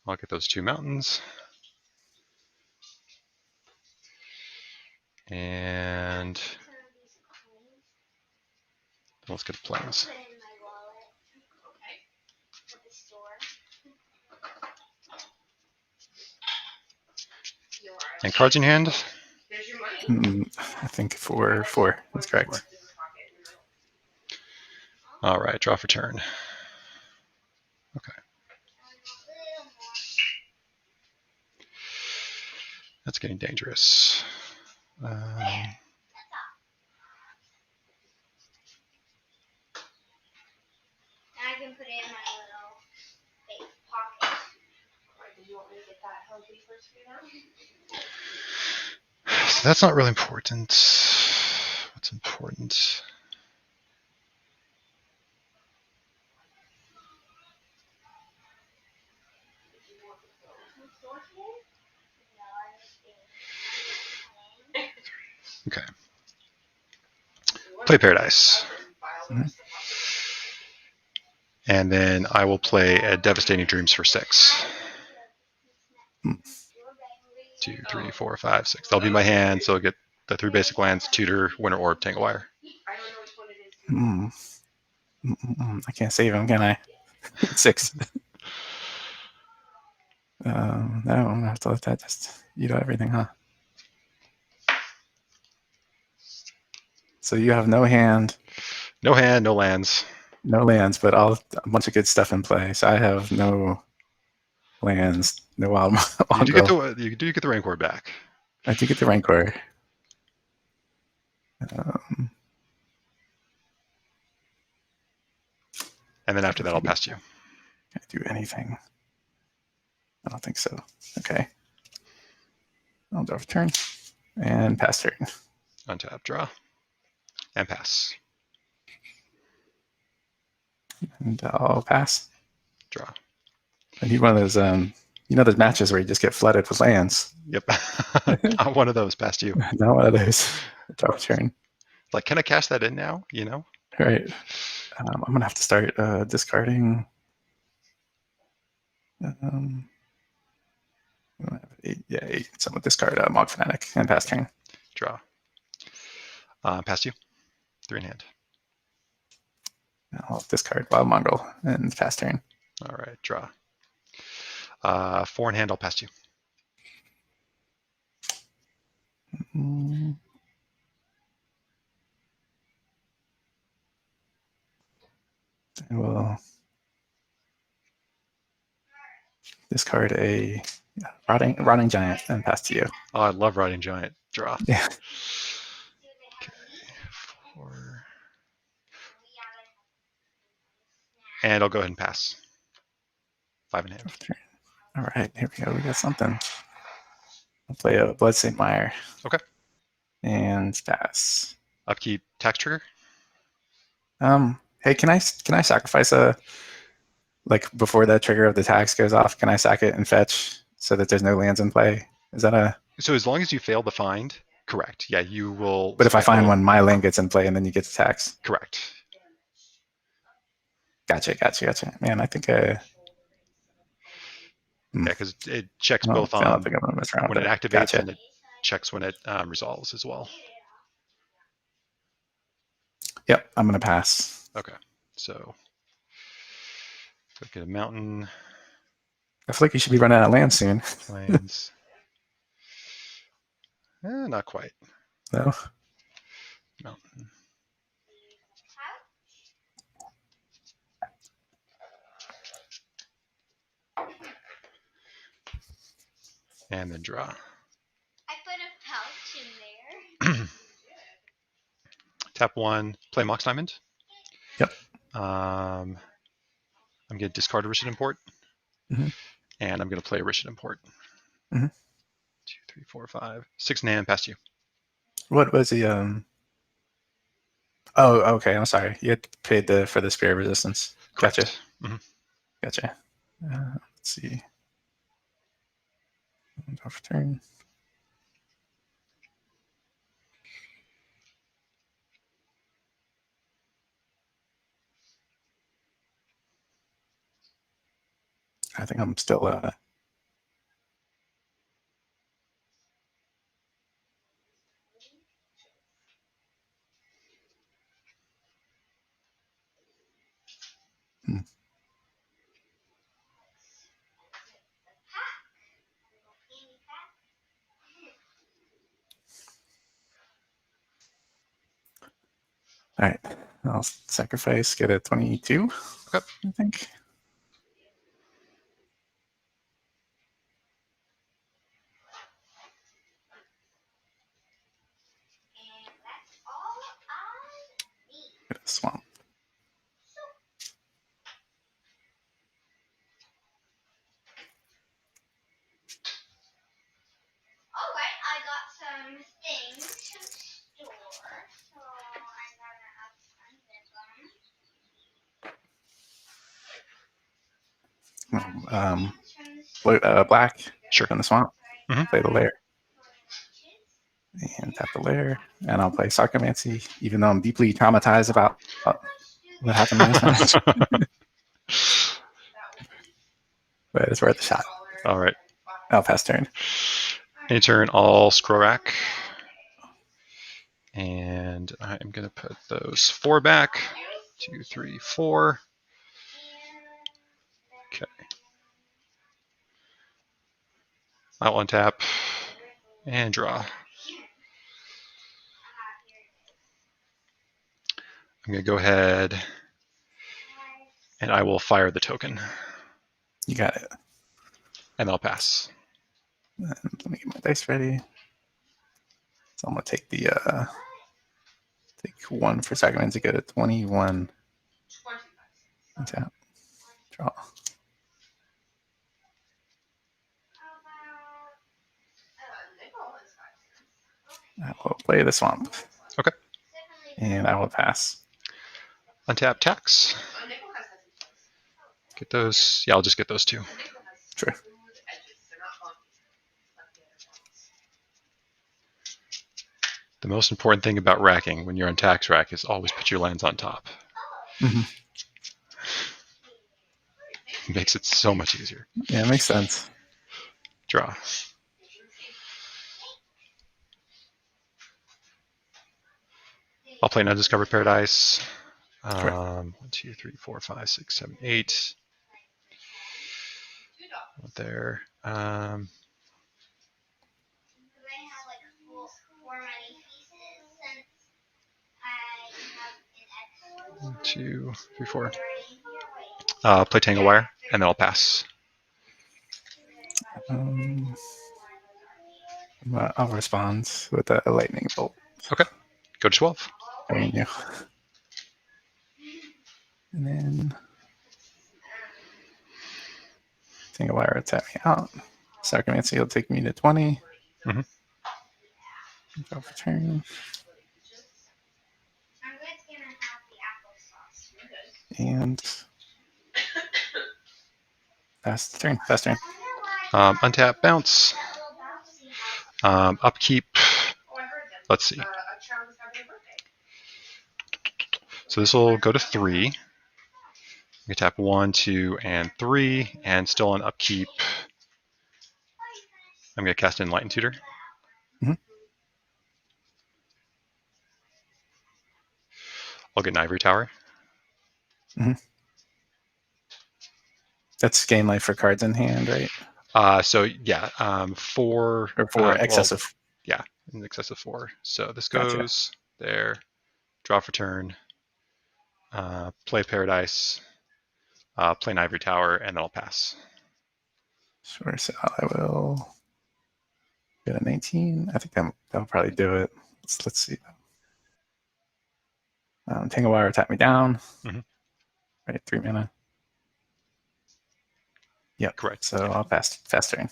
I'll get those 2 mountains. And let's get the planes. Put it in my wallet. Okay. At the store. You are. And cards in hand. There's your money. I think 4. That's correct. All right, draw for turn. Okay. That's getting dangerous. And I can put it in my little fake pocket. Alright, did you want me to get that healthy first for you now? So that's not really important. What's important? Okay. Play Paradise. Mhm. And then I will play a Devastating Dreams for 6. 2, 3, 4, 5, 6. That'll be my hand, so I'll get the 3 basic lands, Tutor, Winter Orb, Tangle Wire. I don't know which one it is. I can't save him, can I? 6. No, I'm gonna have to let that just eat out everything, huh? So you have no hand, No hand, no lands. no lands, but a bunch of good stuff in play. So I have no lands, no wild You do get Mongrel. the Rancor back. I do get the Rancor. And then after that, I'll pass you. Can I do anything? I don't think so. Okay. I'll draw for turn and pass turn. Untap, draw, and pass. And I'll pass. Draw. I need one of those, those matches where you just get flooded with lands. Yep. Not one of those, past you. Not one of those. Draw for turn. Like, can I cash that in now? You know? Right. I'm going to have to start discarding. I have 8. Yeah, 8. So I'm going to discard Mog Fanatic and pass turn. Draw. Past you. 3 in hand. I'll discard Wild Mongrel and pass turn. All right, draw. 4 in hand, I'll pass you. And we'll discard a rotting giant and pass to you. Oh, I love Riding Giant. Draw. Yeah. Okay. 4. And I'll go ahead and pass. 5 in hand. All right, here we go. We got something. I'll play a Blood St. Mire. Okay. And pass. Upkeep, tax trigger. Hey, can I sacrifice before that trigger of the tax goes off? Can I sack it and fetch so that there's no lands in play? Is that a? So as long as you fail to find, correct. Yeah, you will. But if I find one, my land gets in play, and then you get the tax. Correct. Gotcha. Man, I think. Yeah, because it checks both I don't think I'm gonna mess around when with it activates Gotcha. and it checks when it resolves as well. Yep, I'm gonna pass. Okay, so look at a mountain. I feel like you should be running out of land soon. Plains. Not quite. No. Mountain. And then draw. I put a pouch in there. Tap 1, play Mox Diamond. Yep. I'm going to discard a Rishon Import. Mm-hmm. And I'm going to play a Rishon Import. Mm-hmm. 2, 3, 4, 5. 6 nan past you. What was the Oh, okay. I'm sorry. You had paid for the Spirit Resistance. Correct. Gotcha. Mm-hmm. Gotcha. Let's see. Off turn. I think I'm still all right. I'll sacrifice, get a 22. Okay. I think. And that's all I need. Get a swamp. Alright, I got some things to store, so I'm gonna Black. Sure. From the swamp. Mm-hmm. Play the lair. And tap the lair. And I'll play Sarcomancy, even though I'm deeply traumatized about what happened last time. But it's worth a shot. All right. I'll pass turn. Any turn, I'll scroll rack. And I am going to put those 4 back. 2, 3, 4. Okay. I'll untap and draw. I'm going to go ahead and I will fire the token. You got it. And I'll pass. And let me get my dice ready. So I'm going to take the take 1 for Sacrament to get a 21. Tap. Draw. I will play the swamp. Okay. And I will pass. Untap tax. Get those. Yeah, I'll just get those 2. Sure. The most important thing about racking when you're on tax rack is always put your lands on top. Mm-hmm. It makes it so much easier. Yeah, it makes sense. Draw. I'll play an Undiscovered Paradise. 1, 2, 3, 4, 5, 6, 7, 8. There. Do I have like 4 many pieces since I have an extra 1, 2, 3, 4. one? Play Tangle Wire, and then I'll pass. I'll respond with a lightning bolt. Okay. Go to 12. I mean, you. And then Tangle Wire will tap me out. Sarcomancy will take me to 20. Mm-hmm. Go for turn. And pass the turn. Pass turn. Untap, bounce. Upkeep. Let's see. So this will go to 3. You tap 1, 2, and 3, and still on upkeep. I'm going to cast Enlightened Tutor. Mm-hmm. I'll get an Ivory Tower. Mm-hmm. That's gain life for cards in hand, right? So yeah, 4 or 4 excessive. Yeah, in excess of 4. So this Gotcha. goes there, draw for turn, play Paradise, play an Ivory Tower, and then I'll pass. Sure. So I will get a 19. I think that'll probably do it. Let's see. Tangle Wire tap me down. Mm-hmm. Right, 3 mana. Yep. Correct. So Yeah. I'll pass fast turn.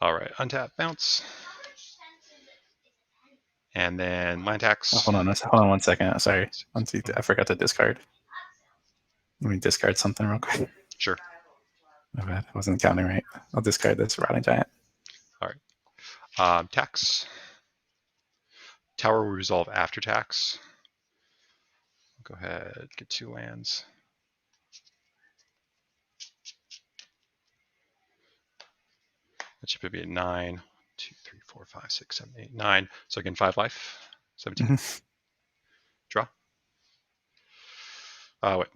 All right, untap, bounce. And then land tax. Oh, hold on 1 second. Sorry. I forgot to discard. Let me discard something real quick. Sure. My bad. I wasn't counting right. I'll discard this Rotting Giant. All right. Tax. Tower will resolve after tax. Go ahead, get 2 lands. That should be at 9. 2, 3, 4, 5, 6, 7, 8, 9. So again, 5 life. 17. Mm-hmm. Draw. Wait.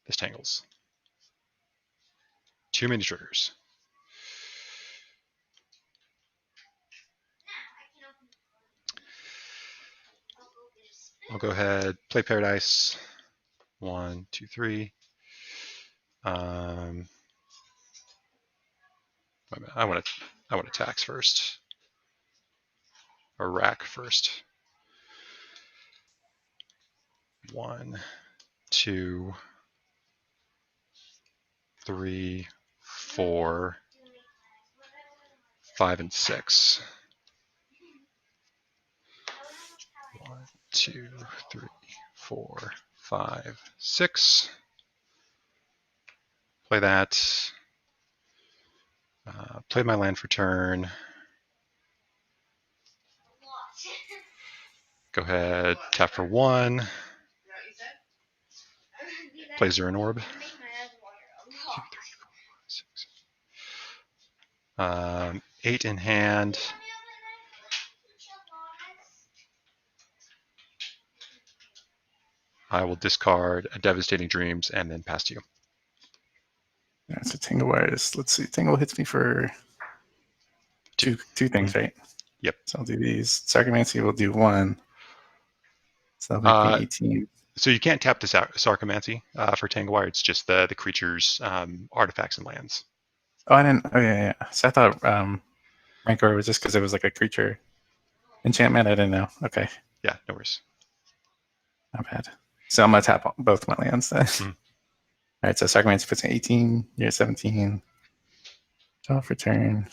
This tangles. 2 mini triggers. I'll go ahead, play Paradise. 1, 2, 3. I want to tax first. Or rack first. 1, 2, 3, 4, 5, and 6. 1, 2, 3, 4, 5, 6. Play that. Play my land for turn. Go ahead, tap for 1. Play Zero Orb. 2, 3, 4, 5, 6. 8 in hand. I will discard a Devastating Dreams and then pass to you. Yeah, so Tangle Wires. Let's see. Tangle hits me for two things, right? Yep. So I'll do these. Sarcomancy will do 1. So that'll make me 18. So you can't tap the Sarcomancy for Tangle Wire. It's just the creature's artifacts and lands. Oh, I didn't. Oh, yeah. So I thought Rancor was just because it was like a creature enchantment. I didn't know. Okay. Yeah, no worries. Not bad. So I'm going to tap both my lands then. Mm. All right, so Sarcomancy puts in 18. You're at 17. Draw for turn.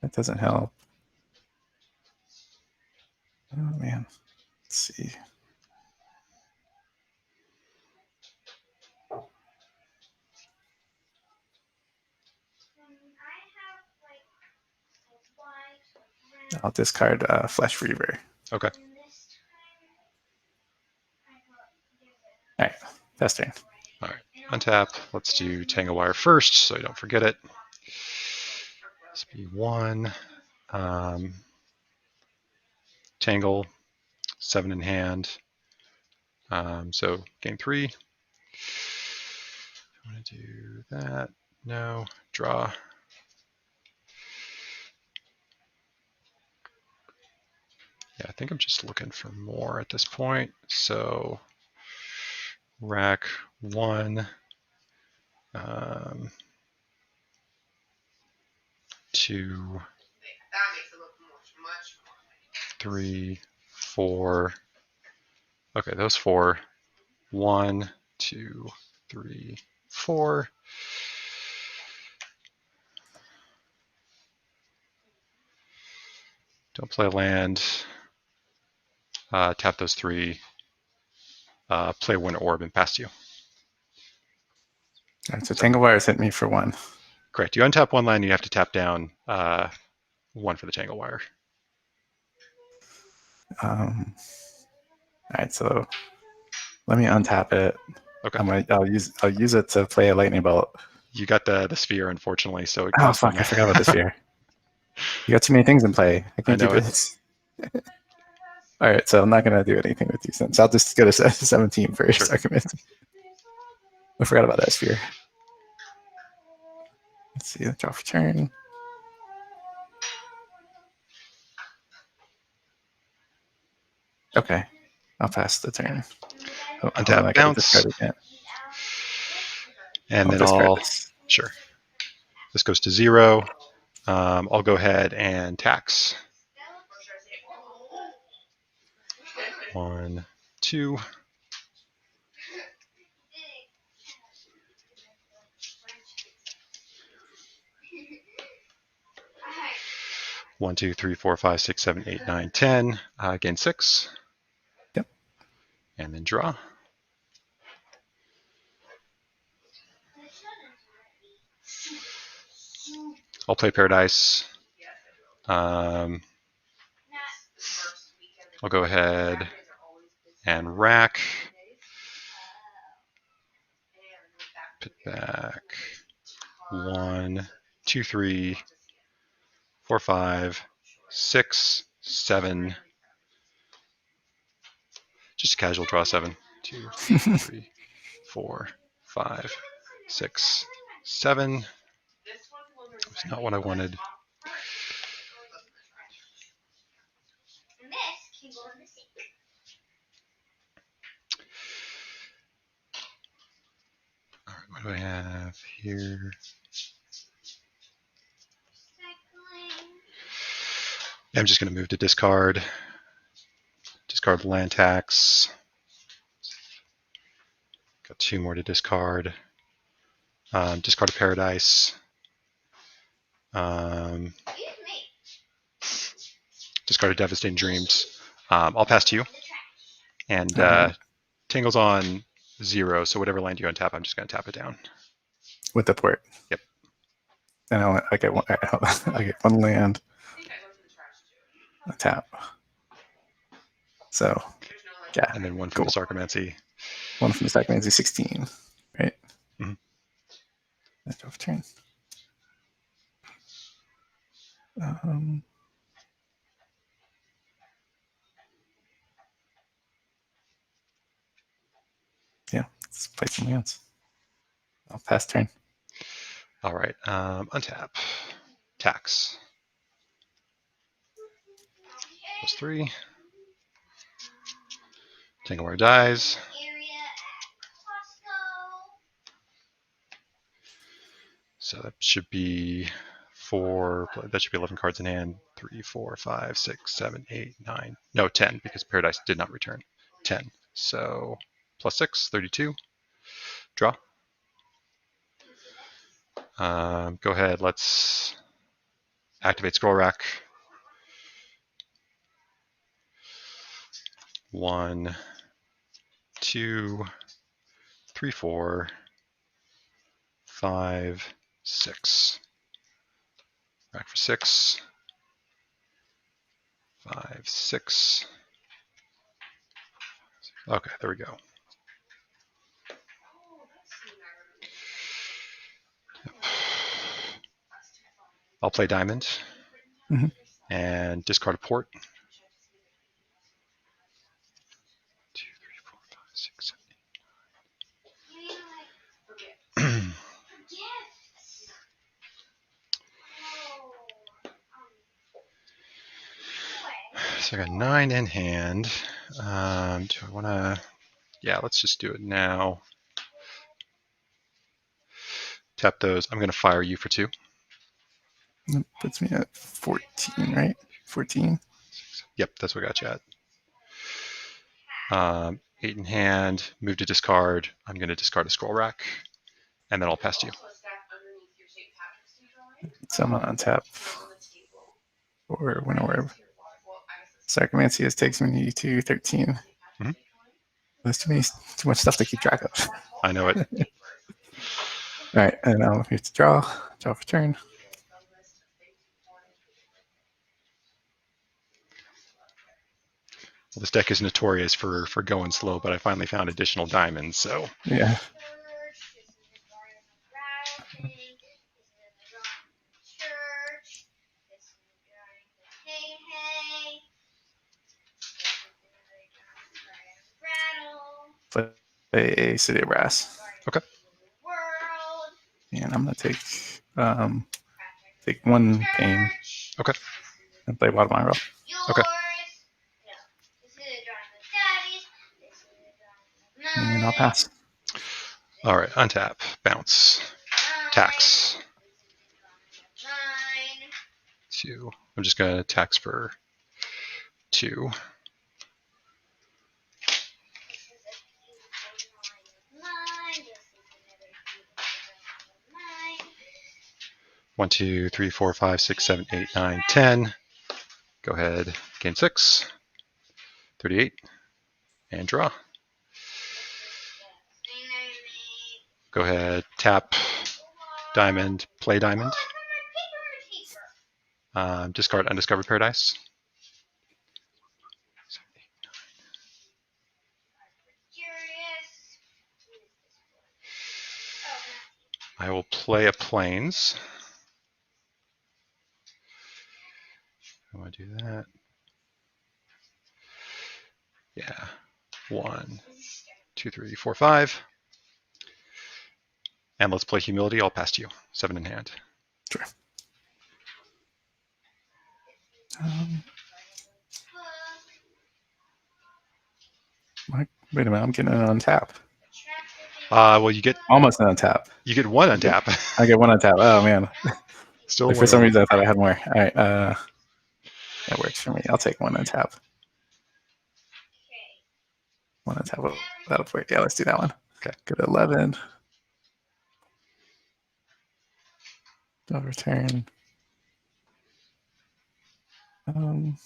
That doesn't help. Oh, man. Let's see. I'll discard Flesh Reaver. Okay. All right, fast turn. All right, untap. Let's do Tangle Wire first so I don't forget it. This be 1. Tangle, 7 in hand. So game 3. I want to do that. No. Draw. Yeah, I think I'm just looking for more at this point. So rack 1. 2, 3, 4. Okay, those 4. 1, 2, 3, 4. Don't play land. Tap those 3. Play 1 orb and pass to you. All right, so Tangle Wires hit me for 1. Correct. You untap 1 land, you have to tap down 1 for the Tangle Wire. All right, so let me untap it. Okay. I'll use it to play a lightning bolt. You got the sphere, unfortunately, so it Oh fuck! I forgot about the sphere. You got too many things in play. I can't keep it. All right, so I'm not gonna do anything with these things. I'll just go to 17 first. Sure. I forgot about that sphere. Let's see. Draw for turn. Okay. I'll pass the turn. Oh, hold on, Untap, I gotta bounce, discard it again. and I'll then discard I'll this. sure. This goes to 0. I'll go ahead and tax. 1, 2. 1, 2, 3, 4, 5, 6, 7, 8, 9, 10. Gain 6. Yep. And then draw. I'll play Paradise. I'll go ahead and rack. Put back 1, 2, 3, 4, 5, 6, 7. Just a casual draw 7. 2, 3, 4, 5, 6, 7. That's not what I wanted. And this can go in the sink. All right, what do I have here? I'm just going to move to discard. Discard the land tax. Got 2 more to discard. Discard a Paradise. Discard a Devastating Dreams. I'll pass to you. And Tangle's on 0, so whatever land you untap, I'm just going to tap it down. With the port. Yep. And I get one. I get 1 land. A tap. So, yeah. And then 1 from cool. the Sarcomancy. 1 from the Sarcomancy, 16. Right? Mm-hmm. That's off turn. Yeah, let's play something else. I'll pass turn. All right. Untap. Tax. +3. Tangleware dies. So that should be 4. That should be 11 cards in hand. 3, 4, 5, 6, 7, 8, 9. No, 10 because Paradise did not return. 10. So +6, 32. Draw. Go ahead. Let's activate Scroll Rack. 1, 2, 3, 4, 5, 6. Rack for 6. 5, 6. Okay, there we go. I'll play Diamond and discard a port. 2, 3, 4, 5, 6, 7, 8, 9. So I got 9 in hand. Do I want to? Yeah, let's just do it now. Tap those. I'm going to fire you for 2. That puts me at 14, right? 14. Yep, that's what got you at. 8 in hand. Move to discard. I'm going to discard a Scroll Rack, and then I'll pass to you. So I'm going to untap for Winter Orb. Sarcomancy takes me to 13. Mm-hmm. There's too much stuff to keep track of. I know it. All right, and now we have to draw for turn. Well, this deck is notorious for going slow, but I finally found additional diamonds, so. Yeah. Play a City of Brass. Okay. And I'm gonna take 1 pain. Okay. And play bottom eye roll. Okay. and I'll pass. All right, untap, bounce, tax. 2. I'm just going to tax for 2. One, 2, 3, 4, 5, 6, 7, 8, 9, 10. Go ahead, gain 6. 38. And draw. Go ahead, tap, diamond, play diamond. Discard undiscovered paradise. I will play a plains. I want to do that. Yeah. 1, 2, 3, 4, 5. And let's play humility. I'll pass to you. 7 in hand. Sure. Wait a minute, I'm getting it on tap. Well, you get almost on tap. You get 1 on tap. I get 1 on tap. Oh man. Still like, for some reason I thought I had more. All right. That works for me. I'll take 1 on tap. 1 on tap. That'll work. Yeah, let's do that one. Okay. Go to 11. Overturn. And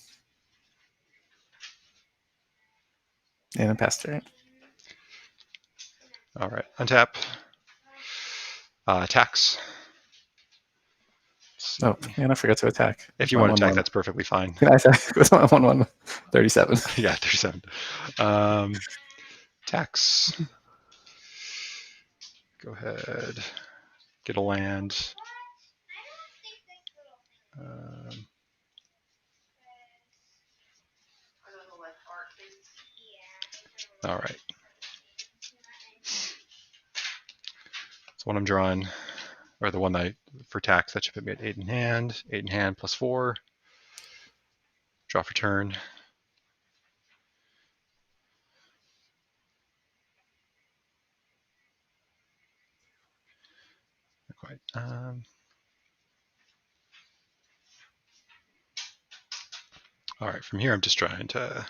then pass turn. All right. Untap. Tax. Oh, man, I forgot to attack. If you want to attack, that's perfectly fine. Can I attack with 1, 37? Yeah, 37. Tax. Go ahead. Get a land. All right. So when I'm drawing, or the one that for tax, that should put me at 8 in hand. 8 in hand plus 4. Draw for turn. Not quite. All right, from here I'm just trying to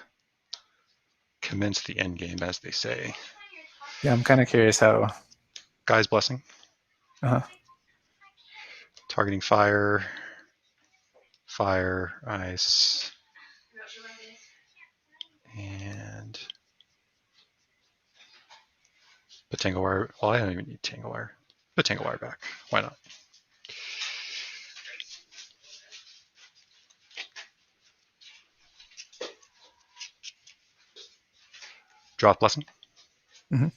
commence the end game, as they say. Yeah, I'm kind of curious how. Guy's Blessing. Targeting fire, ice, and put Tangle Wire. Well, I don't even need Tangle Wire. Put Tangle Wire back. Why not? Draw Blessing. Mm-hmm.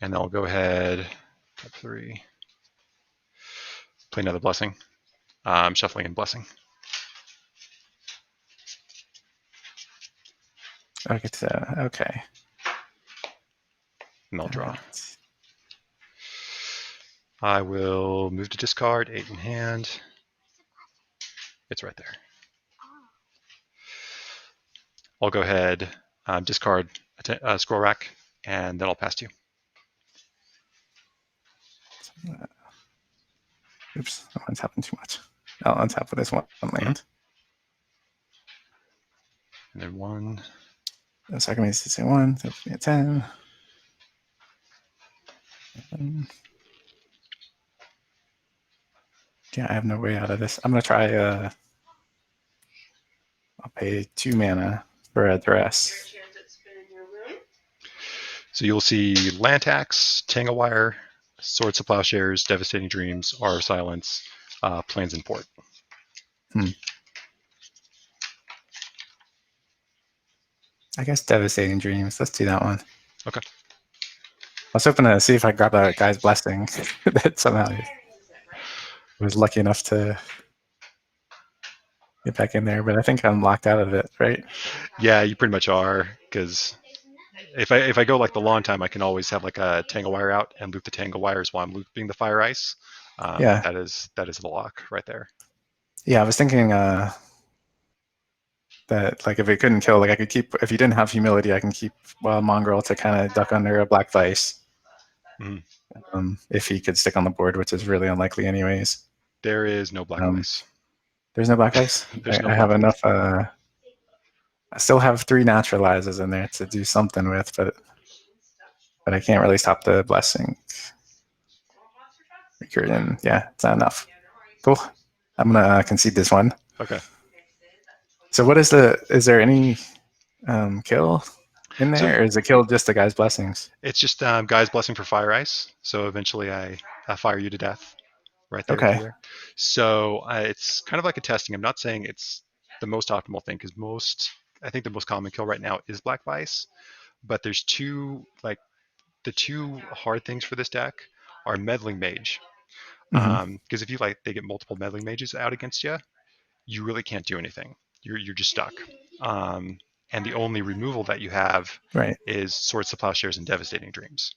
And then I'll go ahead, tap 3, play another Blessing. Shuffling in Blessing. Okay. And I'll draw. I will move to discard, 8 in hand. It's right there. I'll go ahead, discard a scroll rack, and then I'll pass to you. Oops, that one's happened too much. I'll untap with this one land. And then 1. So I can make this say 1, that puts me at 10. Yeah, I have no way out of this. I'm going to try, I'll pay 2 mana for a dress. So you'll see land tax, Tangle Wire, Swords to Plowshares, Devastating Dreams, Aura of Silence, Plains and Port. I guess Devastating Dreams. Let's do that one. Okay. I was hoping to see if I grab a Guy's Blessing that somehow I was lucky enough to get back in there, but I think I'm locked out of it, right? Yeah, you pretty much are, because if I go like the long time, I can always have like a Tangle Wire out and loop the Tangle Wires while I'm looping the Fire Ice. Yeah. That is the lock right there. Yeah, I was thinking that like if it couldn't kill, like I could keep, if you didn't have humility, I can keep Wild Mongrel to kind of duck under a Black Vice. If he could stick on the board, which is really unlikely anyways. There is no Black Vice. There's no Black Vice? I have enough, I still have 3 naturalizes in there to do something with, but I can't really stop the Blessing. Recursion, yeah, it's not enough. Cool. I'm gonna concede this one. Okay. So what is there any kill in there, or is the kill just the guy's blessings? It's just guy's blessing for fire ice. So eventually I fire you to death right there. Okay. So it's kind of like a testing. I'm not saying it's the most optimal thing because I think the most common kill right now is Black Vice, but there's the two hard things for this deck are Meddling Mage. Because if they get multiple Meddling Mages out against you, you really can't do anything. You're just stuck. And the only removal that you have is Swords to Plowshares and Devastating Dreams.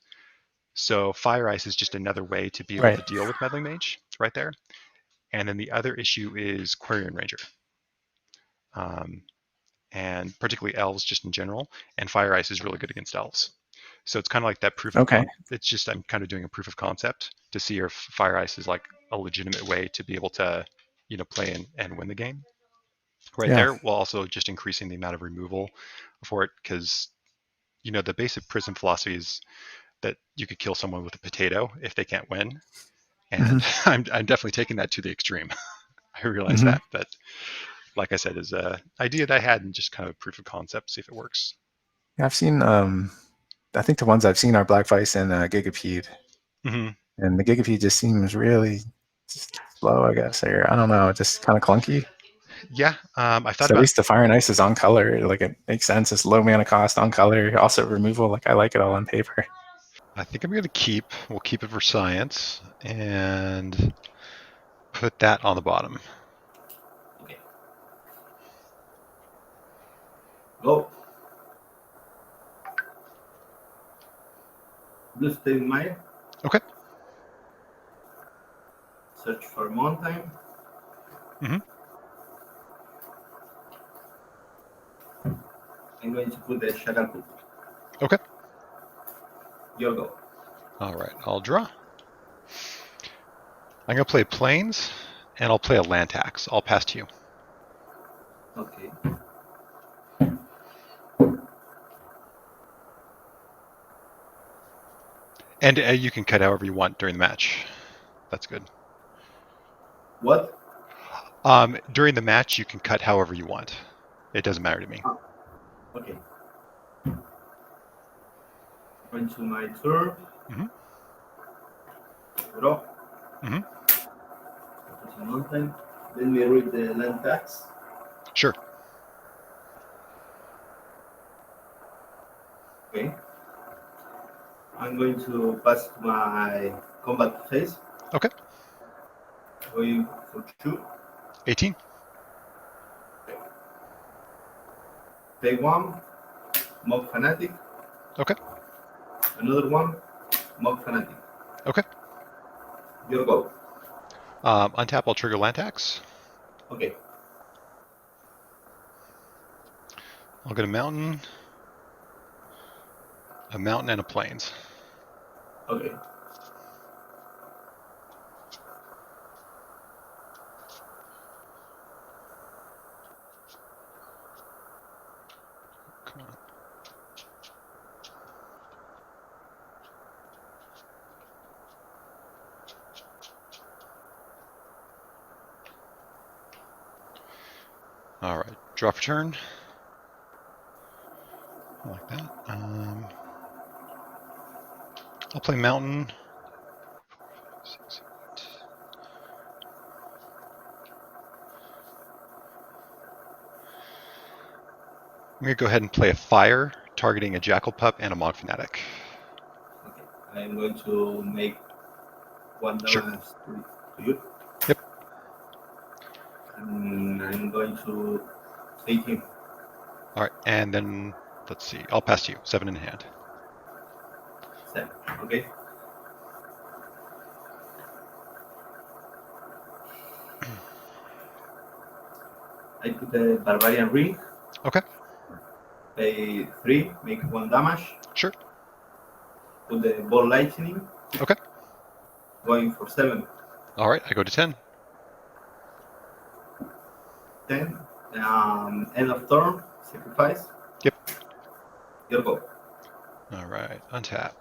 So Fire Ice is just another way to be able to deal with Meddling Mage right there. And then the other issue is Quarian Ranger. And particularly elves just in general. And Fire Ice is really good against elves. So it's kind of like that proof of concept. It's just I'm kind of doing a proof of concept to see if Fire Ice is like a legitimate way to be able to, play and win the game. There, while also just increasing the amount of removal for it, because the basic Prism philosophy is that you could kill someone with a potato if they can't win, and I'm definitely taking that to the extreme. I realize that, but like I said, is an idea that I had and just kind of a proof of concept, see if it works. Yeah, I've seen. I think the ones I've seen are Black Vice and Gigapede, and the Gigapede just seems really slow, I guess, or I don't know, just kind of clunky. Yeah, I thought at least the Fire and Ice is on color. Like it makes sense. It's low mana cost on color. Also removal. Like I like it all on paper. I think I'm gonna we'll keep it for science and put that on the bottom. Okay. Go. Blue stay in mind. Okay. Search for mountain. I'm going to put the Shagalku. Okay. Your go. All right, I'll draw. I'm going to play Plains, and I'll play a land tax. I'll pass to you. Okay. And you can cut however you want during the match. That's good. What? During the match, you can cut however you want. It doesn't matter to me. Oh. Okay. Going to my turn. Draw. Put a mountain. Then we read the land tax. Sure. Okay. I'm going to pass to my combat phase. Okay. Going for 2. 18. Take 1. Mob Fanatic. Okay. Another one. Mob Fanatic. Okay. Your go. Untap, I'll trigger land tax. Okay. I'll get a mountain, and a plains. Okay. Come on. All right, draw for turn. I like that. I'll play mountain. 6, 8. I'm going to go ahead and play a fire, targeting a Jackal Pup and a Mog Fanatic. Okay. I'm going to make 1 damage to you. Yep. And I'm going to take him. All right, and then let's see. I'll pass to you. 7 in hand. 7. Okay. I put a Barbarian Ring. Okay. Pay 3, make 1 damage. Sure. Put the ball lightning. Okay. Going for 7. All right, I go to 10. 10. End of turn. Sacrifice. Yep. Your go. All right, untap.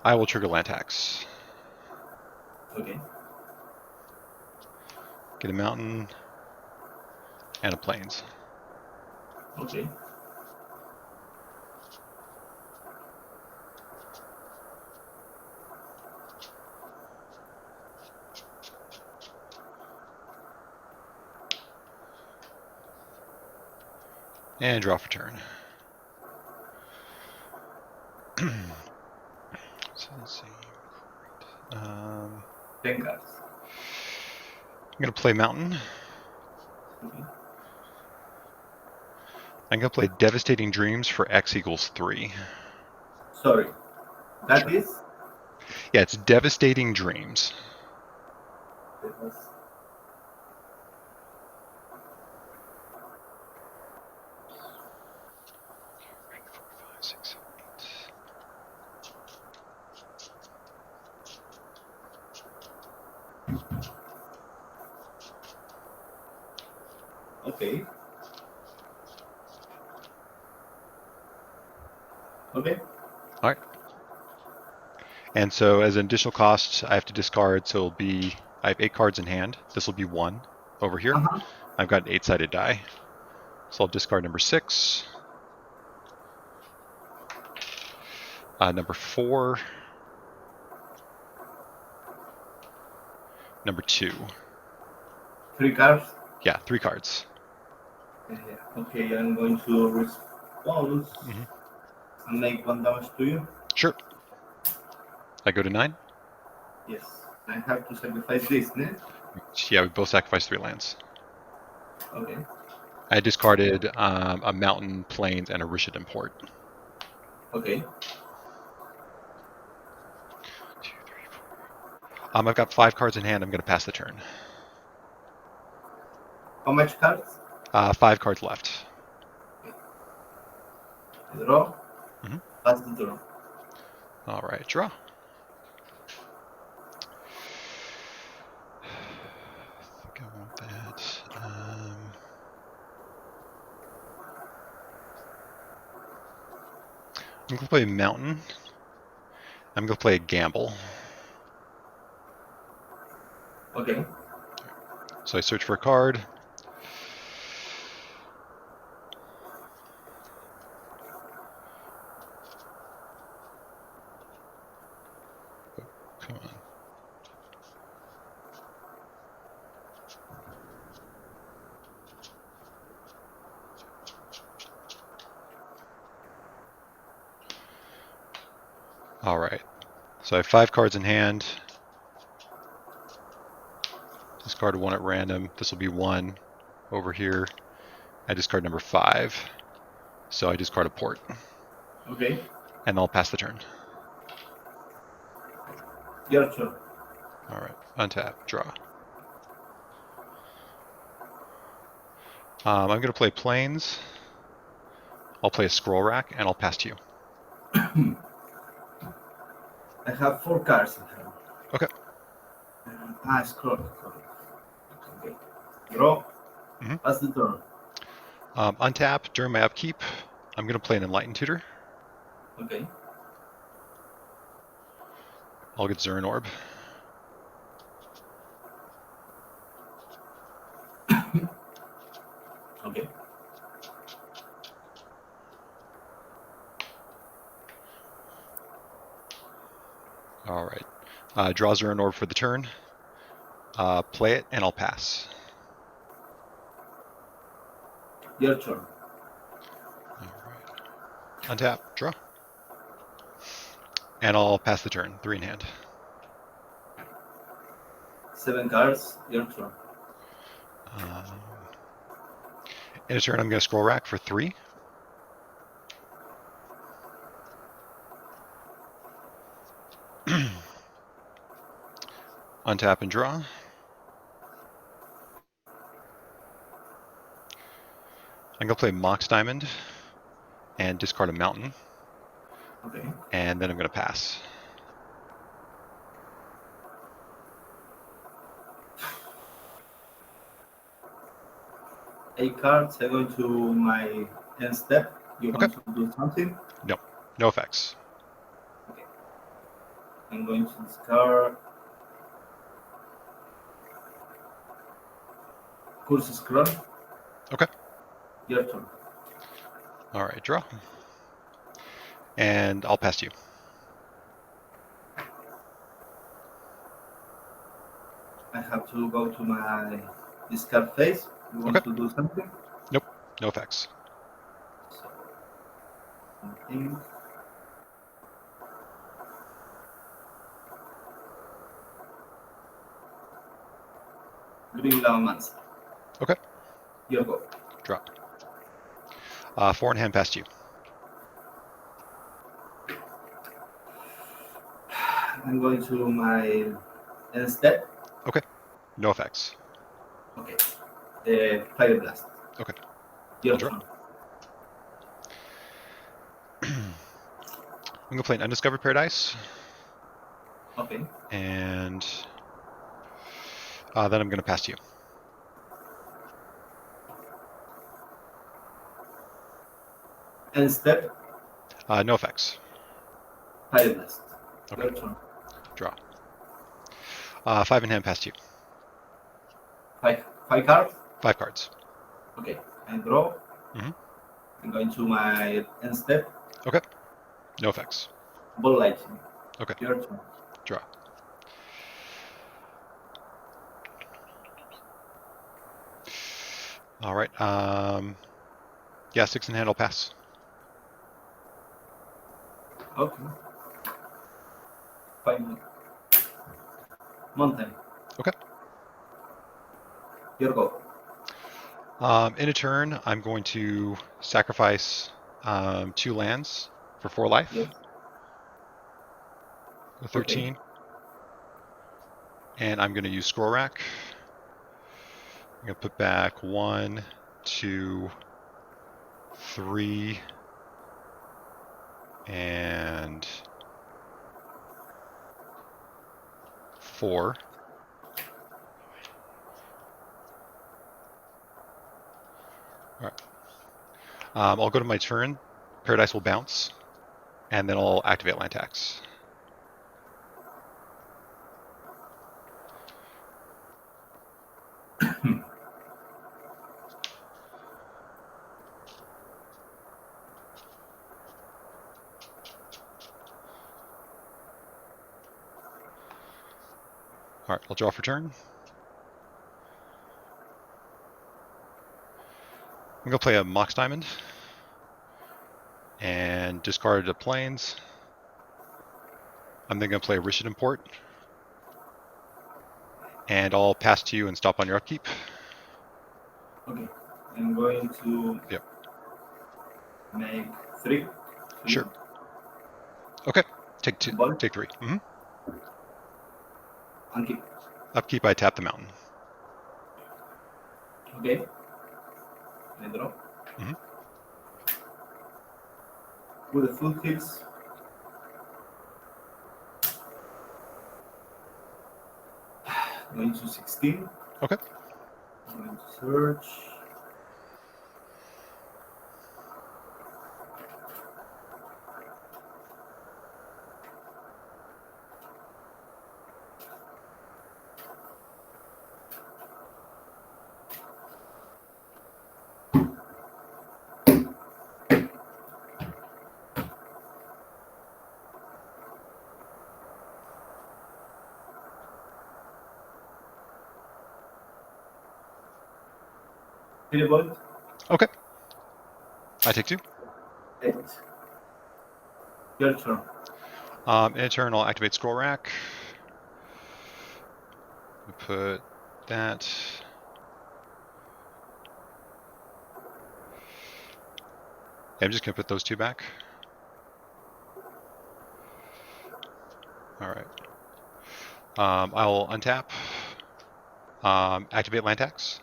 I will trigger land tax. Okay. Get a mountain and a plains. Okay. And draw for turn. So let's see. 10 cards. I'm going to play mountain. Okay. I'm going to play Devastating Dreams for X equals 3. Sorry. That Sure. is? Yeah, it's Devastating Dreams. Okay. Okay. All right. And so as an additional cost, I have to discard. So it'll be, I have 8 cards in hand. This will be 1 over here. I've got an 8-sided die. So I'll discard number 6. Number 4. Number 2. 3 cards. Yeah, 3 cards. Okay, I'm going to respond and make 1 damage to you. Sure. I go to 9. Yes. I have to sacrifice this, ne? Yeah, we both sacrifice 3 lands. Okay. I discarded a mountain, plains, and a Rishadan port. Okay. 2, 3, 4. I've got 5 cards in hand. I'm going to pass the turn. How much cards? 5 cards left. Draw. Pass the turn. All right, draw. I think I want that. I'm going to play mountain. I'm going to play a gamble. Okay. So I search for a card. Oh, come on. All right. So I have 5 cards in hand. Discard 1 at random. This will be 1 over here. I discard number 5. So I discard a port. Okay. And I'll pass the turn. Your turn. All right. Untap. Draw. I'm going to play plains. I'll play a scroll rack, and I'll pass to you. I have 4 cards in hand. Okay. Scroll. Okay. Draw. Pass the turn. Untap. During my upkeep, I'm going to play an Enlightened Tutor. Okay. I'll get Zurin Orb. Okay. All right. Draw Zurin Orb for the turn. Play it, and I'll pass. Your turn. All right. Untap. Draw. And I'll pass the turn. 3 in hand. 7 cards. Your turn. In a turn, I'm going to scroll rack for 3. Untap and draw. I'm going to play Mox Diamond and discard a mountain. Okay. And then I'm going to pass. Eight cards. I'm going to my end step. You Okay. want to do something? No. No effects. Okay. I'm going to discard Curse Scroll. Okay. Your turn. All right, draw. And I'll pass to you. I have to go to my discard phase. You want Okay. to do something? Nope. No effects. So, something. Green Lawmancer. Okay. Your go. Draw. 4 in hand, pass to you. I'm going to my end step. Okay. No effects. Okay. Fire Blast. Okay. Your I'll draw. turn. I'm going to play an Undiscovered Paradise. Okay. And then I'm going to pass to you. End step. No effects. Fire Blast. Okay. Your turn. Draw. 5 in hand, pass to you. Five cards. 5 cards. Okay. I draw. Mhm. I'm going to my end step. Okay. No effects. Ball Lightning. Okay. Your turn. Draw. All right. Yeah, 6 in hand, I'll pass. Okay. Fine. Mountain. Okay. Your go. In a turn, I'm going to sacrifice 2 lands for 4 life. Yes. 13. Okay. And I'm going to use Scroll Rack. I'm going to put back 1, 2, 3, and 4. All right. I'll go to my turn. Paradise will bounce, and then I'll activate land tax. All right, I'll draw for turn. I'm going to play a Mox Diamond and discard the plains. I'm then going to play a Rishid Import. And I'll pass to you and stop on your upkeep. Okay. I'm going to make 3. Sure. Okay. Take 2. Ball. Take 3. Mm-hmm. Unkeep. Upkeep, I tap the mountain. Okay. I draw. Mhm. With the full hits. Going to 16. Okay. Going to search. Premodern. Okay. I take 2. 8. Your turn. In a turn, I'll activate Scroll Rack. Put that. Yeah, I'm just going to put those 2 back. All right. I'll untap. Activate land tax.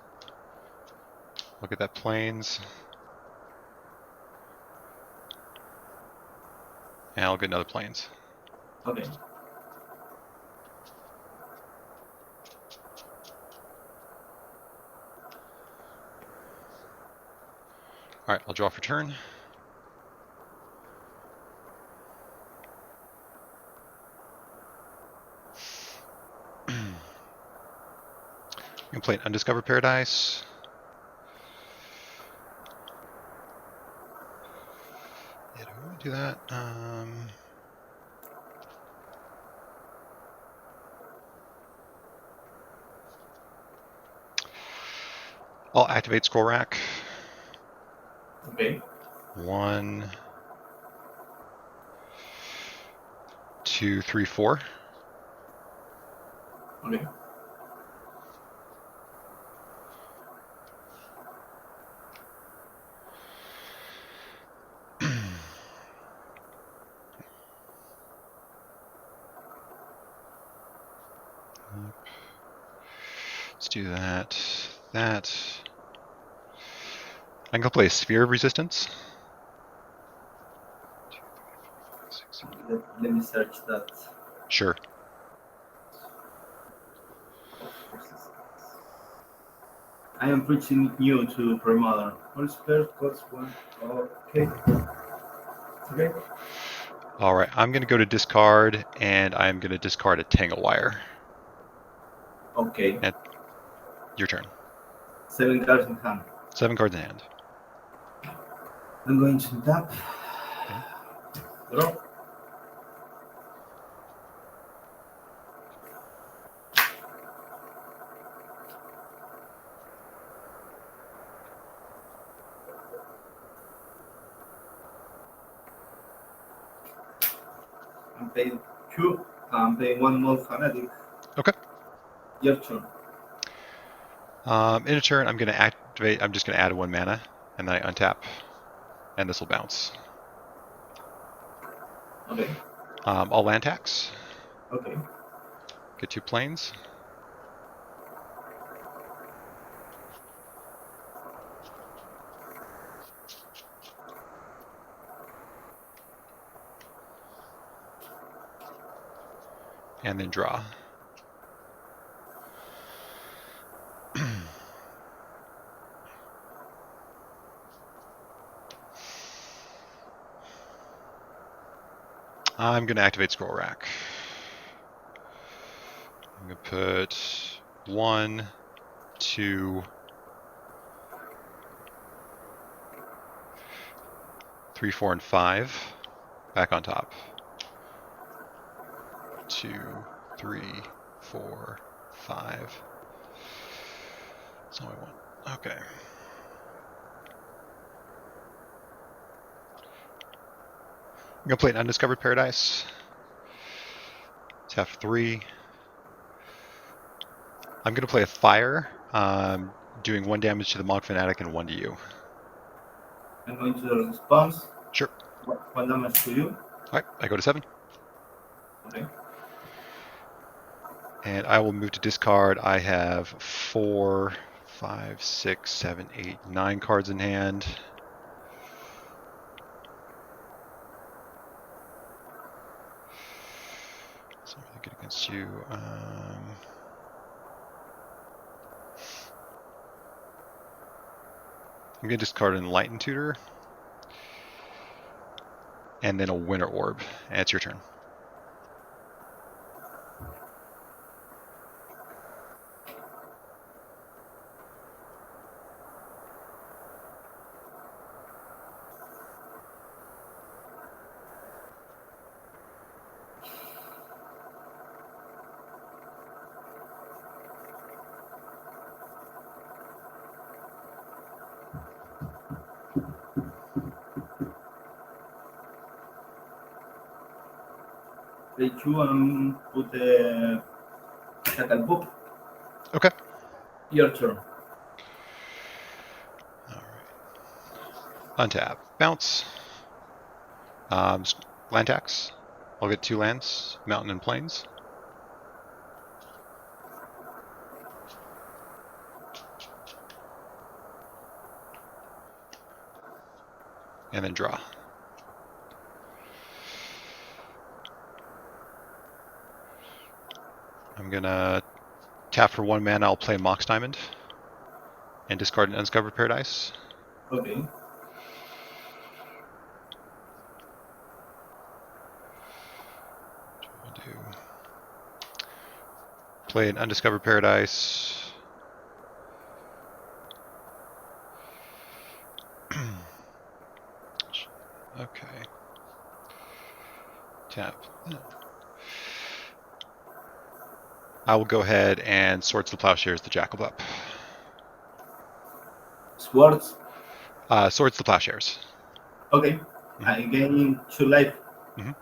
Look at that plains. And I'll get another plains. Okay. All right, I'll draw for turn. I'm gonna play an Undiscovered Paradise. Yeah, do I want to do that? I'll activate Scroll Rack. Okay. 1, 2, 3, 4. Okay. Let's do that. That. I'm gonna play a Sphere of Resistance. Let me search that. Sure. I am pretty new to Premodern. All spells plus 1. Okay. Okay. All right, I'm gonna go to discard, and I'm gonna discard a Tangle Wire. Okay. And your turn. 7 cards in hand. 7 cards in hand. I'm going to tap. Okay. Draw. I'm paying 2. I'm paying 1 more fanatic. Okay. Your turn. In a turn, I'm gonna activate. I'm just gonna add 1 mana, and then I untap, and this will bounce. Okay. I'll land tax. Okay. Get 2 plains. And then draw. I'm gonna activate Scroll Rack. I'm gonna put 1, 2, 3, 4, and 5 back on top. 2, 3, 4, 5. That's all I want. Okay. I'm gonna play an Undiscovered Paradise. Tap 3. I'm gonna play a Fire, doing 1 damage to the Monk Fanatic and 1 to you. I'm going to the response. Sure. 1 damage to you. Alright, I go to 7. Okay. And I will move to discard. I have 4, 5, 6, 7, 8, 9 cards in hand. It's not really good against you. I'm going to discard an Enlightened Tutor. And then a Winter Orb. And it's your turn. Play 2 and put the Shackle Book. Okay. Your turn. Alright. Untap. Bounce. Land tax. I'll get 2 lands, Mountain and Plains. and then draw. I'm gonna tap for 1 mana. I'll play Mox Diamond and discard an Undiscovered Paradise. Okay. Play an Undiscovered Paradise. Okay. Tap. I will go ahead and Swords to the Plowshares the Jackalbup. Swords? Swords to Plowshares. Okay. I gain 2 life. 3, 4,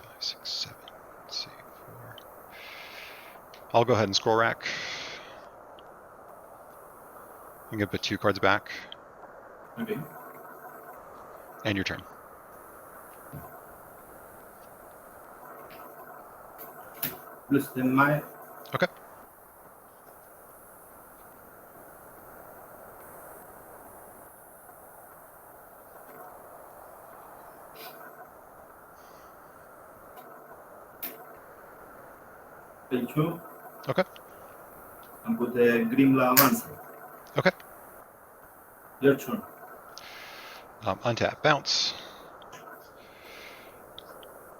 5, 6, 7. Let's see. 4. I'll go ahead and scroll rack. I'm gonna put 2 cards back. Okay. And your turn. Plus 10 mile. Okay. Pay 2. Okay. And put the Grimla Avanza. Okay. Your turn. Untap. Bounce.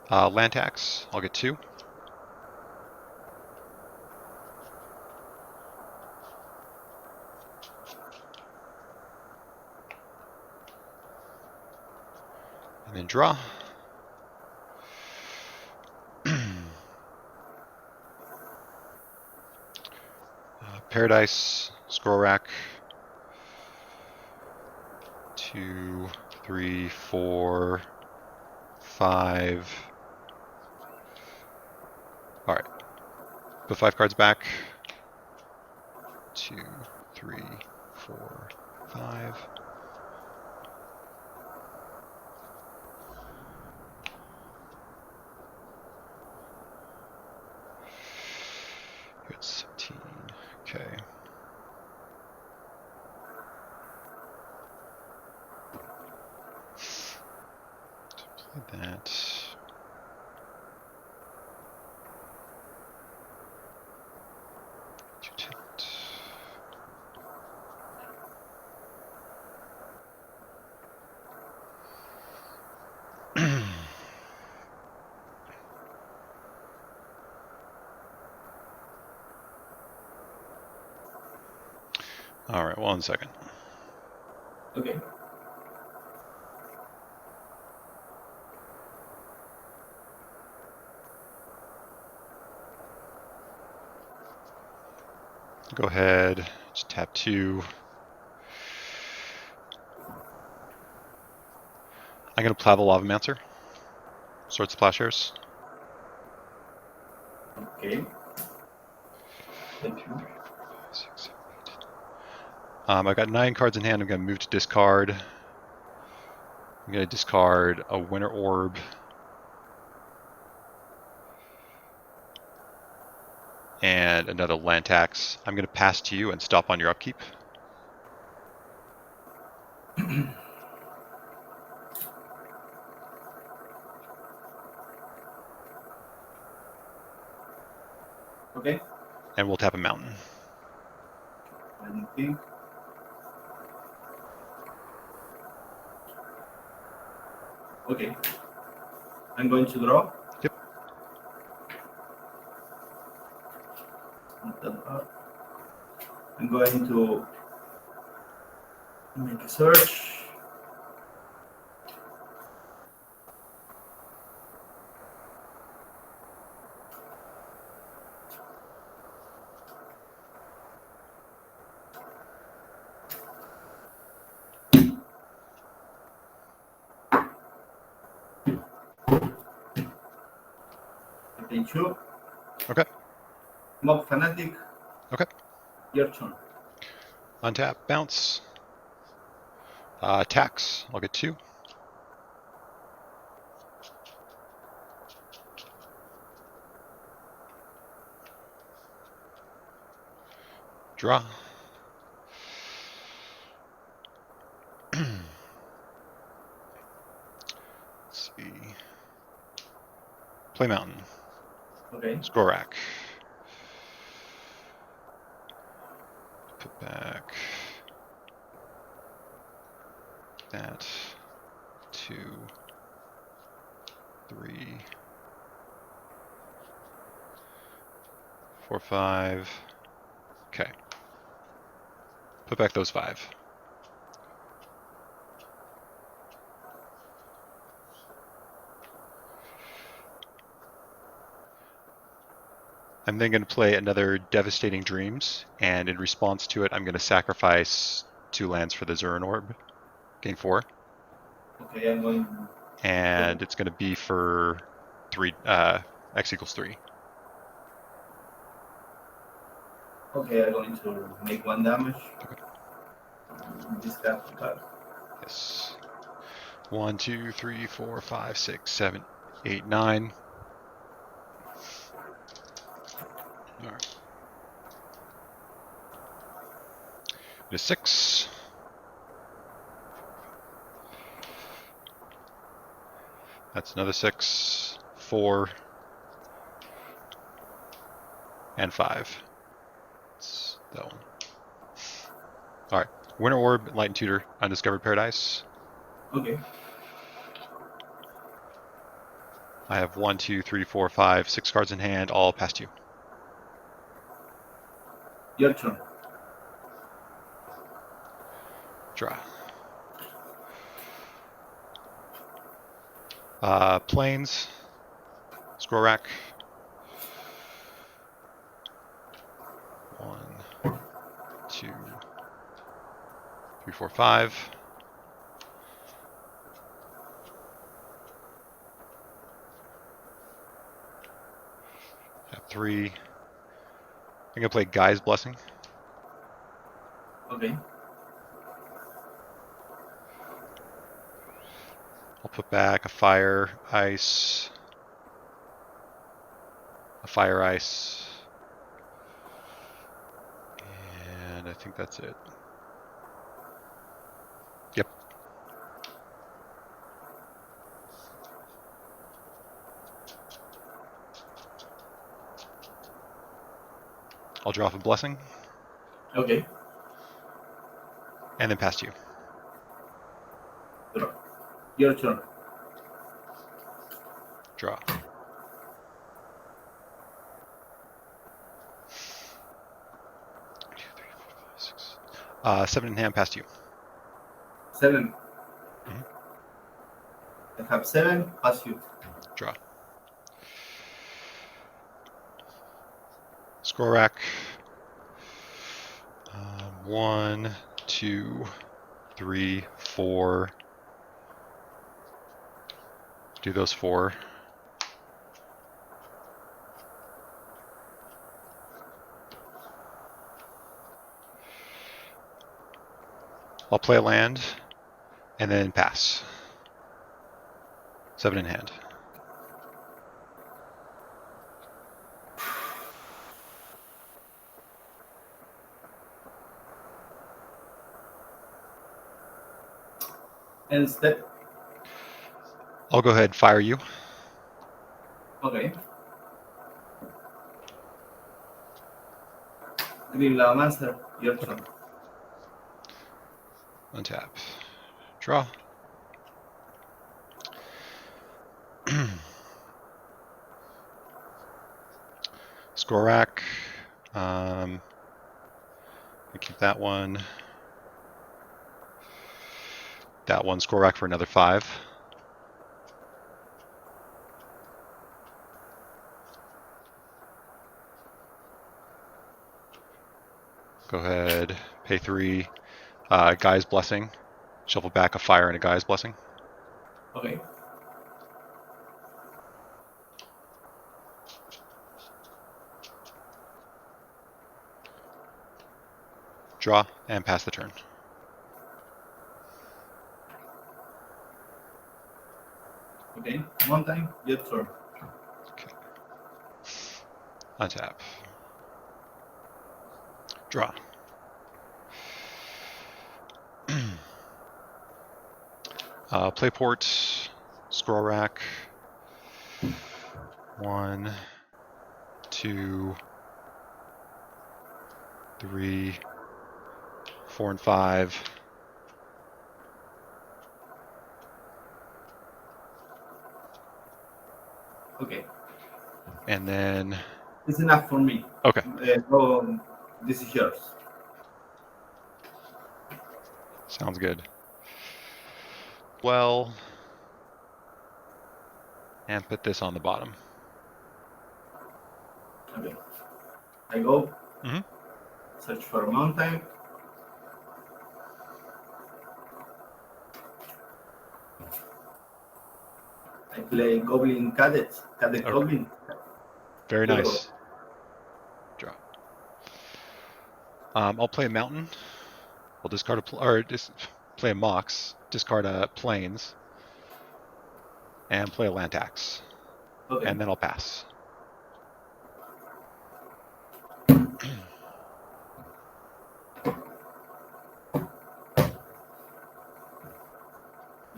Land tax. I'll get 2. And then draw. Paradise, scroll rack. 2, 3, 4, 5. All right. Put 5 cards back. 2, 3, 4, 5. Good, 17. Okay. Play that. All right, 1 second. Okay. Go ahead, just tap 2. I'm going to plow the Lavamancer. Swords to Plowshares. Okay. Thank you. 6, 7, 8. I've got 9 cards in hand. I'm going to move to discard. I'm going to discard a Winter Orb. And another land tax. I'm going to pass to you and stop on your upkeep. Okay. And we'll tap a mountain. Let me think. Okay. I'm going to draw. Yep. I'm going to make a search. Thank you. Okay. Mob Fanatic. Okay. Your turn. Untap, bounce. Tax. I'll get 2. Draw. Play mountain. Okay. Score rack. Put back that 2, 3, 4, 5. Okay. Put back those 5. I'm then going to play another Devastating Dreams, and in response to it, I'm going to sacrifice 2 lands for the Zurin Orb. Gain 4. Okay, I'm going. And it's going to be for 3, X equals 3. Okay, I'm going to make 1 damage. Discard the card. Yes. 1, 2, 3, 4, 5, 6, 7, 8, 9. All right. To 6. That's another 6. 4. And 5. That's that one. All right. Winter Orb, Light and Tutor, Undiscovered Paradise. Okay. I have 1, 2, 3, 4, 5, 6 cards in hand, all past you. Your turn. Draw. Plains. Scroll rack. 1, 2, 3, 4, 5. Have 3. I'm gonna play Guy's Blessing. Okay. I'll put back a Fire Ice, a Fire Ice, and I think that's it. Yep. I'll draw off a Blessing. Okay. And then past you. Draw. Your turn. Draw. 7 in hand past you. 7. I have 7, pass you. Draw. Score rack. 1, 2, 3, 4. Do those 4. I'll play a land and then pass. 7 in hand. And step. I'll go ahead and fire you. Okay. Green Lava Master, your turn. Untap. Draw. Score rack. I keep that one. That one. Score rack for another 5. Go ahead. Pay 3. Guy's Blessing. Shuffle back a Fire and a Guy's Blessing. Okay. Draw and pass the turn. Okay. Mountain, your turn. Okay. Untap. Draw. Play port. scroll rack. 1, 2, 3, 4, and 5. Okay. And then. It's enough for me. Okay. So this is yours. Sounds good. Well, and put this on the bottom. Okay. I go. Mm-hmm. Search for a mountain. I play Goblin Cadet. Cadet Okay. Goblin. Very nice. Draw. I'll play a mountain. We'll discard just play a Mox, discard a plains, and play a land tax. Okay. And then I'll pass.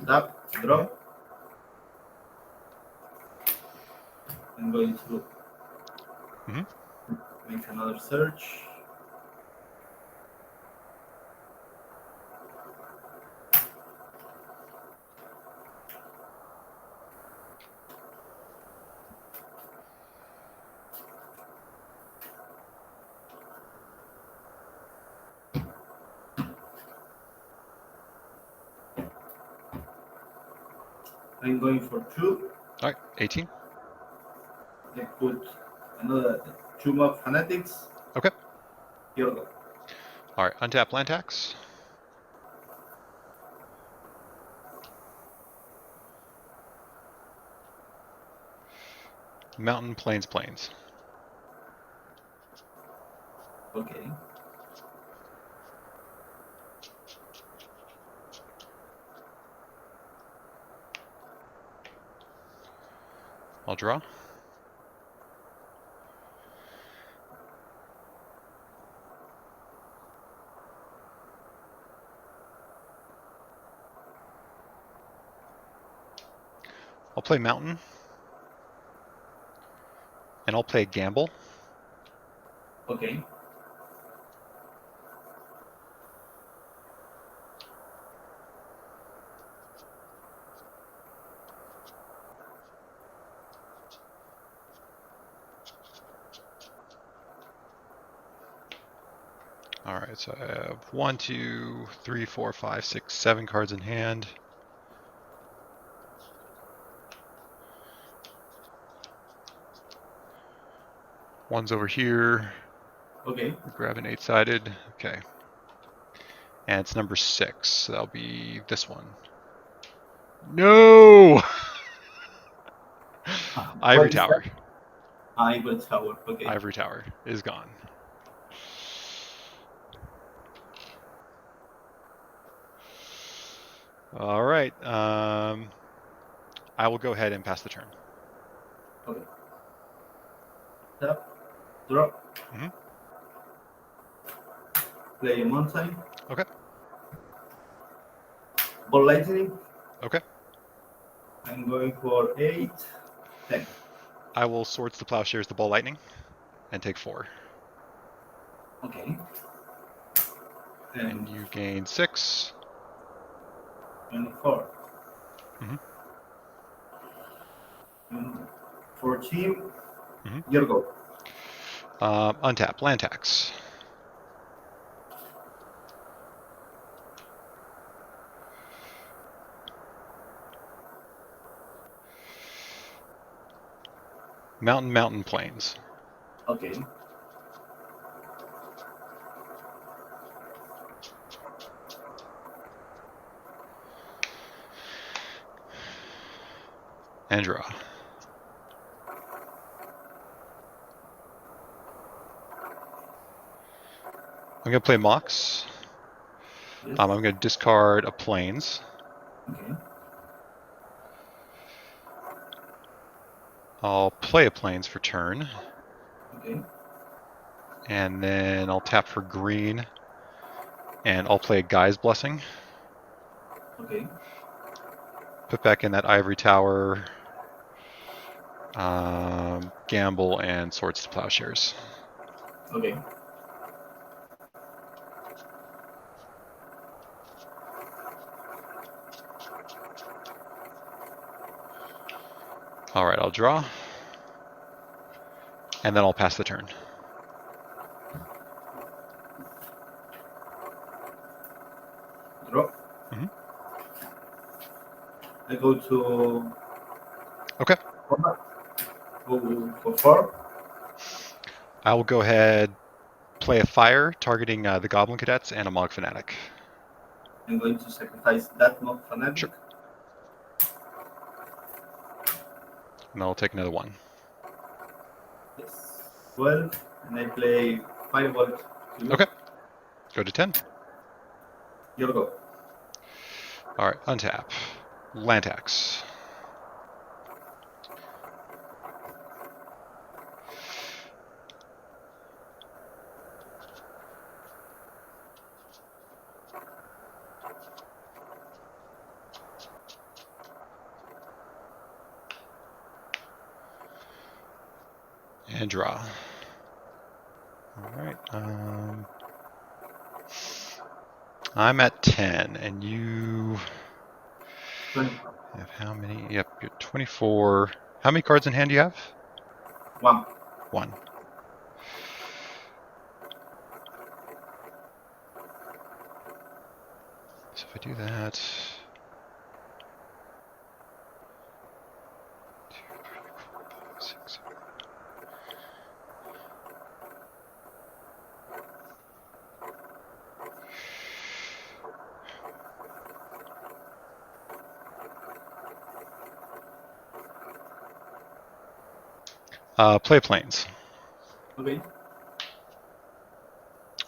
Tap, draw. I'm going to make another search. I'm going for 2. All right, 18. I put another 2 mob fanatics. Okay. Here we go. All right, untap land tax. Mountain, plains, plains. Okay. I'll draw. I'll play mountain. And I'll play gamble. Okay. All right, so I have 1, 2, 3, 4, 5, 6, 7 cards in hand. One's over here. Okay. We grab an 8-sided. Okay. And it's number 6. So that'll be this one. No! Ivory Tower. Ivory Tower. Okay. Ivory Tower is gone. All right. I will go ahead and pass the turn. Okay. Tap, draw. Play a mountain. Okay. Ball lightning. Okay. I'm going for 8, 10. I will Swords to Plowshares the Ball Lightning and take 4. Okay. And you gain 6. And 4. Mm-hmm. And 14. Here we go. Untap, land tax. Mountain, mountain, plains. Okay. And draw. I'm going to play Mox. Yes. I'm going to discard a plains. Okay. I'll play a plains for turn. Okay. And then I'll tap for green. And I'll play a Guy's Blessing. Okay. put back in that ivory tower, gamble, and swords to plowshares. Okay. All right, I'll draw, and then I'll pass the turn. Draw. Mm-hmm. I go to. Okay. Go for 4. I will go ahead, play a fire, targeting the Goblin Cadets and a Mog Fanatic. I'm going to sacrifice that Mog Fanatic. Sure. And I'll take another 1. Yes. 12, and I play Firebolt. Okay. Go to 10. Your go. All right, untap. Land tax. And draw. All right. I'm at 10, and you 20. have how many? Yep, you're 24. How many cards in hand do you have? 1. 1. So if I do that, 2, 3, 4, 5, 6, 7. Play planes. Okay.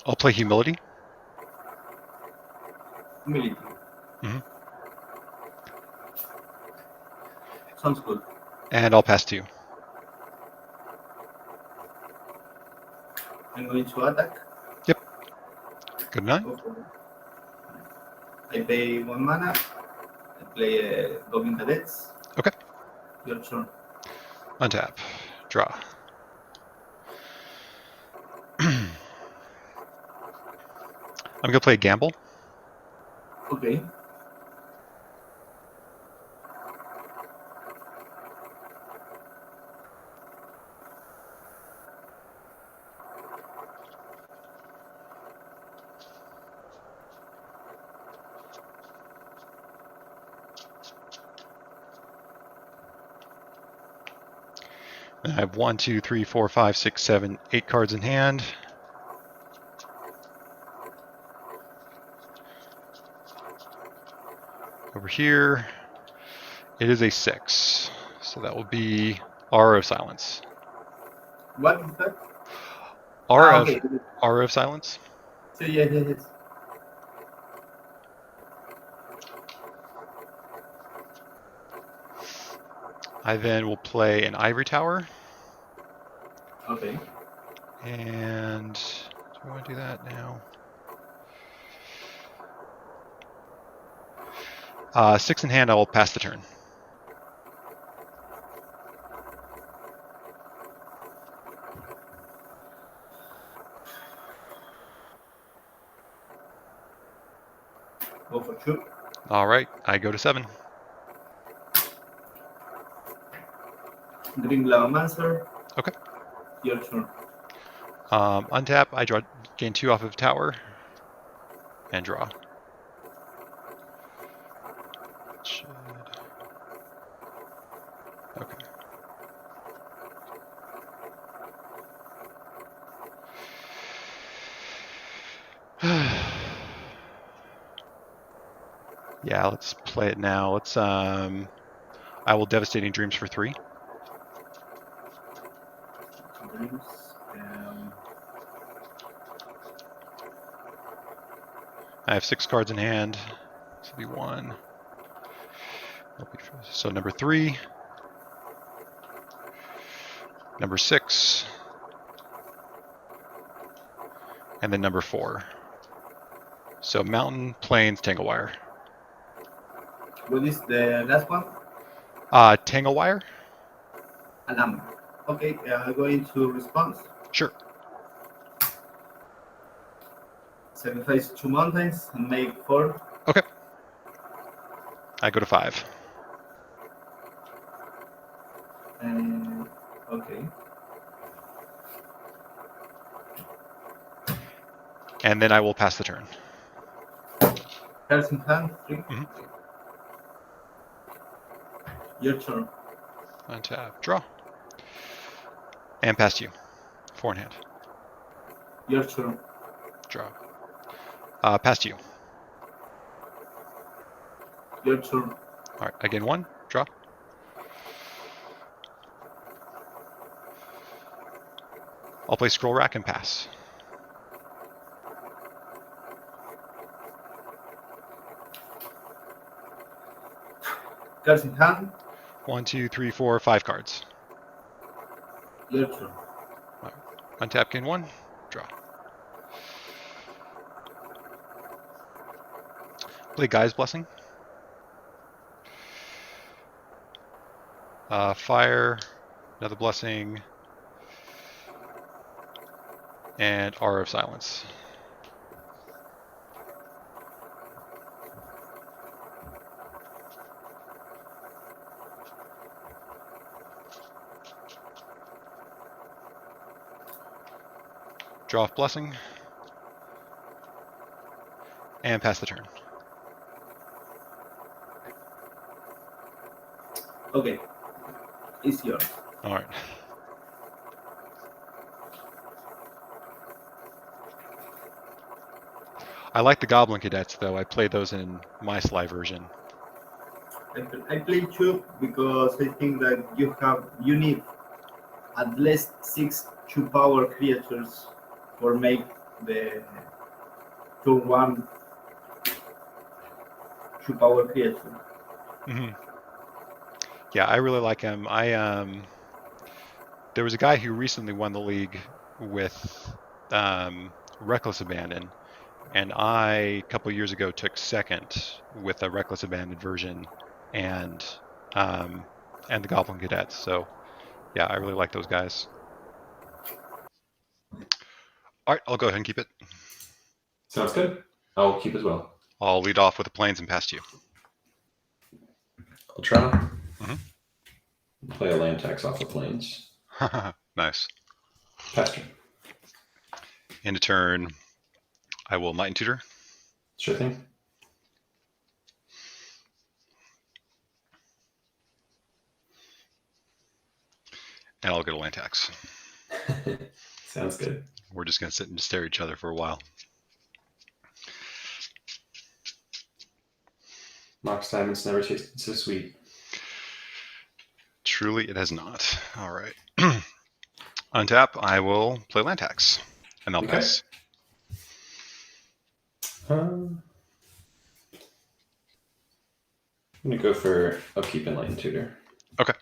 I'll play humility. Humility. Mm-hmm. Sounds good. And I'll pass 2. I'm going to attack. Yep. Good night. I pay 1 mana. I play Goblin Cadets. Okay. Your turn. Untap. Draw. I'm going to play gamble. Okay. I have 1, 2, 3, 4, 5, 6, 7, 8 cards in hand. Over here, it is a 6. So that will be Aura of Silence. What is that? Aura Okay. of Silence. So yes. I then will play an Ivory Tower. Okay. And do I want to do that now? 6 in hand, I will pass the turn. Go for 2. All right, I go to 7. Green Blaumancer. Okay. Your turn. Untap, I gain 2 off of tower, and draw. Should... Okay. Yeah, let's play it now. Let's I will Devastating Dreams for 3. Dreams. I have 6 cards in hand. This will be 1. So number 3, number 6, and then number 4. So Mountain, Plains, Tanglewire. What is the last one? Tangle wire. Alarm. Okay, going to response. Sure. Sacrifice 2 mountains and make 4. Okay. I go to 5. Okay. And then I will pass the turn. Cards in hand, 3. Mhm. Your turn. Untap. Draw. And pass to you. 4 in hand. Your turn. Draw. Pass to you. Your turn. All right. I gain 1. Draw. I'll play Scroll Rack and pass. Cards in hand. 1, 2, 3, 4, 5 cards. Your turn. Right. Untap, gain 1. Draw. Play Guy's Blessing. Fire. Another Blessing. And Aura of Silence. Draw off Blessing. And pass the turn. Okay. It's yours. All right. I like the Goblin Cadets, though. I play those in my Sligh version. I play 2 because I think that you need at least 6 2-power creatures for make the turn 1 2-power creature. Mm-hmm. Yeah, I really like him. There was a guy who recently won the league with Reckless Abandon, and I, a couple years ago, took second with a Reckless Abandon version and the Goblin Cadets. So, yeah, I really like those guys. All right, I'll go ahead and keep it. Sounds good. I'll keep as well. I'll lead off with the Plains and pass to you. I'll try. Mm-hmm. Play a land tax off the plains. Nice. Pass turn. End of turn, I will Might and Tutor. Sure thing. And I'll get a land tax. Sounds good. We're just going to sit and stare at each other for a while. Mox Diamonds never tasted so sweet. Truly, it has not. All right. Untap, I will play land tax, and I'll pass. I'm going to go for Upkeep and Light and Tutor. Okay.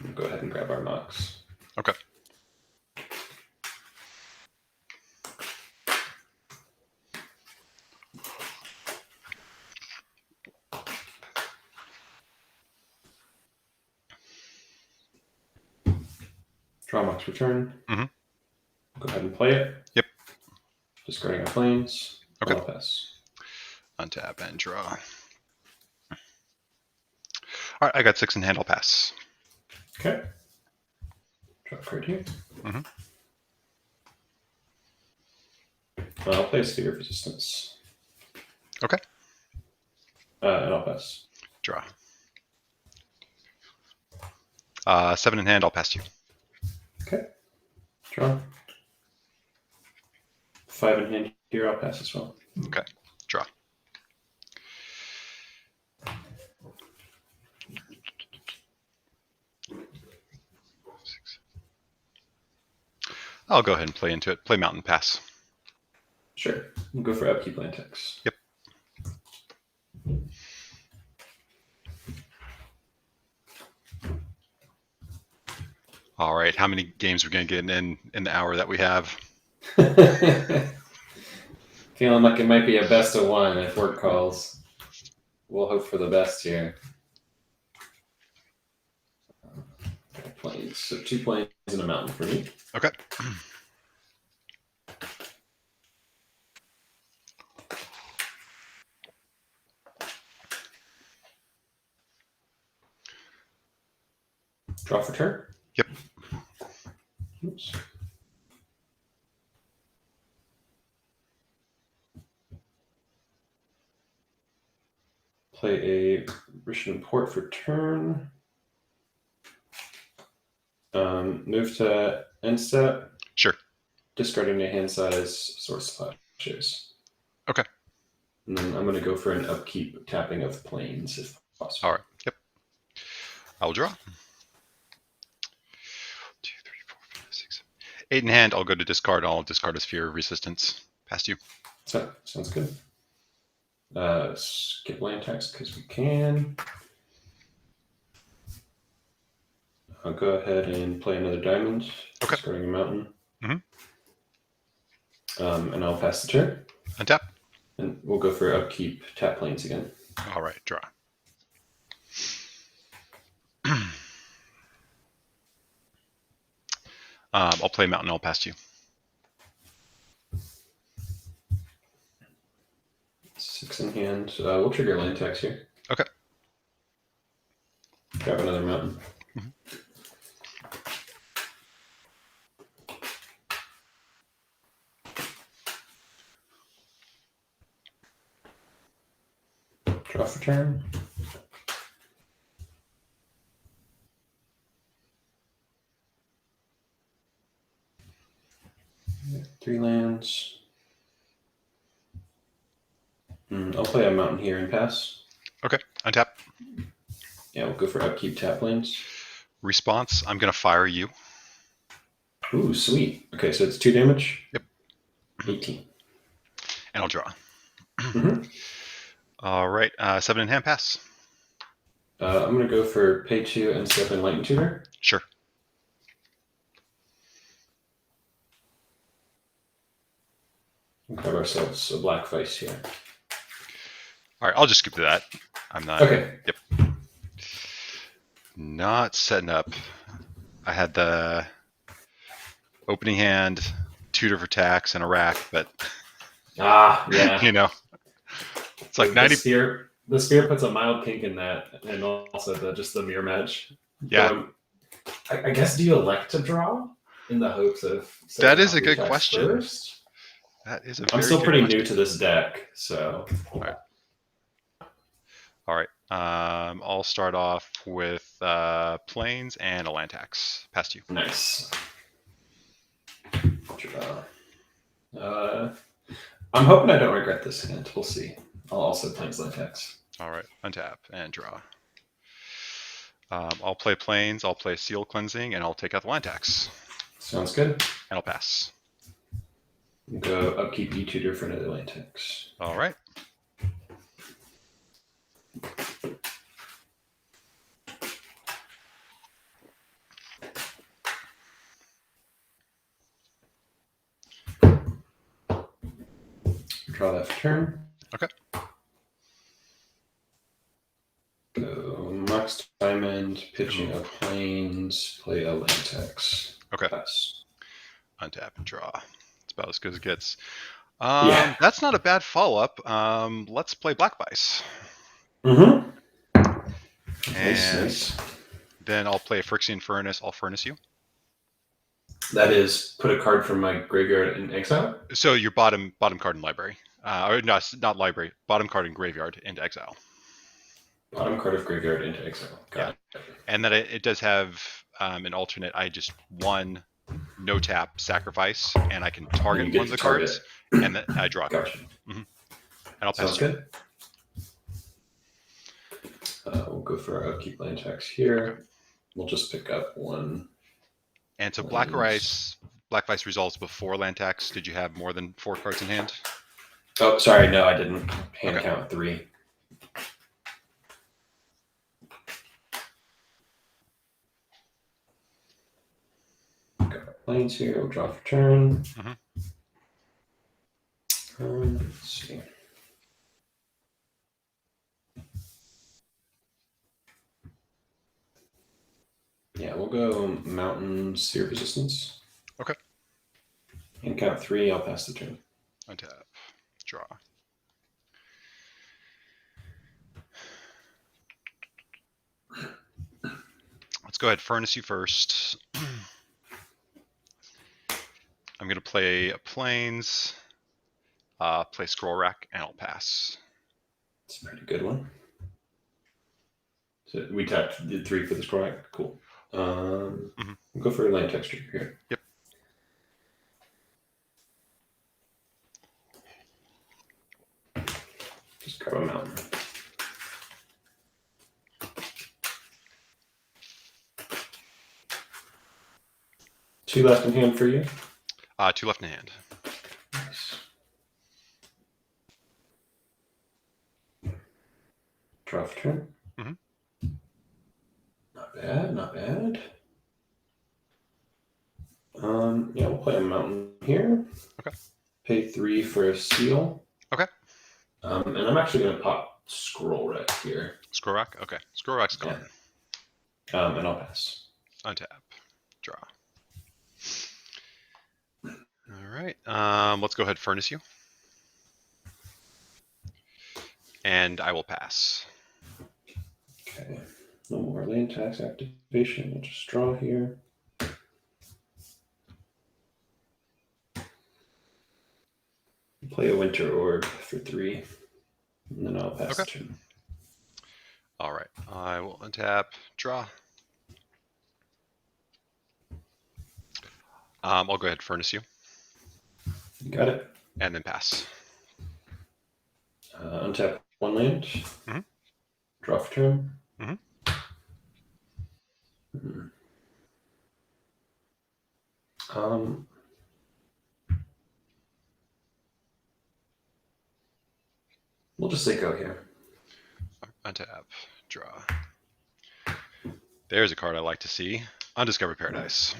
We'll go ahead and grab our Mox. Okay. Draw Mox Return. Mm-hmm. Go ahead and play it. Yep. Discarding our planes. Okay. I'll pass. Untap and draw. All right, I got 6 in hand. I'll pass. Okay. Draw a card here. Mm-hmm. I'll play a Sphere of Resistance. Okay. And I'll pass. Draw. 7 in hand. I'll pass you. Okay. Draw. 5 in hand here. I'll pass as well. Okay. Draw. I'll go ahead and play into it. Play Mountain, pass. Sure. We'll go for Upkeep land tax. Yep. All right. How many games are we going to get in the hour that we have? I think Feeling like it might be a best of one if work calls. We'll hope for the best here. Plains. So 2 plains and a mountain for me. Okay. Draw for turn? Yep. Oops. Play a Rishon Port for turn. Move to end step. Sure. Discarding a hand size source splashes. Okay. And then I'm going to go for an upkeep tapping of plains if possible. All right. Yep. I will draw. 2, 3, 4, 5, 6, 7. 8 in hand. I'll go to discard. I'll discard a sphere of resistance. Past you. So, sounds good. Skip land tax because we can. I'll go ahead and play another diamond. Okay. Discarding a mountain. Mm-hmm. And I'll pass the turn. Untap. And we'll go for upkeep, tap plains again. All right, draw. I'll play mountain. I'll pass you. 6 in hand. We'll trigger land tax here. Okay. Grab another mountain. Draw for turn. Three lands. I'll play a mountain here and pass. Okay, untap. Yeah, we'll go for upkeep, tap lands. Response, I'm going to fire you. Ooh, sweet. Okay, so it's 2 damage? Yep. 18. And I'll draw. Mm-hmm. All right, 7 in hand, pass. I'm going to go for pay 2 and step and lighten tutor. Sure. We'll grab ourselves a black vice here. All right, I'll just skip to that. I'm not. Okay. Yep. Not setting up. I had the opening hand, tutor for tax, and a rack, but yeah. you know, it's like 90. The spear puts a mild kink in that, and also just the mirror match. Yeah. I guess, do you elect to draw in the hopes of? That is a good question. First? That is a. I'm still pretty question. new to this deck, so. All right. I'll start off with plains and a land tax. Past you. Nice. I'm hoping I don't regret this hand. We'll see. I'll also plains land tax. All right. Untap and draw. I'll play plains. I'll play seal cleansing, and I'll take out the land tax. Sounds good. And I'll pass. Go upkeep E-tutor for another land tax. All right. Draw that for turn. Okay. Go Mox Diamond, pitching a plains, play a land tax. Okay. Pass. Untap and draw. It's about as good as it gets. Yeah. That's not a bad follow-up. Let's play Black Vice. Mm-hmm. And Nice. then I'll play Phyrexian Furnace. I'll furnace you. That is, put a card from my graveyard in exile? So your bottom card in library. Or no, not library. Bottom card in graveyard into exile. Bottom card of graveyard into exile. Got it. And then it does have an alternate. I just one no tap sacrifice, and I can target one of the cards, and then I draw a card. Gotcha. Mm-hmm. And I'll pass. Sounds good. We'll go for our upkeep land tax here. Okay. We'll just pick up one. And so Black Vice resolves before land tax. Did you have more than 4 cards in hand? Oh, sorry. No, I didn't. Hand count 3. Got our planes here. We'll draw for turn. Mm-hmm. Let's see. Yeah, we'll go Mountain Seer Resistance. Okay. And count 3, I'll pass the turn. Untap. Draw. Let's go ahead, furnace you first. I'm going to play Plains, play Scroll Rack, and I'll pass. It's a pretty good one. So we tapped the 3 for the Scroll Rack. Cool. We'll go for land texture here. Yep. Just grab a mountain. Two left in hand for you. 2 left in hand. Nice. Draw for turn. Not bad, not bad. Yeah, we'll play a mountain here. Okay. Pay 3 for a seal. Okay. And I'm actually going to pop Scroll Rack here. Scroll Rack? Okay. Scroll Rack's gone. Yeah. And I'll pass. Untap. Draw. All right. Let's go ahead, furnace you. And I will pass. Okay. No more land tax activation. We'll just draw here. Play a Winter Orb for 3. And then I'll pass the turn. All right. I will untap. Draw. I'll go ahead, furnace you. Got it. And then pass. Untap 1 land. Draw for turn. We'll just say go here. Untap. Draw. There's a card I like to see. Undiscovered Paradise.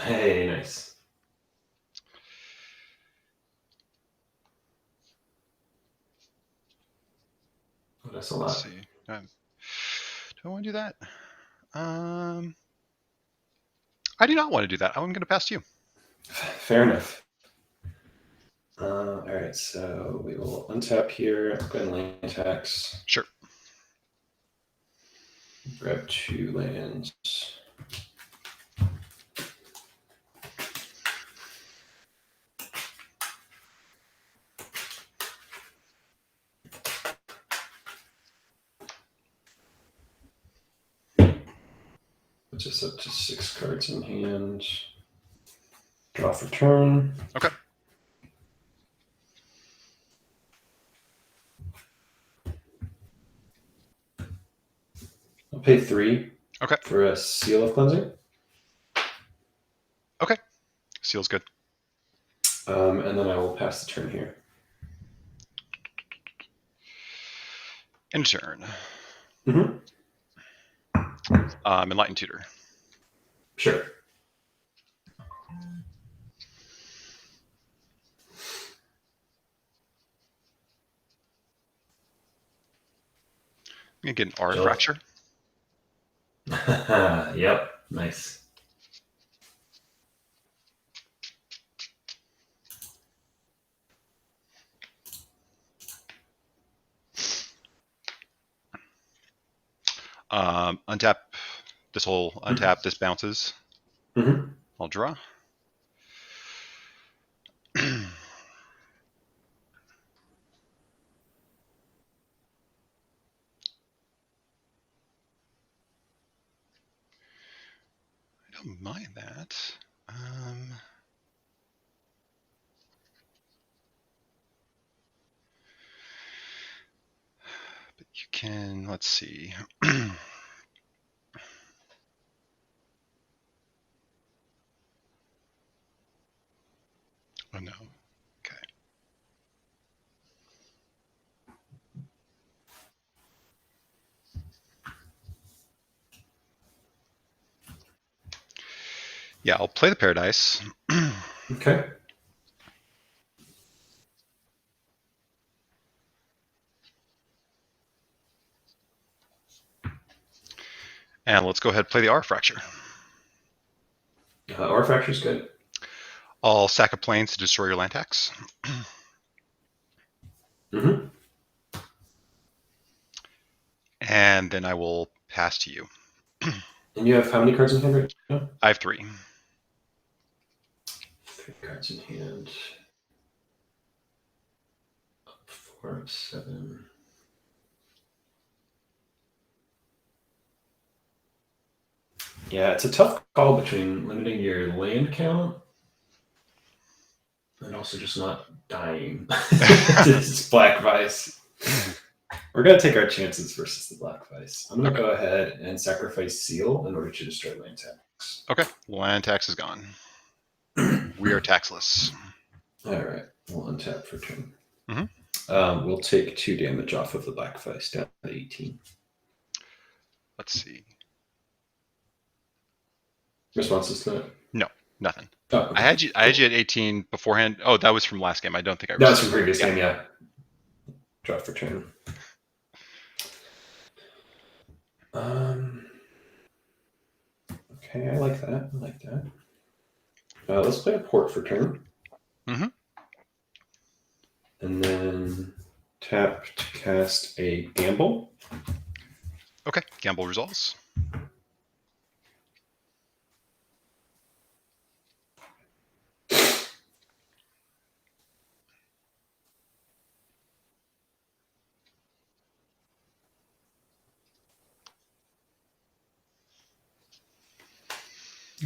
Hey, nice. Oh, that's a lot. Let's see. Do I want to do that? I do not want to do that. I'm going to pass to you. Fair enough. All right, so we will untap here. Go ahead and land tax. Sure. Grab 2 lands. Puts us up to 6 cards in hand. Draw for turn. Okay. I'll pay 3. Okay. For a Seal of Cleansing. Okay. Seal's good. And then I will pass the turn here. End turn. Mm-hmm. Enlightened Tutor. Sure. I'm going to get an Aura Fracture. Yep. Nice. Untap this whole untap. This bounces. I'll draw. I don't mind that. But you can, let's see. Oh no. Okay. Yeah, I'll play the Paradise. Okay. And let's go ahead and play the Aura Fracture. Aura Fracture's good. I'll sack a plains to destroy your land tax. Mm-hmm. And then I will pass to you. And you have how many cards in hand right now? I have 3. 3 cards in hand. 4 of 7. Yeah, it's a tough call between limiting your land count and also just not dying. This is Black Vice. We're going to take our chances versus the Black Vice. I'm going to go ahead and sacrifice Seal in order to destroy land tax. Okay, land tax is gone. We are taxless. All right, we'll untap for turn. Mm-hmm. We'll take 2 damage off of the Black Vice down to 18. Let's see. Responses to that? No, nothing. Oh, okay. I had you at 18 beforehand. Oh, that was from last game. I don't think I. That was from previous game. Yeah. Draw for turn. Okay, I like that. Let's play a port for turn. Mm-hmm. And then tap to cast a gamble. Okay, gamble resolves.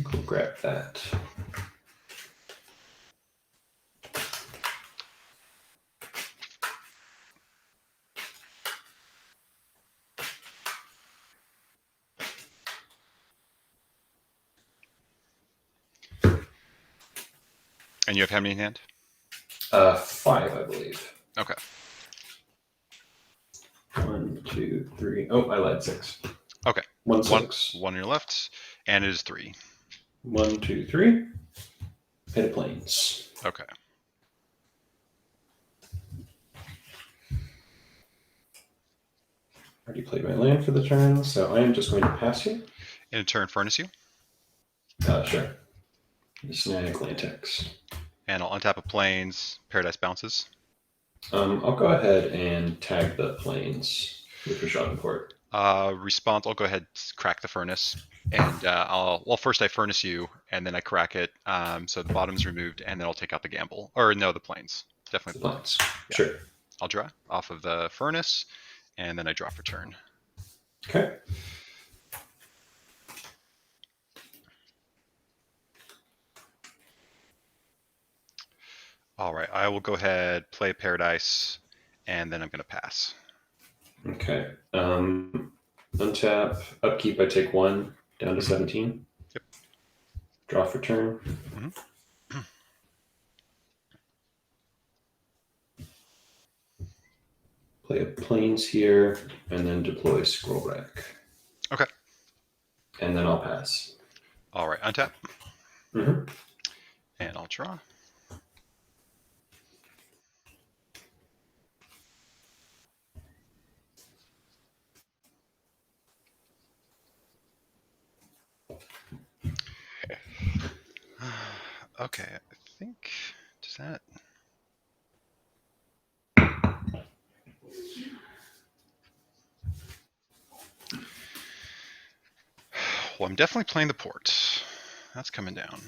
Go grab that. And you have how many in hand? 5, I believe. Okay. 1, 2, 3. Oh, I lied. 6. Okay. 1, 6. 1 on your left, and it is 3. 1, 2, 3. Hit a plains. Okay. Already played my land for the turn, so I am just going to pass you. In turn, furnace you. Sure. Snag land tax. And I'll untap a plains. Paradise bounces. I'll go ahead and tag the plains with your shopping port. Response. I'll go ahead crack the furnace, and first I furnace you, and then I crack it. So the bottom's removed, and then I'll take out the gamble. Or no, the plains. Definitely the plains. Yeah. Sure. I'll draw off of the furnace, and then I draw for turn. Okay. All right, I will go ahead, play Paradise, and then I'm going to pass. Okay. Untap, upkeep, I take 1, down to 17. Yep. Draw for turn. Mm-hmm. Play a plains here, and then deploy Scroll Rack. Okay. And then I'll pass. All right, untap. Mm-hmm. And I'll draw. Okay, I think, does that... Well, I'm definitely playing the port. That's coming down.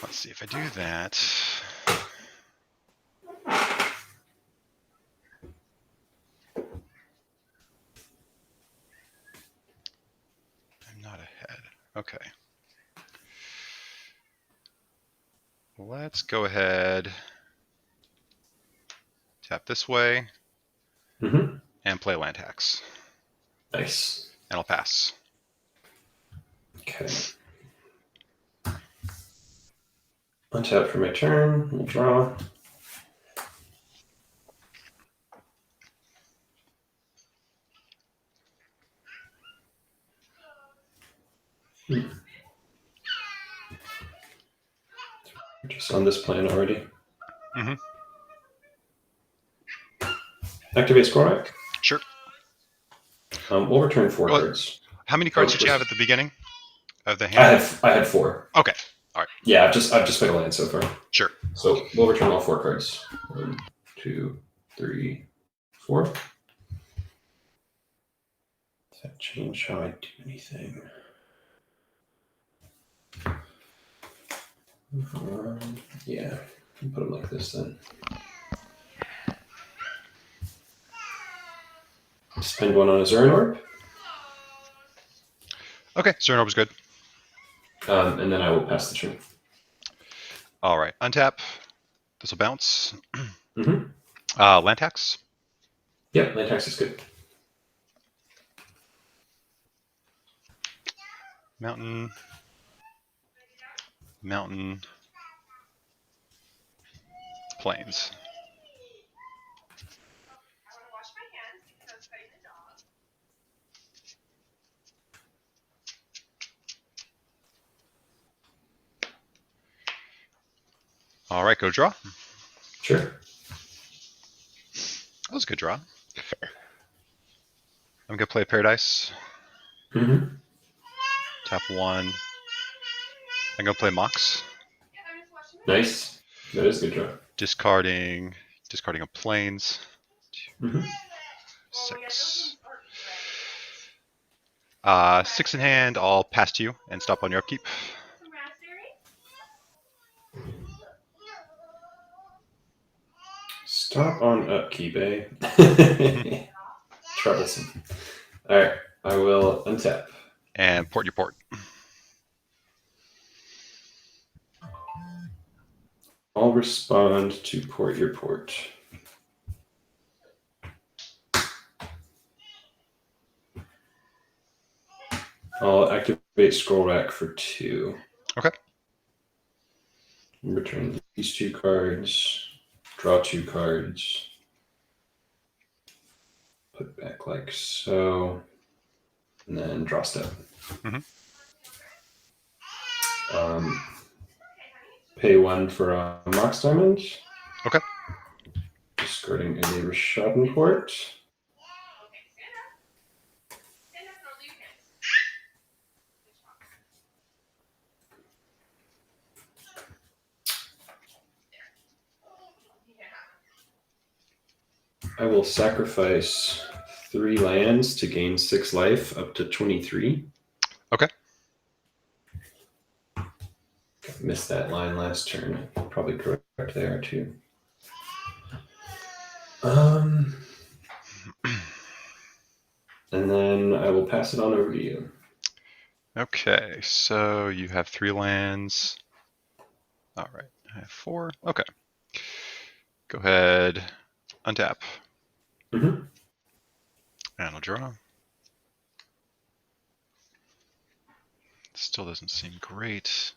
Let's see if I do that. I'm not ahead. Okay. Let's go ahead, tap this way, and play land tax. Nice. And I'll pass. Okay. Untap for my turn. We'll draw. Just on this plan already. Mm-hmm. Activate scroll rack. Sure. We'll return 4 cards. How many cards did you have at the beginning of the hand? I had 4. Okay. All right. Yeah, I've just played a land so far. Sure. So we'll return all 4 cards. 1, 2, 3, 4. Does that change how I do anything? Yeah, put them like this then. Spend 1 on a Zurin Orb. Okay, Zurin Orb is good. And then I will pass the turn. All right, untap. This will bounce. Mm-hmm. Land tax. Yep, land tax is good. Mountain. Mountain. Plains. All right, go draw. Sure. That was a good draw. I'm gonna play Paradise. Mm-hmm. Tap 1. I'm gonna play Mox. Nice. That is a good draw. Discarding a Plains. Mm-hmm. 6. 6 in hand. I'll pass to you and stop on your upkeep. Stop on upkeep, eh? Troublesome. All right, I will untap. And port your port. I'll respond to port your port. I'll activate scroll rack for 2. Okay. Return these 2 cards. Draw 2 cards. Put back like so. And then draw step. Mm-hmm. Pay 1 for a Mox Diamond. Okay. Discarding a Rishadenport. I will sacrifice 3 lands to gain 6 life up to 23. Okay. Missed that line last turn. Probably correct there too. And then I will pass it on over to you. Okay, so you have 3 lands. All right, I have 4. Okay. Go ahead, untap. Mm-hmm. And I'll draw. Still doesn't seem great.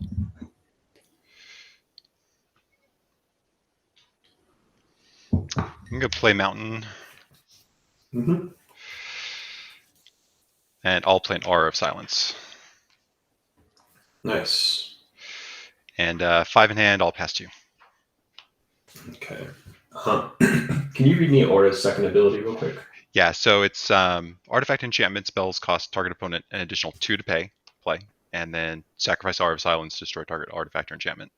I'm gonna play Mountain. Mm-hmm. And I'll play an Aura of Silence. Nice. And 5 in hand, I'll pass to you. Okay. Can you read me Aura's second ability real quick? Yeah, so it's artifact enchantment spells cost target opponent an additional 2 to play, and then sacrifice Aura of Silence, destroy target artifact or enchantment.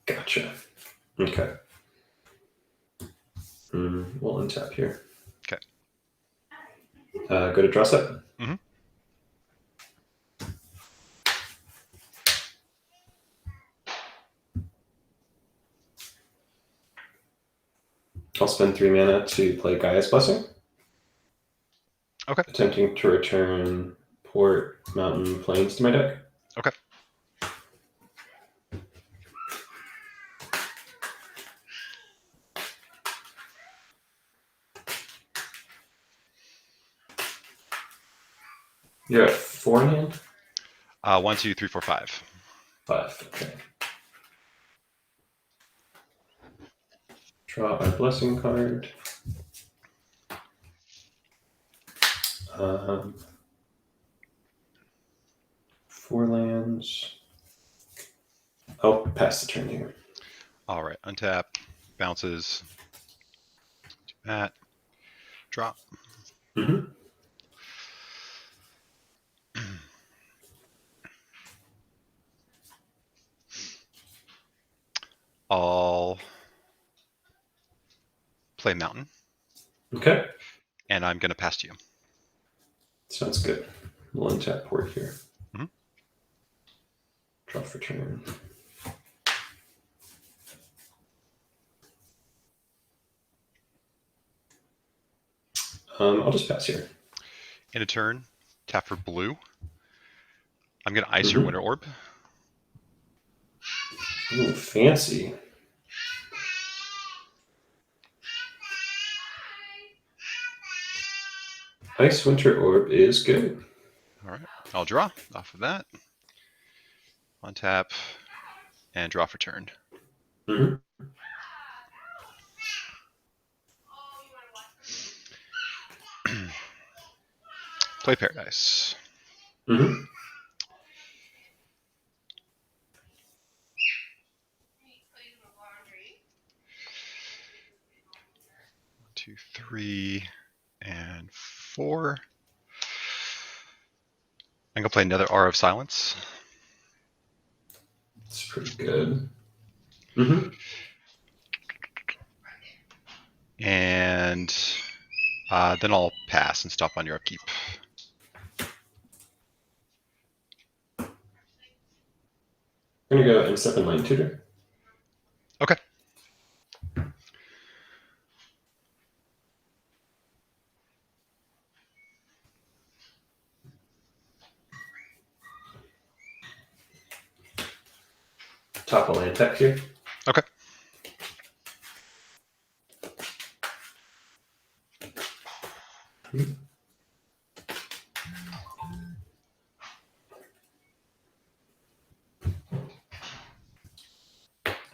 Gotcha. Okay. We'll untap here. Okay. Go to draw set. Mm-hmm. I'll spend 3 mana to play Gaia's Blessing. Okay. Attempting to return Port, Mountain, Plains to my deck. Okay. You're at 4 in hand? 1, 2, 3, 4, 5. 5, okay. Draw a blessing card. 4 lands. I'll pass the turn here. All right, untap, bounces, do that, drop. Mm-hmm. I'll play Mountain. Okay. And I'm going to pass to you. Sounds good. We'll untap port here. Mm-hmm. Draw for turn. I'll just pass here. In a turn, tap for blue. I'm going to ice your Winter Orb. Ooh, fancy. Ice Winter Orb is good. All right, I'll draw off of that. Untap and draw for turn. Mm-hmm. Play Paradise. Mm-hmm. 2, 3, and 4. I'm going to play another Aura of Silence. It's pretty good. Mm-hmm. And then I'll pass and stop on your upkeep. I'm going to go and step in line tutor. Okay. Top of land tech here. Okay.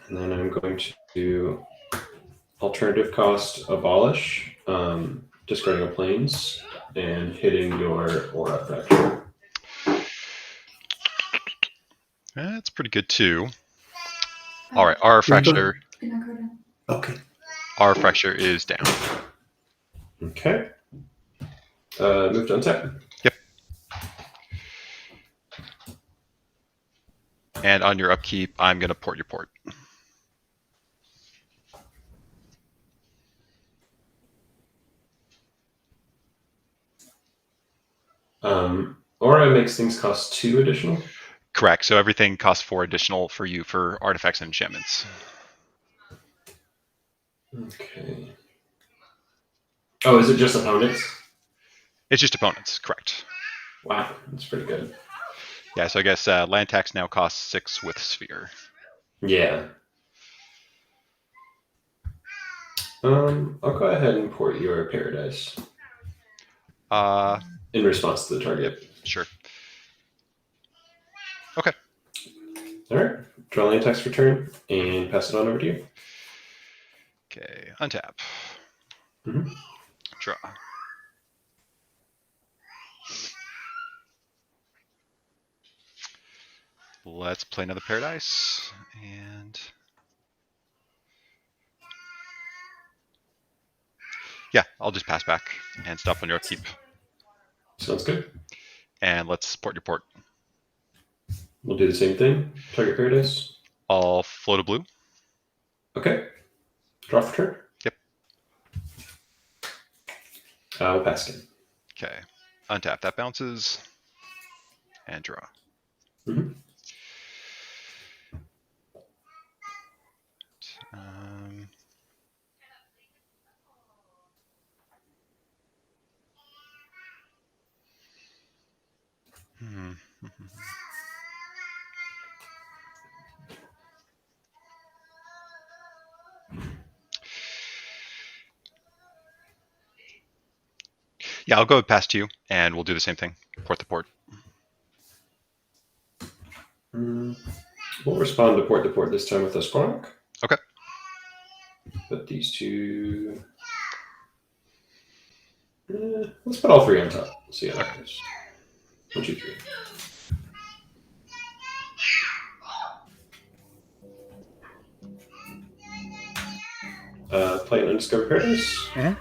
And then I'm going to do alternative cost abolish, discarding a planes, and hitting your aura fracture. That's pretty good too. All right, Aura Fracture. Okay. Aura Fracture is down. Okay. Move to untap. Yep. And on your upkeep, I'm going to port your port. Aura makes things cost 2 additional? Correct. So everything costs 4 additional for you for artifacts and enchantments. Okay. Oh, is it just opponents? It's just opponents, correct. Wow, that's pretty good. Yeah, so I guess land tax now costs 6 with Sphere. Yeah. I'll go ahead and port your Paradise. In response to the target. Yep, sure. Okay. All right. Draw land tax for turn and pass it on over to you. Okay, untap. Mm-hmm. Draw. Let's play another Paradise. And yeah, I'll just pass back and stop on your upkeep. Sounds good. And let's support your port. We'll do the same thing. Target Paradise. I'll float a blue. Okay. Draw for turn. Yep. We'll pass again. Okay. Untap. That bounces. And draw. Mm-hmm. Yeah, I'll go past you, and we'll do the same thing. Port the port. We'll respond to port this time with a spark. Okay. Put these two. Let's put all 3 on top. See how that goes. 1, 2, 3. Play an Undiscovered Paradise. Mhm.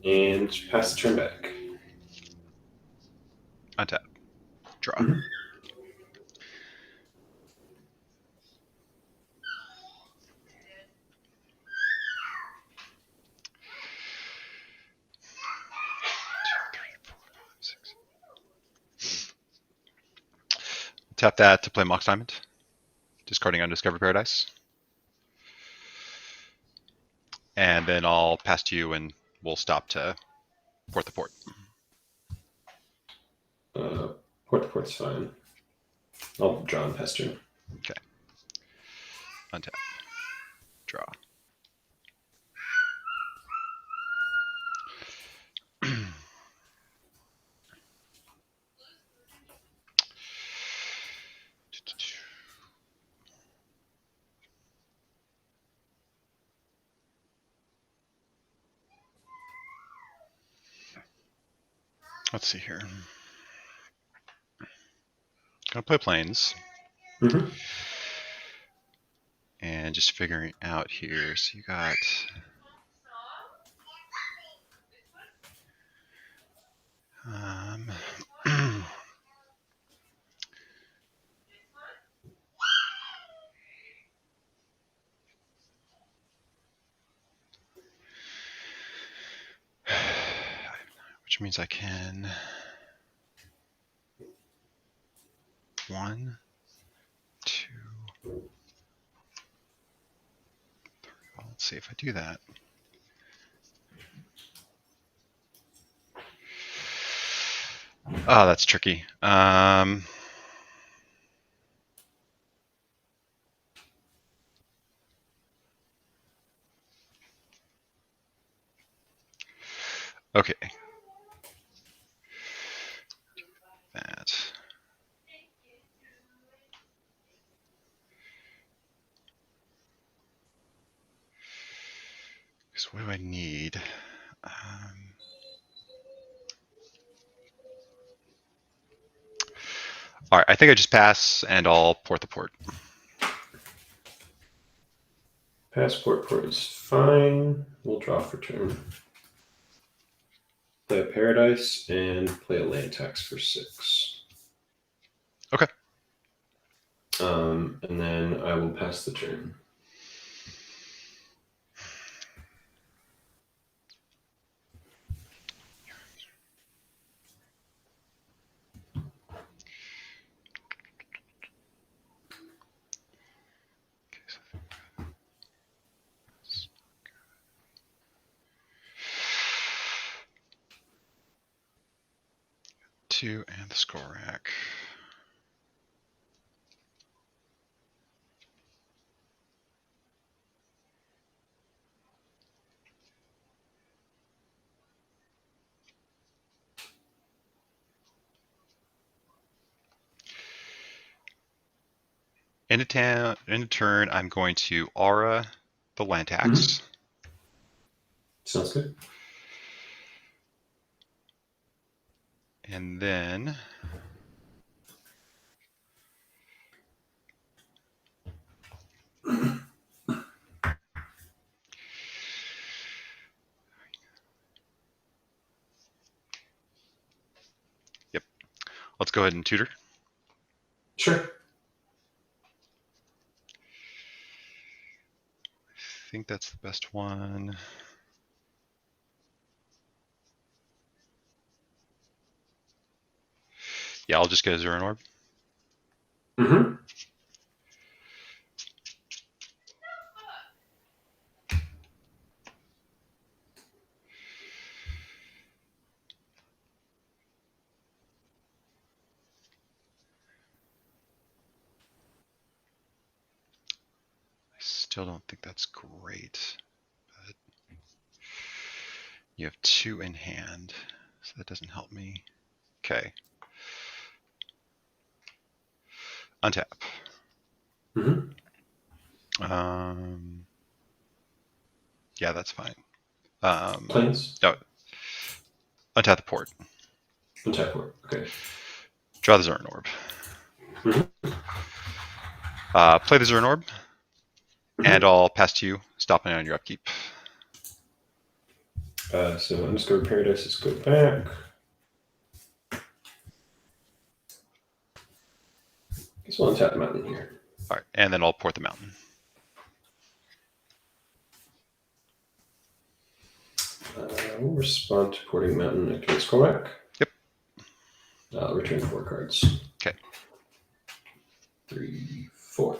And pass the turn back. Untap. Draw. Mhm. Tap that to play Mox Diamond. Discarding Undiscovered Paradise. And then I'll pass to you and we'll stop to port the port. Port the port's fine. I'll draw and pass turn. Okay. Untap. Draw. Let's see here. Gonna play planes. Mm-hmm. And just figuring out here. So you got which means I can 1, 2, 3. Well, let's see if I do that. Oh, that's tricky. Okay. That. Because what do I need? All right, I think I just pass and I'll port the port. Passport port is fine. We'll draw for turn. Play a Paradise and play a land tax for 6. Okay. And then I will pass the turn. Two and the score rack. In a turn, I'm going to aura the land tax. Mm-hmm. Sounds good. And then yep. Let's go ahead and tutor. Sure. I think that's the best one. Yeah, I'll just get a Zero Orb. Mm-hmm. I still don't think that's great, but you have 2 in hand, so that doesn't help me. Okay. Untap. Mm-hmm. Yeah, that's fine. Planes? No. Untap the port. Untap port. Okay. Draw the Zern Orb. Mm-hmm. Play the Zern Orb, and I'll pass to you. stopping on your upkeep. So underscore paradise is go back. Guess we'll untap the mountain here. All right, and then I'll port the mountain. We'll respond to porting mountain. Activate scroll back. Yep. Return 4 cards. Okay. 3, 4.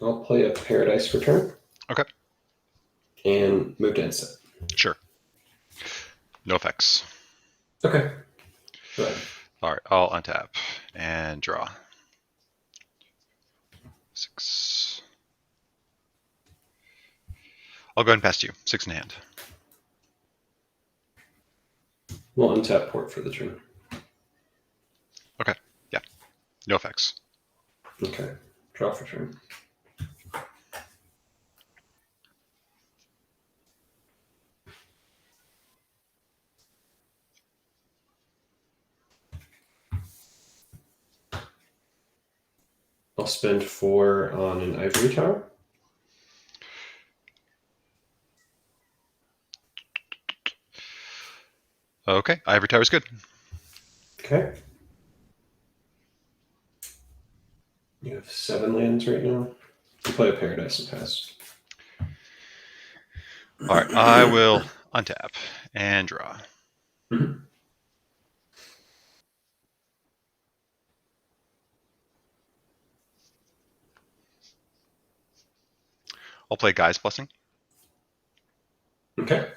I'll play a paradise for turn. Okay. And move to end step. Sure. No effects. Okay. Go ahead. All right, I'll untap and draw. 6. I'll go ahead and pass to you. 6 in hand. We'll untap port for the turn. Okay. Yeah. No effects. Okay. Draw for turn. I'll spend 4 on an ivory tower. Okay, ivory tower is good. Okay. You have 7 lands right now. You play a paradise and pass. All right, I will untap and draw. Mm-hmm. I'll play Guy's Blessing. Okay.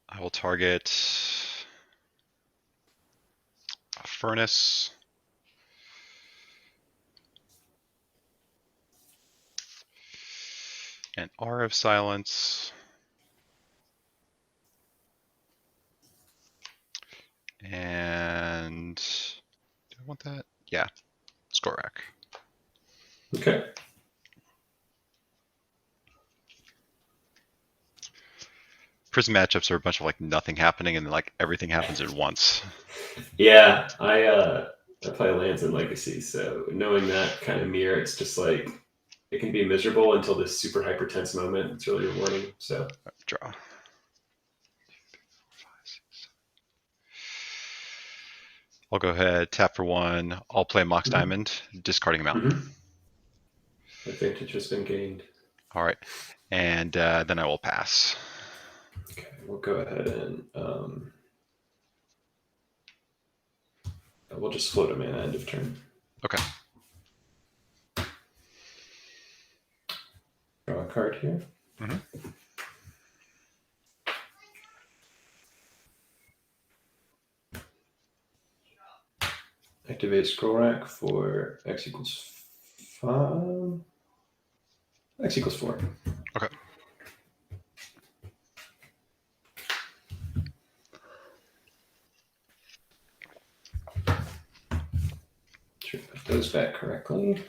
I will target a Furnace. An R of Silence. And do I want that? Yeah. Skorak. Okay. Prison matchups are a bunch of like nothing happening and then like everything happens at once. Yeah, I play lands in Legacy, so knowing that kind of mirror, it's just like it can be miserable until this super hyper tense moment. It's really rewarding. So draw. I'll go ahead, tap for 1. I'll play Mox Diamond, discarding a mountain. Advantage has been gained. All right, and then I will pass. Okay, we'll go ahead and we'll just float a mana end of turn. Okay. Draw a card here. Activate scroll rack for X equals 5. X equals 4. Okay. Should put those back correctly.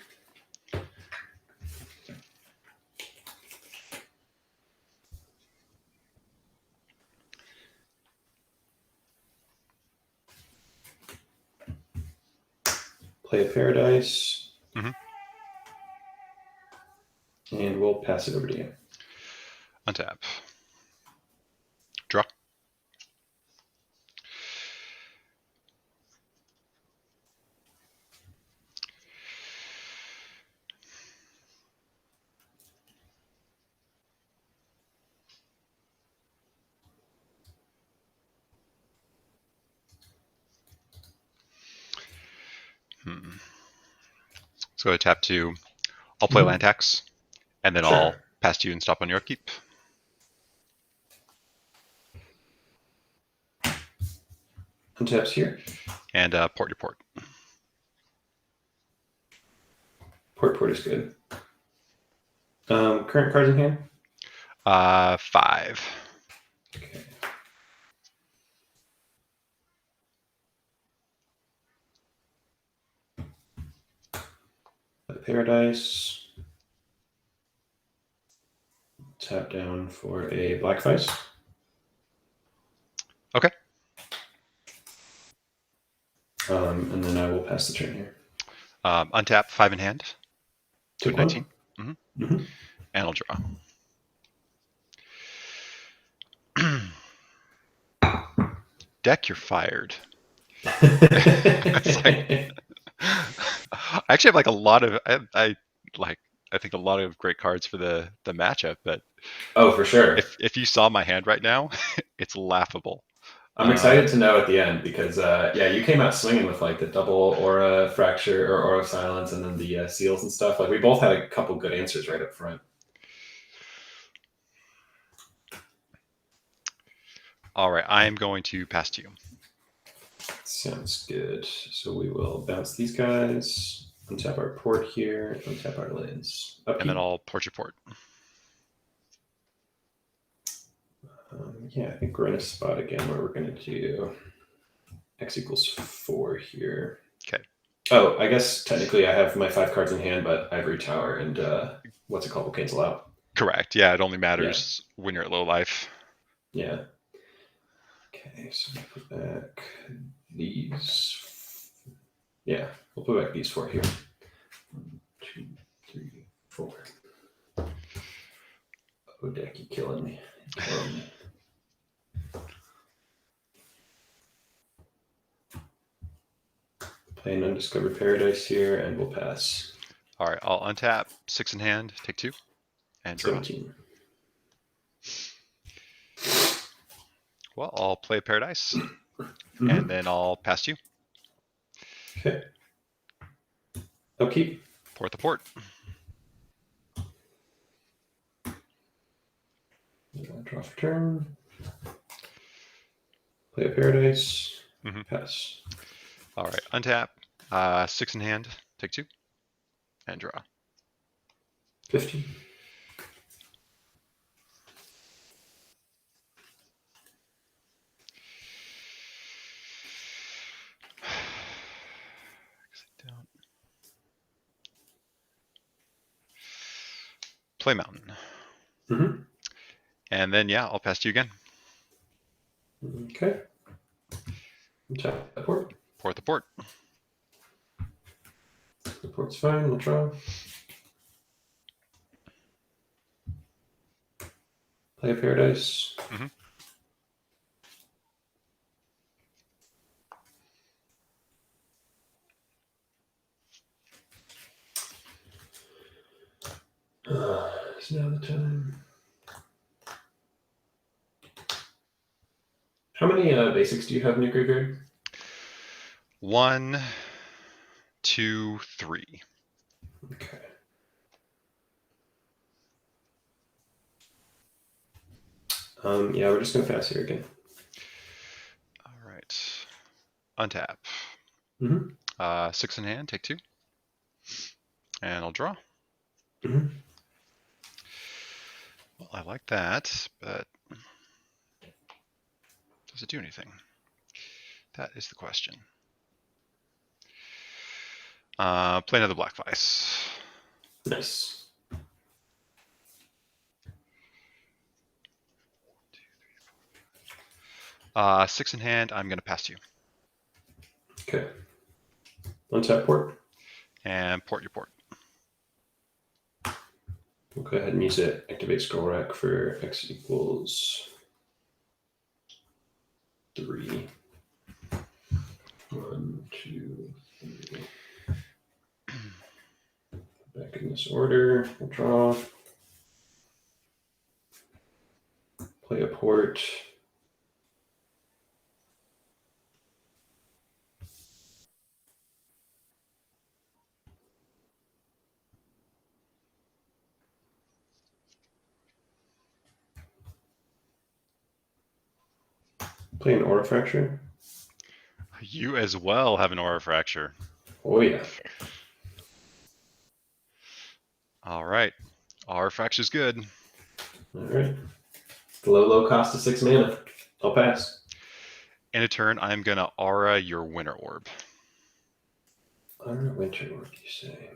Play a paradise. And we'll pass it over to you. Untap. Draw. Let's go to tap 2. I'll play land tax, and then I'll pass to you and stop on your upkeep. Untaps here. And port your port. Port is good. Current cards in hand? 5. Okay. Paradise. Tap down for a black face. Okay. And then I will pass the turn here. Untap, 5 in hand. Take 19. Mm-hmm. And I'll draw. Deck, you're fired. It's like, I actually have like a lot of I think a lot of great cards for the matchup, but oh, for sure. If you saw my hand right now, it's laughable. I'm excited to know at the end because yeah, you came out swinging with like the double aura fracture or aura of silence, and then the seals and stuff. Like we both had a couple good answers right up front. All right, I am going to pass to you. Sounds good. So we will bounce these guys, untap our port here, untap our lands. And then I'll port your port. Yeah, I think we're in a spot again where we're going to do x equals 4 here. Okay. Oh, I guess technically I have my 5 cards in hand, but Ivory Tower and what's it called will cancel out. Correct. Yeah, it only matters when you're at low life. Yeah. Okay, so we'll put back these. Yeah, we'll put back these 4 here. 1, 2, 3, 4. Oh, Deck, you killing me. Play an Undiscovered Paradise here, and we'll pass. All right, I'll untap, 6 in hand, take 2, and draw. 17. Well, I'll play Paradise, and then I'll pass to you. Okay. Okay. Port the port. Draw for turn. Play a Paradise. Pass. All right, untap, 6 in hand, take 2, and draw. 50. Play Mountain. And then, yeah, I'll pass to you again. Okay. Tap the port. Port the port. The port's fine. We'll draw. Play a Paradise. It's now the time. How many basics do you have in your graveyard? 1, 2, 3. Okay. Yeah, we're just gonna pass here again. All right. Untap. 6 in hand, take 2. And I'll draw. Well, I like that, but does it do anything? That is the question. Play another black vice. Nice. 6 in hand, I'm going to pass to you. Okay. Untap port. And port your port. We'll go ahead and use it. Activate scroll rack for x equals 3. 1, 2, 3. Back in this order. We'll draw. Play a port. Play an aura fracture. You as well have an aura fracture. Oh yeah. All right. Aura fracture's good. All right. The low cost of 6 mana. I'll pass. In a turn, I'm going to aura your Winter Orb. Aura Winter Orb, you say?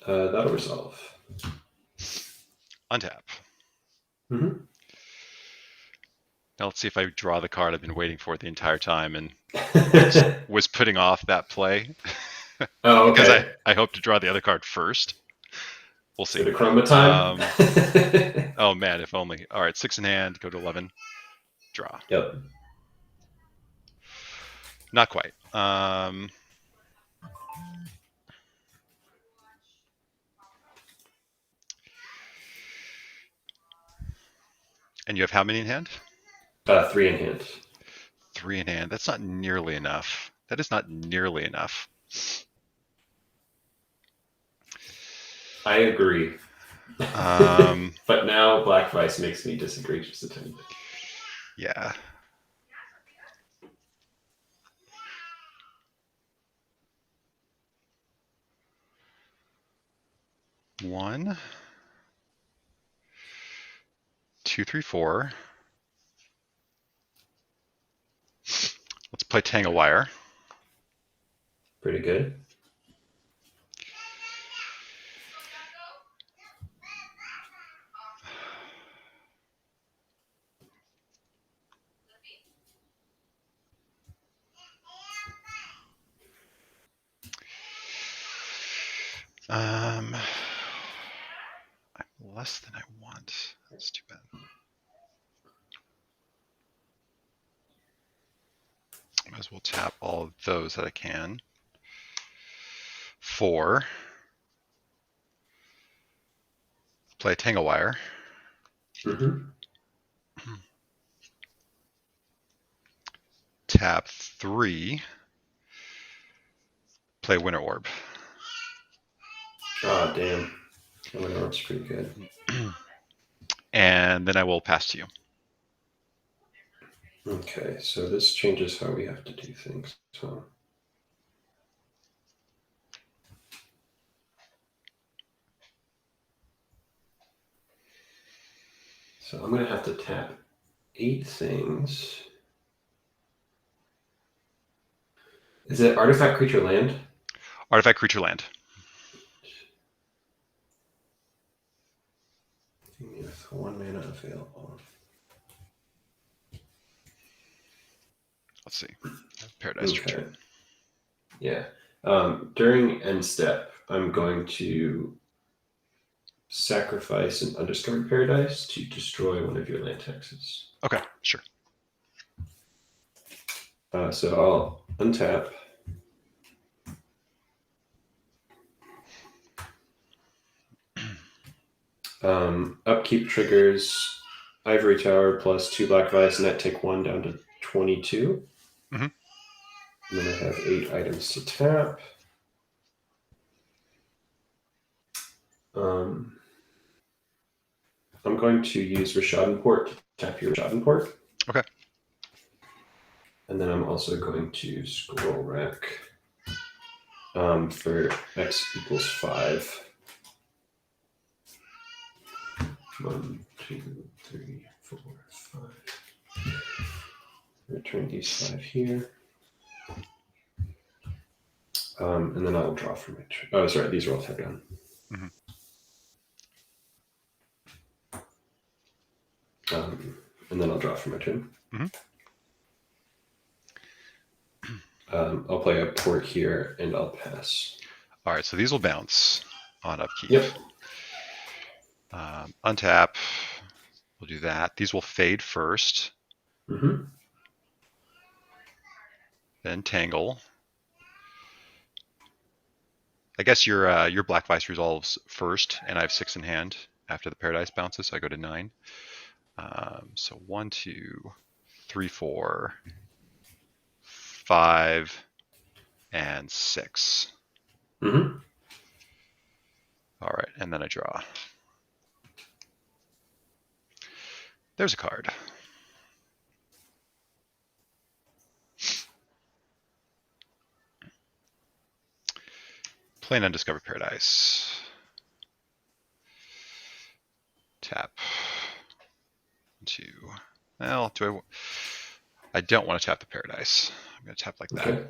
That'll resolve. Untap. Mm-hmm. Now let's see if I draw the card I've been waiting for the entire time and was putting off that play. Oh, okay. Because I hope to draw the other card first. We'll see. The chroma time? Oh man, if only. All right, 6 in hand, go to 11. Draw. Yep. Not quite. And you have how many in hand? 3 in hand. 3 in hand. That's not nearly enough. That is not nearly enough. I agree. But now Black Vice makes me disagree just a tiny bit. Yeah. One, 2, 3, 4. Let's play Tangle Wire. Pretty good. I'm less than I want. That's too bad. Might as well tap all of those that I can. 4. Play Tangle Wire. Mm-hmm. Tap 3. Play Winter Orb. Oh, damn. The Winter Orb's pretty good. And then I will pass to you. Okay, so this changes how we have to do things. So I'm going to have to tap 8 things. Is it artifact, creature, land? Artifact, creature, land. With 1 mana available. Let's see. Paradise Okay. Yeah. During end step, I'm going to sacrifice an undiscovered paradise to destroy one of your land taxes. Okay, sure. So I'll untap. Upkeep triggers Ivory Tower plus 2 Black Vice, and that take 1 down to 22. Mm-hmm. And then I have 8 items to tap. I'm going to use Rishadan-Port to tap your Rishadan-Port. Okay. And then I'm also going to Scroll Rack for X equals 5. 1, 2, 3, 4, 5. Return these 5 here. And then I'll draw from it. Oh, sorry, these are all tapped down. Mm-hmm. And then I'll draw from my turn. Mm-hmm. I'll play a port here, and I'll pass. All right, so these will bounce on upkeep. Yep. Untap. We'll do that. These will fade first. Mm-hmm. Then Tangle. I guess your Black Vice resolves first, and I have 6 in hand after the Paradise bounces, so I go to 9. So 1, 2, 3, 4, 5, and 6. Mm-hmm. All right, and then I draw. There's a card. Play an Undiscovered Paradise. 2. Well, I don't want to tap the Paradise. I'm going to tap like that. Okay.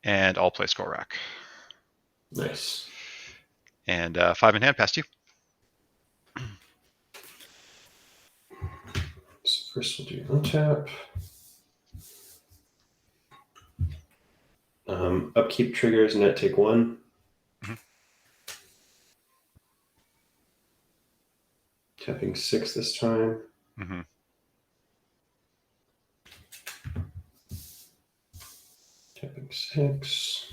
And I'll play Skull Rack. Nice. And 5 in hand, past you. So first we'll do untap. Upkeep triggers, net take 1. Mm-hmm. Tapping 6 this time. Mm-hmm. Tapping 6.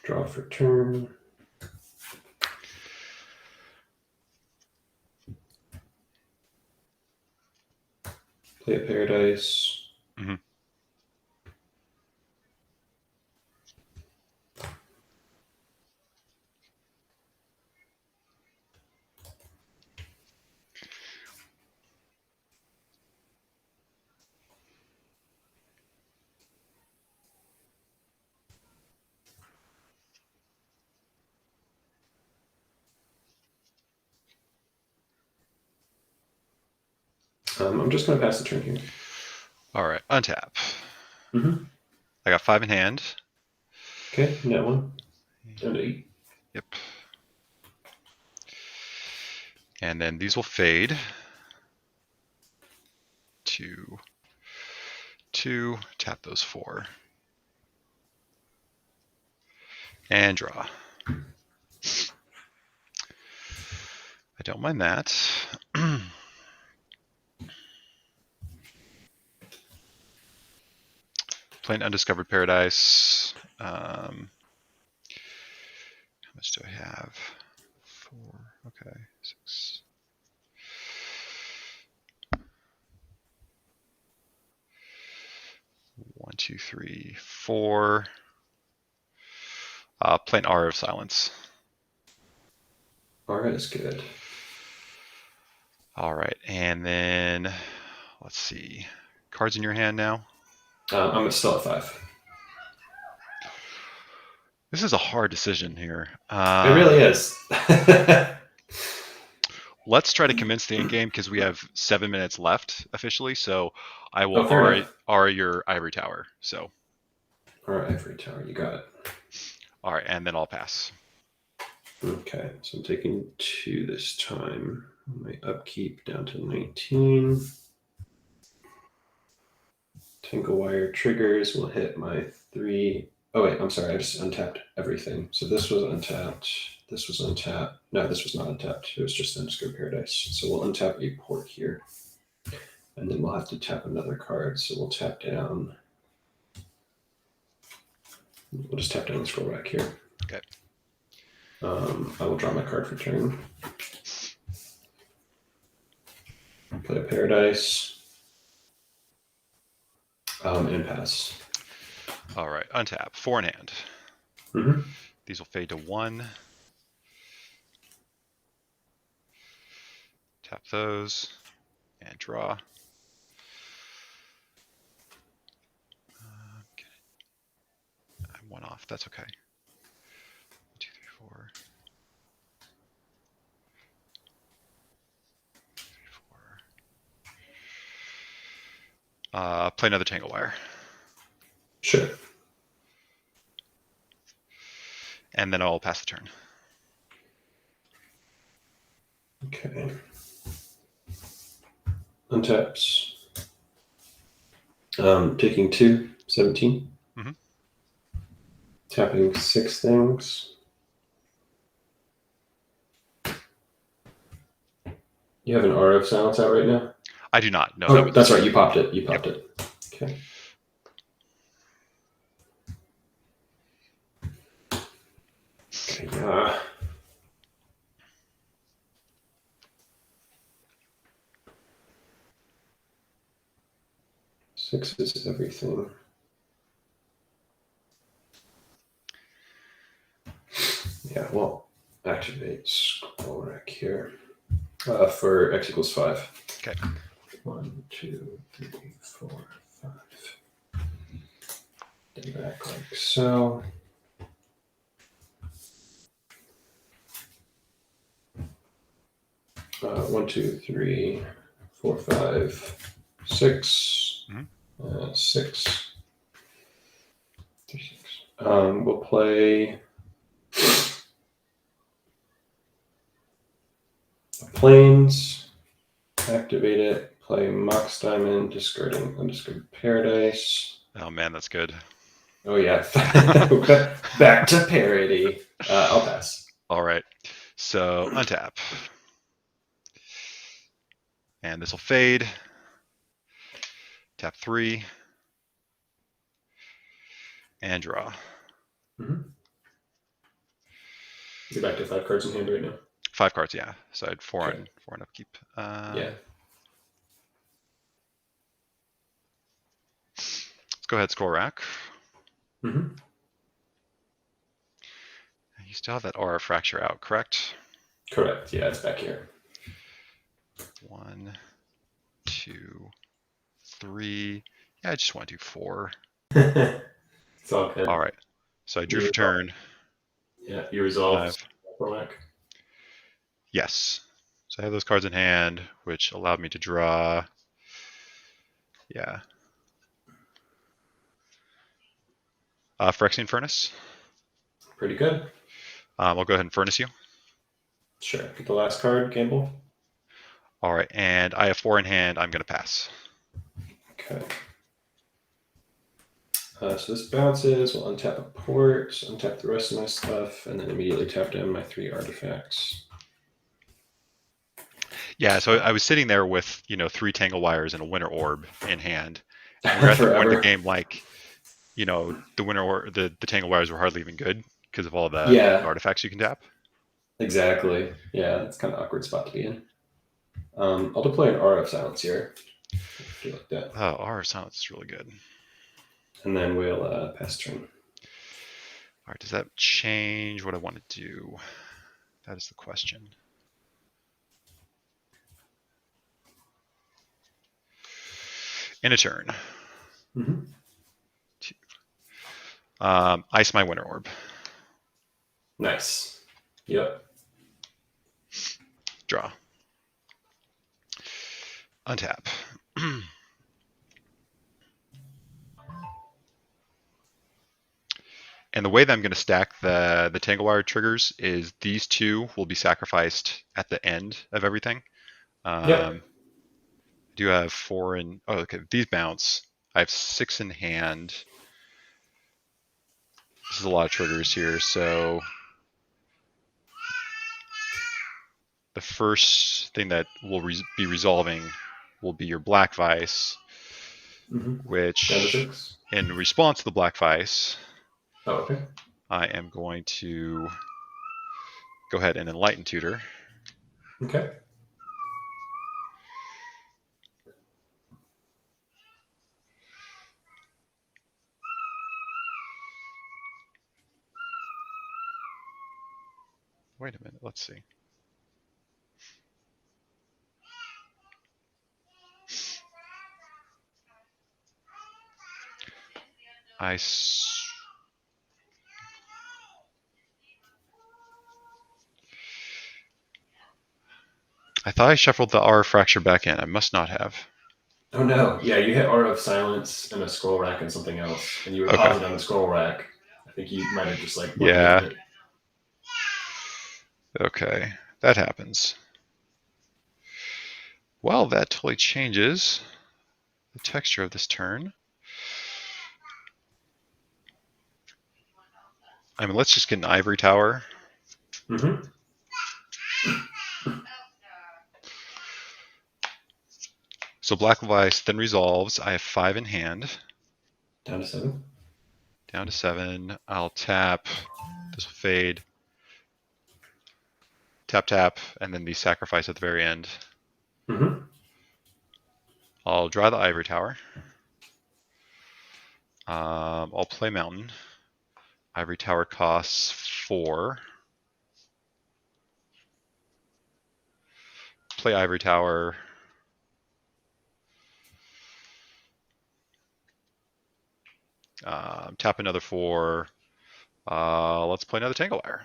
Draw for turn. Play a Paradise. Mm-hmm. I'm just going to pass the turn here. All right, untap. Mm-hmm. I got 5 in hand. Okay, net 1. Down to 8. Yep. And then these will fade to 2. Tap those 4. And draw. I don't mind that. Playing Undiscovered Paradise. How much do I have? 4. Okay, 6. One, 2, 3, 4. Playing Aura of Silence. Aura is good. All right, and then let's see. Cards in your hand now. I'm still at 5. This is a hard decision here. It really is. Let's try to commence the end game because we have 7 minutes left officially. So I will aura your Ivory Tower. So. Aura Ivory Tower, you got it. All right, and then I'll pass. Okay, so I'm taking 2 this time. My upkeep down to 19. Tangle Wire triggers will hit my 3. Oh wait, I'm sorry, I just untapped everything. So this was untapped. This was untapped. No, this was not untapped. It was just Undiscovered Paradise. So we'll untap a port here. And then we'll have to tap another card. So we'll tap down. We'll just tap down the Scroll Rack here. Okay. I will draw my card for turn. Play a Paradise. And pass. All right, untap. 4 in hand. Mm-hmm. These will fade to 1. Tap those and draw. I'm 1 off. That's okay. 1, 2, 3, 4. 3, 4. Play another Tangle Wire. Sure. And then I'll pass the turn. Okay. Untaps. Taking 2, 17. Mm-hmm. Tapping 6 things. You have an Aura of Silence out right now? I do not. No, oh, that's right. You popped it. You popped it. Okay. Okay. 6 is everything. Yeah, well, activate Scroll Rack here. For x equals 5. Okay. 1, 2, 3, 4, 5. Then back like so. . 1, 2, 3, 4, 5, 6. Mhm. 6. 3, 6. We'll play Plains, activate it, play Mox Diamond, discarding Undiscovered Paradise. Oh man, that's good. Oh yeah, back to parody. I'll pass. All right, so untap, and this will fade. Tap 3, and draw. Mm-hmm. You're back to 5 cards in hand right now. 5 cards, yeah. So I had 4 Okay. on upkeep. Yeah. Let's go ahead, scroll rack. Mm-hmm. You still have that aura fracture out, correct? Correct. Yeah, it's back here. 1, 2, 3. Yeah, I just want to do 4. It's all good. All right. So I drew for turn. Yeah, you resolved. Yes. So I have those cards in hand, which allowed me to draw. Yeah. Phyrexian Furnace. Pretty good. I'll go ahead and Furnace you. Sure. Get the last card, gamble. All right, and I have 4 in hand. I'm going to pass. Okay. So this bounces. We'll untap a port, untap the rest of my stuff, and then immediately tap down my 3 artifacts. Yeah, so I was sitting there with 3 Tangle Wires and a Winter Orb in hand. And we're at the point of the game like, the Winter or the Tangle Wires were hardly even good because of all the artifacts you can tap. Exactly. Yeah, that's kind of awkward spot to be in. I'll deploy an Aura of Silence here. Do like that. Oh, Aura of Silence is really good. And then we'll pass turn. All right, does that change what I want to do? That is the question. In a turn. Mm-hmm. Ice my Winter Orb. Nice. Yep. Draw. Untap. And the way that I'm going to stack the Tanglewire triggers is these 2 will be sacrificed at the end of everything. I do have 4 in... Oh, okay. These bounce. I have 6 in hand. This is a lot of triggers here, so... The first thing that will be resolving will be your Black Vice, which, in response to the Black Vice, I am going to go ahead and Enlighten Tutor. Okay. Wait a minute, let's see. I thought I shuffled the Aura Fracture back in. I must not have. Oh no! Yeah, you hit Aura of Silence and a scroll rack and something else, and you were pausing on the scroll rack. I think you might have just Yeah. Okay, that happens. Well, that totally changes the texture of this turn. I mean, let's just get an Ivory Tower. Mm-hmm. So Black Vice then resolves. I have 5 in hand. Down to 7. Down to 7. I'll tap. This will fade. Tap, tap, and then the sacrifice at the very end. Mm-hmm. I'll draw the Ivory Tower. I'll play Mountain. Ivory Tower costs 4. Play Ivory Tower. Tap another 4. Let's play another Tanglewire.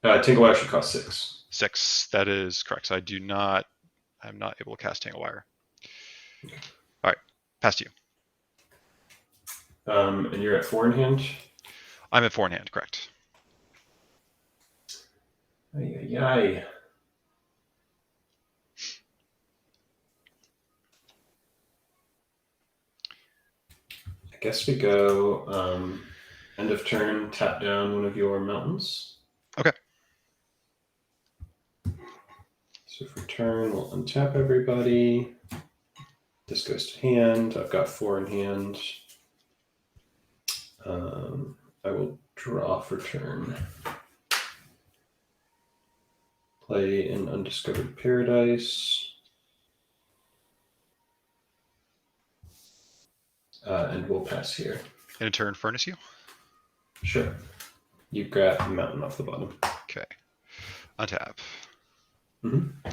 Tinglewire should cost 6. 6. That is correct. So I'm not able to cast Tinglewire. Okay. All right, past you. And you're at 4 in hand? I'm at 4 in hand, correct. Ay. I guess we go end of turn, tap down one of your mountains. Okay. So for turn, we'll untap everybody. This goes to hand. I've got 4 in hand. I will draw for turn. Play in Undiscovered Paradise. And we'll pass here. In a turn, furnace you? Sure. You grab a mountain off the bottom. Okay. Untap. Mm-hmm.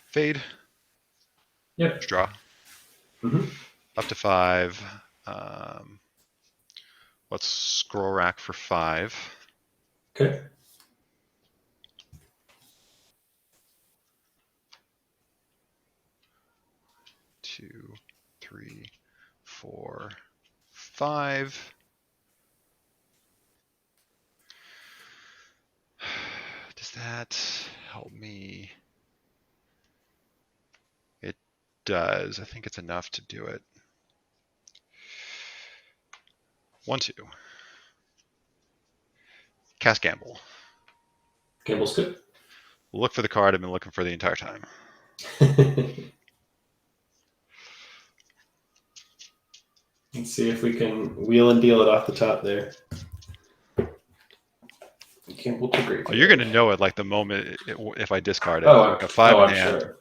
Fade. Yep. Draw. Mm-hmm. Up to 5. Let's scroll rack for 5. Okay. Two, 3, 4, 5. Does that help me? It does. I think it's enough to do it. 1, 2. Cast Gamble. Gamble's good. Look for the card I've been looking for the entire time. Let's see if we can wheel and deal it off the top there. Gamble to great. Oh, you're going to know it like the moment if I discard it. Oh, like a 5 in I'm hand. sure.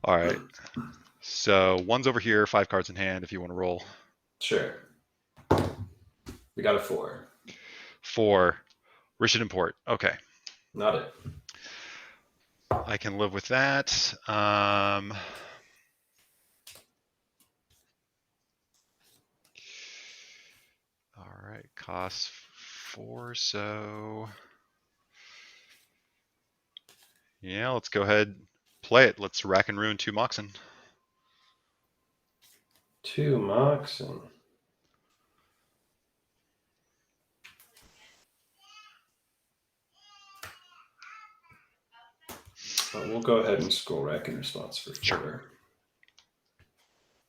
All right. So 1's over here, 5 cards in hand if you want to roll. Sure. We got a 4. 4. Richard Import. Okay. Not it. I can live with that. All right. Costs 4. So yeah, let's go ahead. Play it. Let's rack and ruin 2 Moxen. 2 Moxen. We'll go ahead and scroll rack in response for 4. Sure.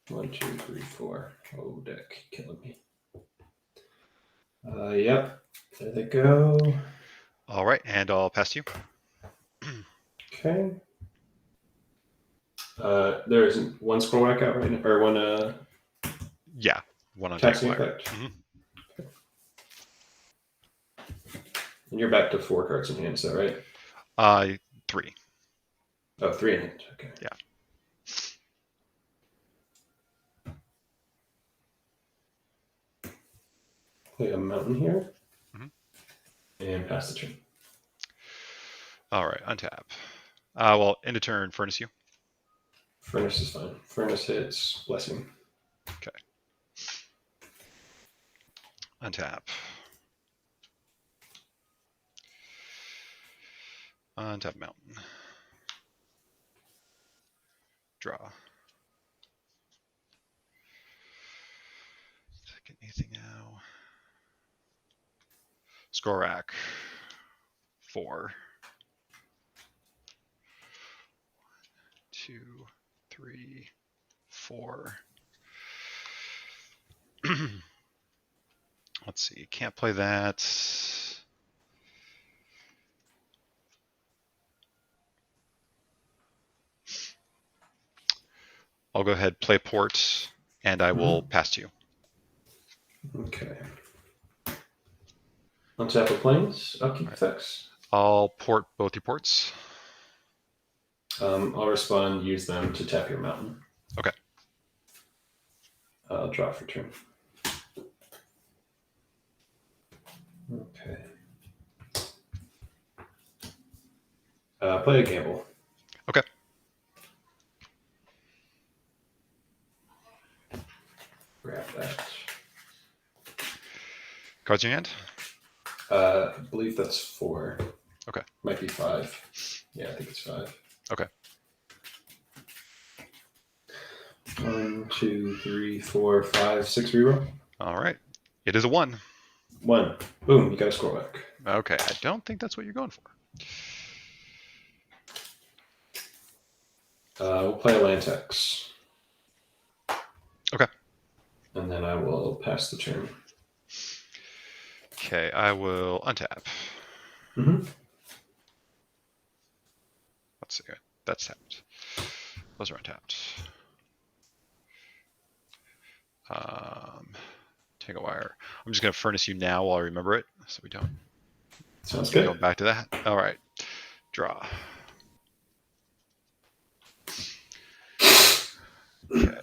1, 2, 3, 4. Oh, deck, killing me. Yep. There they go. All right, and I'll pass you. Okay. There's 1 scroll rack out right now, or 1 Yeah, 1 on casting Deadguy Ale. effect. Okay. And you're back to 4 cards in hand, is that right? 3. Oh, 3 in hand. Okay. Yeah. Play a mountain here. And pass the turn. All right, untap. Well, end of turn, furnace you. Furnace is fine. Furnace hits, blessing. Okay. Untap. Untap mountain. Draw. Get anything now. Score rack. 4. 2, 3, 4. Let's see. Can't play that. I'll go ahead, play port, and I will pass to you. Okay. Untap of planes, upkeep effects. I'll port both your ports. I'll respond, use them to tap your mountain. Okay. I'll draw for turn. Okay. Play a gamble. Okay. Grab that. Cards in your hand? I believe that's 4. Okay. Might be 5. Yeah, I think it's 5. Okay. 1, 2, 3, 4, 5, 6 reroll. All right. It is a 1. 1. Boom, you got a scroll back. Okay, I don't think that's what you're going for. We'll play a Lantex. Okay. And then I will pass the turn. Okay, I will untap. Mm-hmm. Let's see. That's tapped. Those are untapped. Take a wire. I'm just going to furnace you now while I remember it, so we don't. Sounds good. Go back to that. All right. Draw. Okay.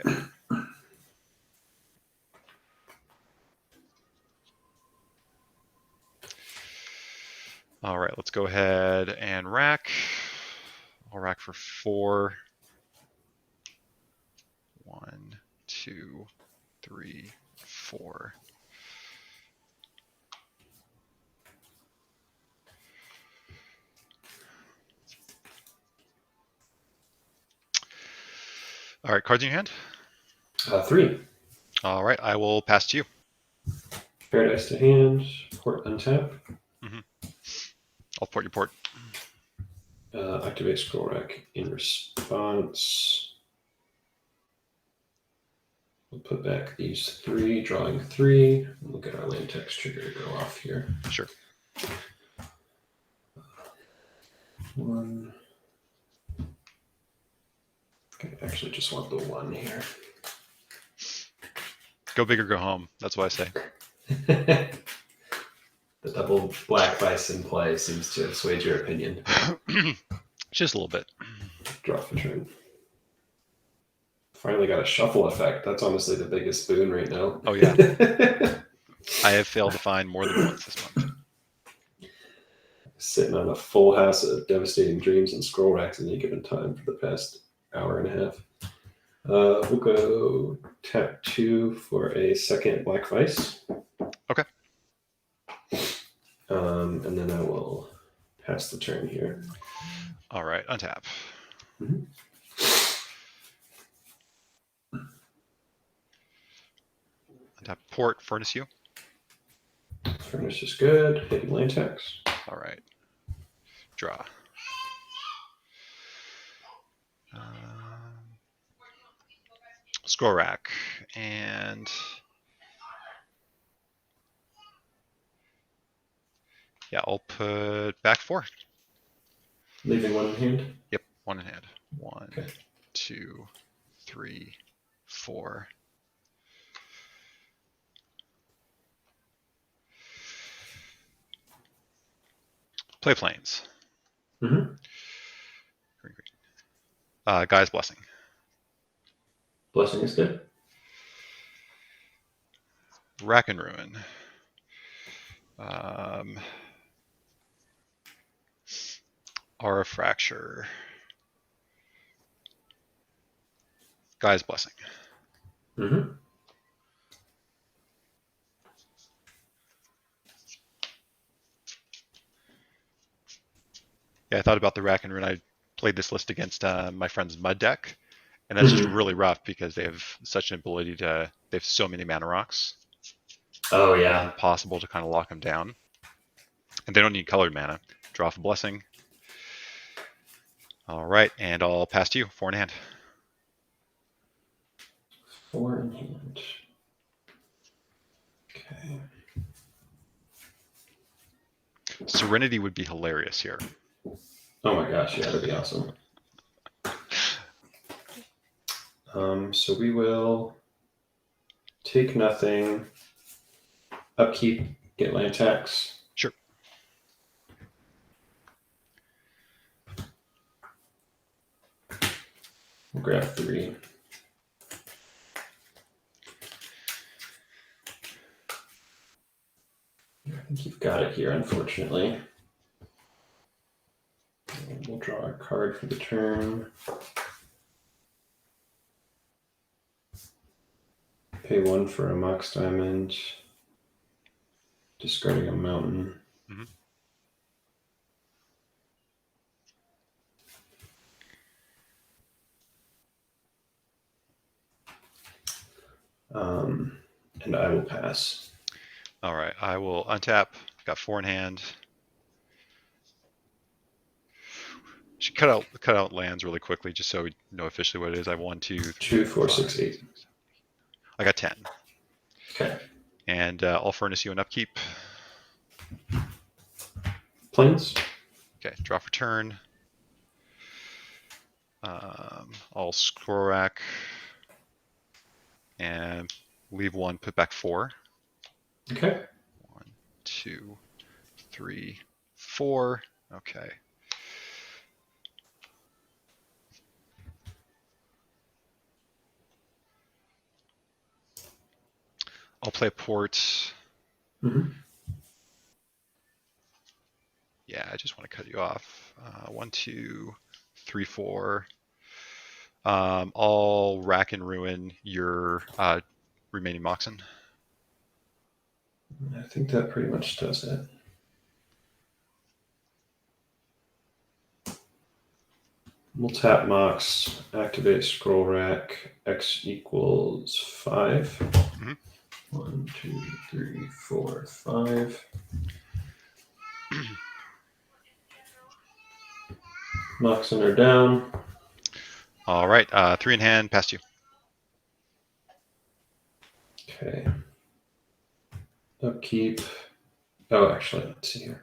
All right, let's go ahead and rack. I'll rack for 4. 1, 2, 3, 4. All right, cards in your hand? 3. All right, I will pass to you. Paradise to hand. Port untap. I'll port your port. Activate scroll rack in response. We'll put back these 3, drawing 3. We'll get our Lantex trigger to go off here. Sure. 1. Okay, actually just want the 1 here. Go big or go home. That's what I say. The double black bison play seems to have swayed your opinion. Just a little bit. Draw for turn. Finally got a shuffle effect. That's honestly the biggest boon right now. Oh, yeah. I have failed to find more than once this month. Sitting on a full house of devastating dreams and scroll racks at any given time for the past hour and a half. We'll go tap 2 for a second black vice. Okay. And then I will pass the turn here. All right, untap. Mm-hmm. Untap port, furnace you. Furnace is good. Hitting Lantex. All right. Draw. Scroll rack. And yeah, I'll put back 4. Leaving 1 in hand? Yep, 1 in hand. 1, okay. 2, 3, 4. Play planes. Mm-hmm. Guy's blessing. Blessing is good. Rack and ruin. Aura fracture. Guy's blessing. Mm-hmm. Yeah, I thought about the rack and ruin. I played this list against my friend's mud deck, and that's just really rough because they have such an ability to. They have so many mana rocks. Oh yeah. It's impossible to kind of lock them down, and they don't need colored mana. Draw for blessing. All right, and I'll pass to you. 4 in hand. 4 in hand. Okay. Serenity would be hilarious here. Oh my gosh, yeah, that'd be awesome. So we will take nothing, upkeep, get Lantex. Sure. We'll grab 3. I think you've got it here, unfortunately. And we'll draw a card for the turn. Pay 1 for a Mox Diamond. Discarding a mountain. Mm-hmm. And I will pass. All right, I will untap. Got 4 in hand. Should cut out lands really quickly just so we know officially what it is. I have 1, 2, 3, 2, 4, 5, 6, 8. 6, 7. I got 10. Okay. And I'll furnace you an upkeep. Plains. Okay, draw for turn. I'll scroll rack and leave 1, put back 4. Okay. 1, 2, 3, 4. Okay. I'll play a port. Mm-hmm. Yeah, I just want to cut you off. 1, 2, 3, 4. I'll rack and ruin your remaining Moxen. I think that pretty much does it. We'll tap Mox, activate scroll rack, X equals 5. Mm-hmm. 1, 2, 3, 4, 5. Moxen are down. All right, 3 in hand, past you. Okay. Upkeep. Oh, actually, let's see here.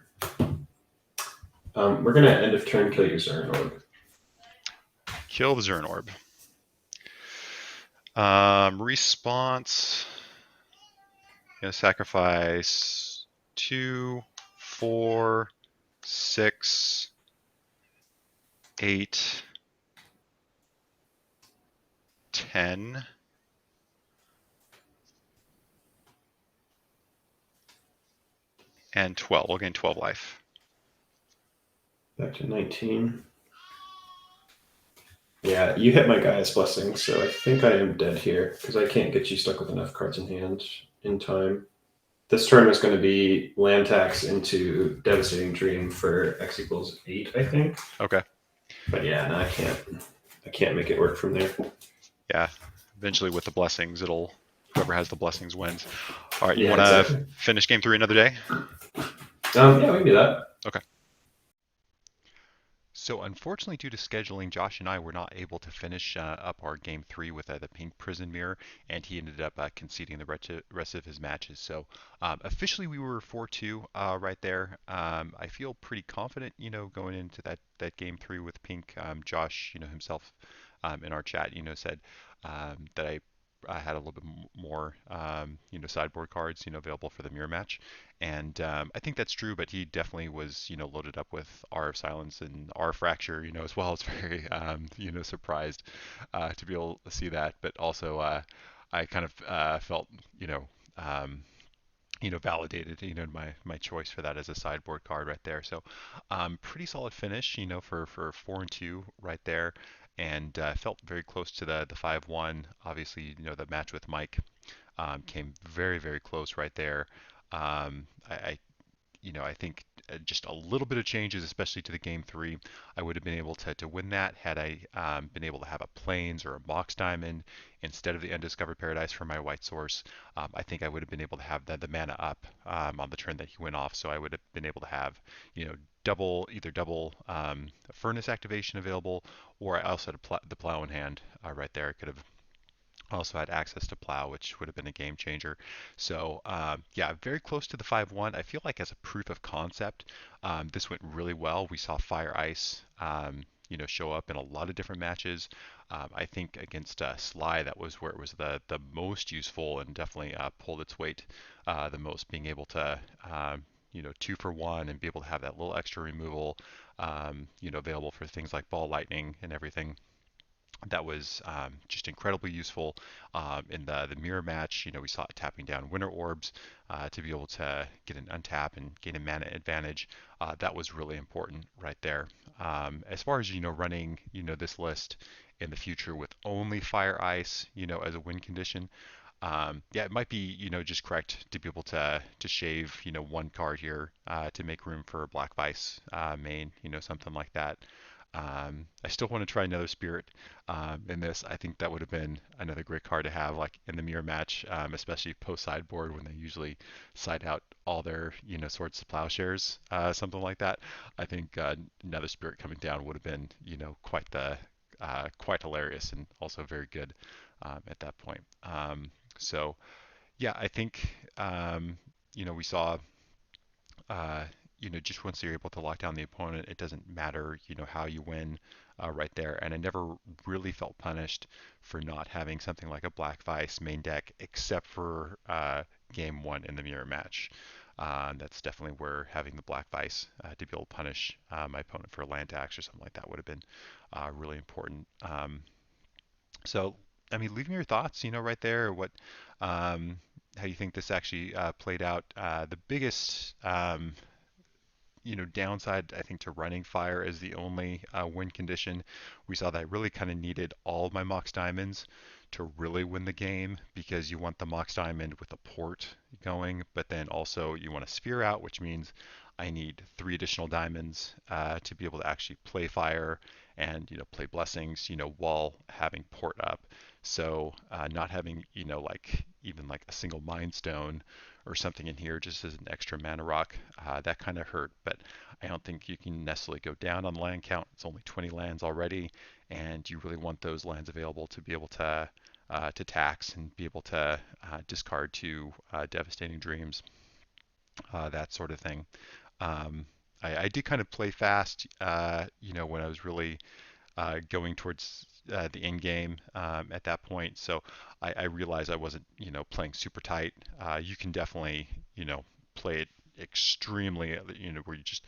We're going to end of turn kill your Zern Orb. Kill the Zern Orb. Response. Gonna sacrifice 2, 4, 6, 8, 10. And 12. We'll gain 12 life. Back to 19. Yeah, you hit my Gaia's Blessing, so I think I am dead here because I can't get you stuck with enough cards in hand in time. This turn was going to be land tax into Devastating Dream for X equals 8, I think. Okay. But yeah, no, I can't make it work from there. Yeah, eventually with the blessings, whoever has the blessings wins. All right, you Yeah, want to exactly. finish game 3 another day? Yeah, we can do that. Okay. So unfortunately, due to scheduling, Josh and I were not able to finish up our game 3 with the pink prison mirror, and he ended up conceding the rest of his matches. So officially, we were 4-2 right there. I feel pretty confident, going into that game 3 with pink. Josh, himself in our chat, said that I had a little bit more, sideboard cards, available for the mirror match. And I think that's true, but he definitely was, loaded up with R of Silence and R of Fracture, as well. It's very, surprised to be able to see that. But also, I kind of felt, validated, in my choice for that as a sideboard card right there. So, pretty solid finish, for 4-2 right there, and felt very close to the 5-1. Obviously, the match with Mike came very, very close right there. I think just a little bit of changes, especially to the game 3, I would have been able to win that had I been able to have a Plains or a Mox Diamond instead of the Undiscovered Paradise for my white source. I think I would have been able to have the mana up on the turn that he went off, so I would have been able to have, either double Furnace activation available, or I also had the Plow in hand right there. I could have also had access to Plow, which would have been a game changer. So yeah, very close to the 5-1. I feel like as a proof of concept, this went really well. We saw Fire Ice, show up in a lot of different matches. I think against Sligh, that was where it was the most useful and definitely pulled its weight the most, being able to 2 for 1 and be able to have that little extra removal, available for things like Ball Lightning and everything. That was just incredibly useful in the mirror match. We saw it tapping down Winter Orbs to be able to get an untap and gain a mana advantage. That was really important right there. As far as running this list in the future with only Fire Ice as a win condition, Yeah, it might be, just correct to be able to shave, one card here to make room for a Black Vice main, something like that. I still want to try another Spirit in this. I think that would have been another great card to have, like in the mirror match, especially post sideboard when they usually side out all their, swords to plowshares, something like that. I think another Spirit coming down would have been, quite hilarious and also very good at that point. So yeah, I think we saw just once you're able to lock down the opponent, it doesn't matter how you win right there. And I never really felt punished for not having something like a Black Vice main deck, except for game one in the mirror match. That's definitely where having the Black Vice to be able to punish my opponent for a land tax or something like that would have been really important. So, I mean, leave me your thoughts, right there, how you think this actually played out. The biggest, downside, I think, to running fire is the only win condition. We saw that I really kind of needed all of my Mox Diamonds to really win the game because you want the Mox Diamond with a port going, but then also you want a Sphere out, which means I need 3 additional diamonds to be able to actually play fire and play blessings while having port up. So not having like even like a single Mind Stone or something in here just as an extra mana rock, that kind of hurt. But I don't think you can necessarily go down on land count. It's only 20 lands already, and you really want those lands available to be able to tax and be able to discard to Devastating Dreams, that sort of thing. I did kind of play fast, when I was really going towards the end game at that point. So I realized I wasn't, playing super tight. You can definitely, play it extremely, where you just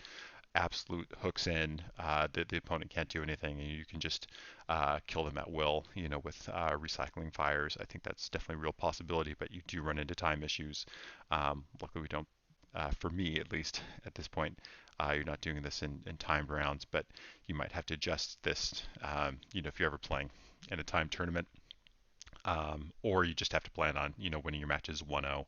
absolute hooks in, the opponent can't do anything, and you can just kill them at will, with recycling fires. I think that's definitely a real possibility, but you do run into time issues. Luckily, we don't, for me at least at this point, you're not doing this in timed rounds, but you might have to adjust this, if you're ever playing in a time tournament, or you just have to plan on, winning your matches 1-0,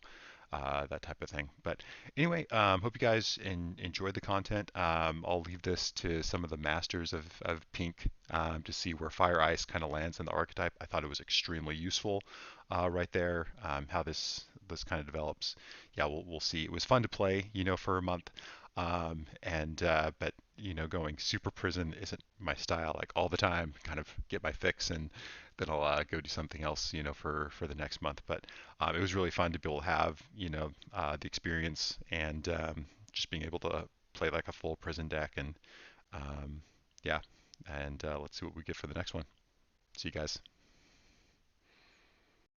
that type of thing. But anyway, hope you guys enjoyed the content. I'll leave this to some of the masters of Pink to see where Fire Ice kind of lands in the archetype. I thought it was extremely useful right there. How this kind of develops, yeah, we'll see. It was fun to play, for a month. But going super prison isn't my style. Like all the time, kind of get my fix and then I'll go do something else, for the next month. But it was really fun to be able to have, the experience and just being able to play like a full prison deck and yeah. And let's see what we get for the next one. See you guys.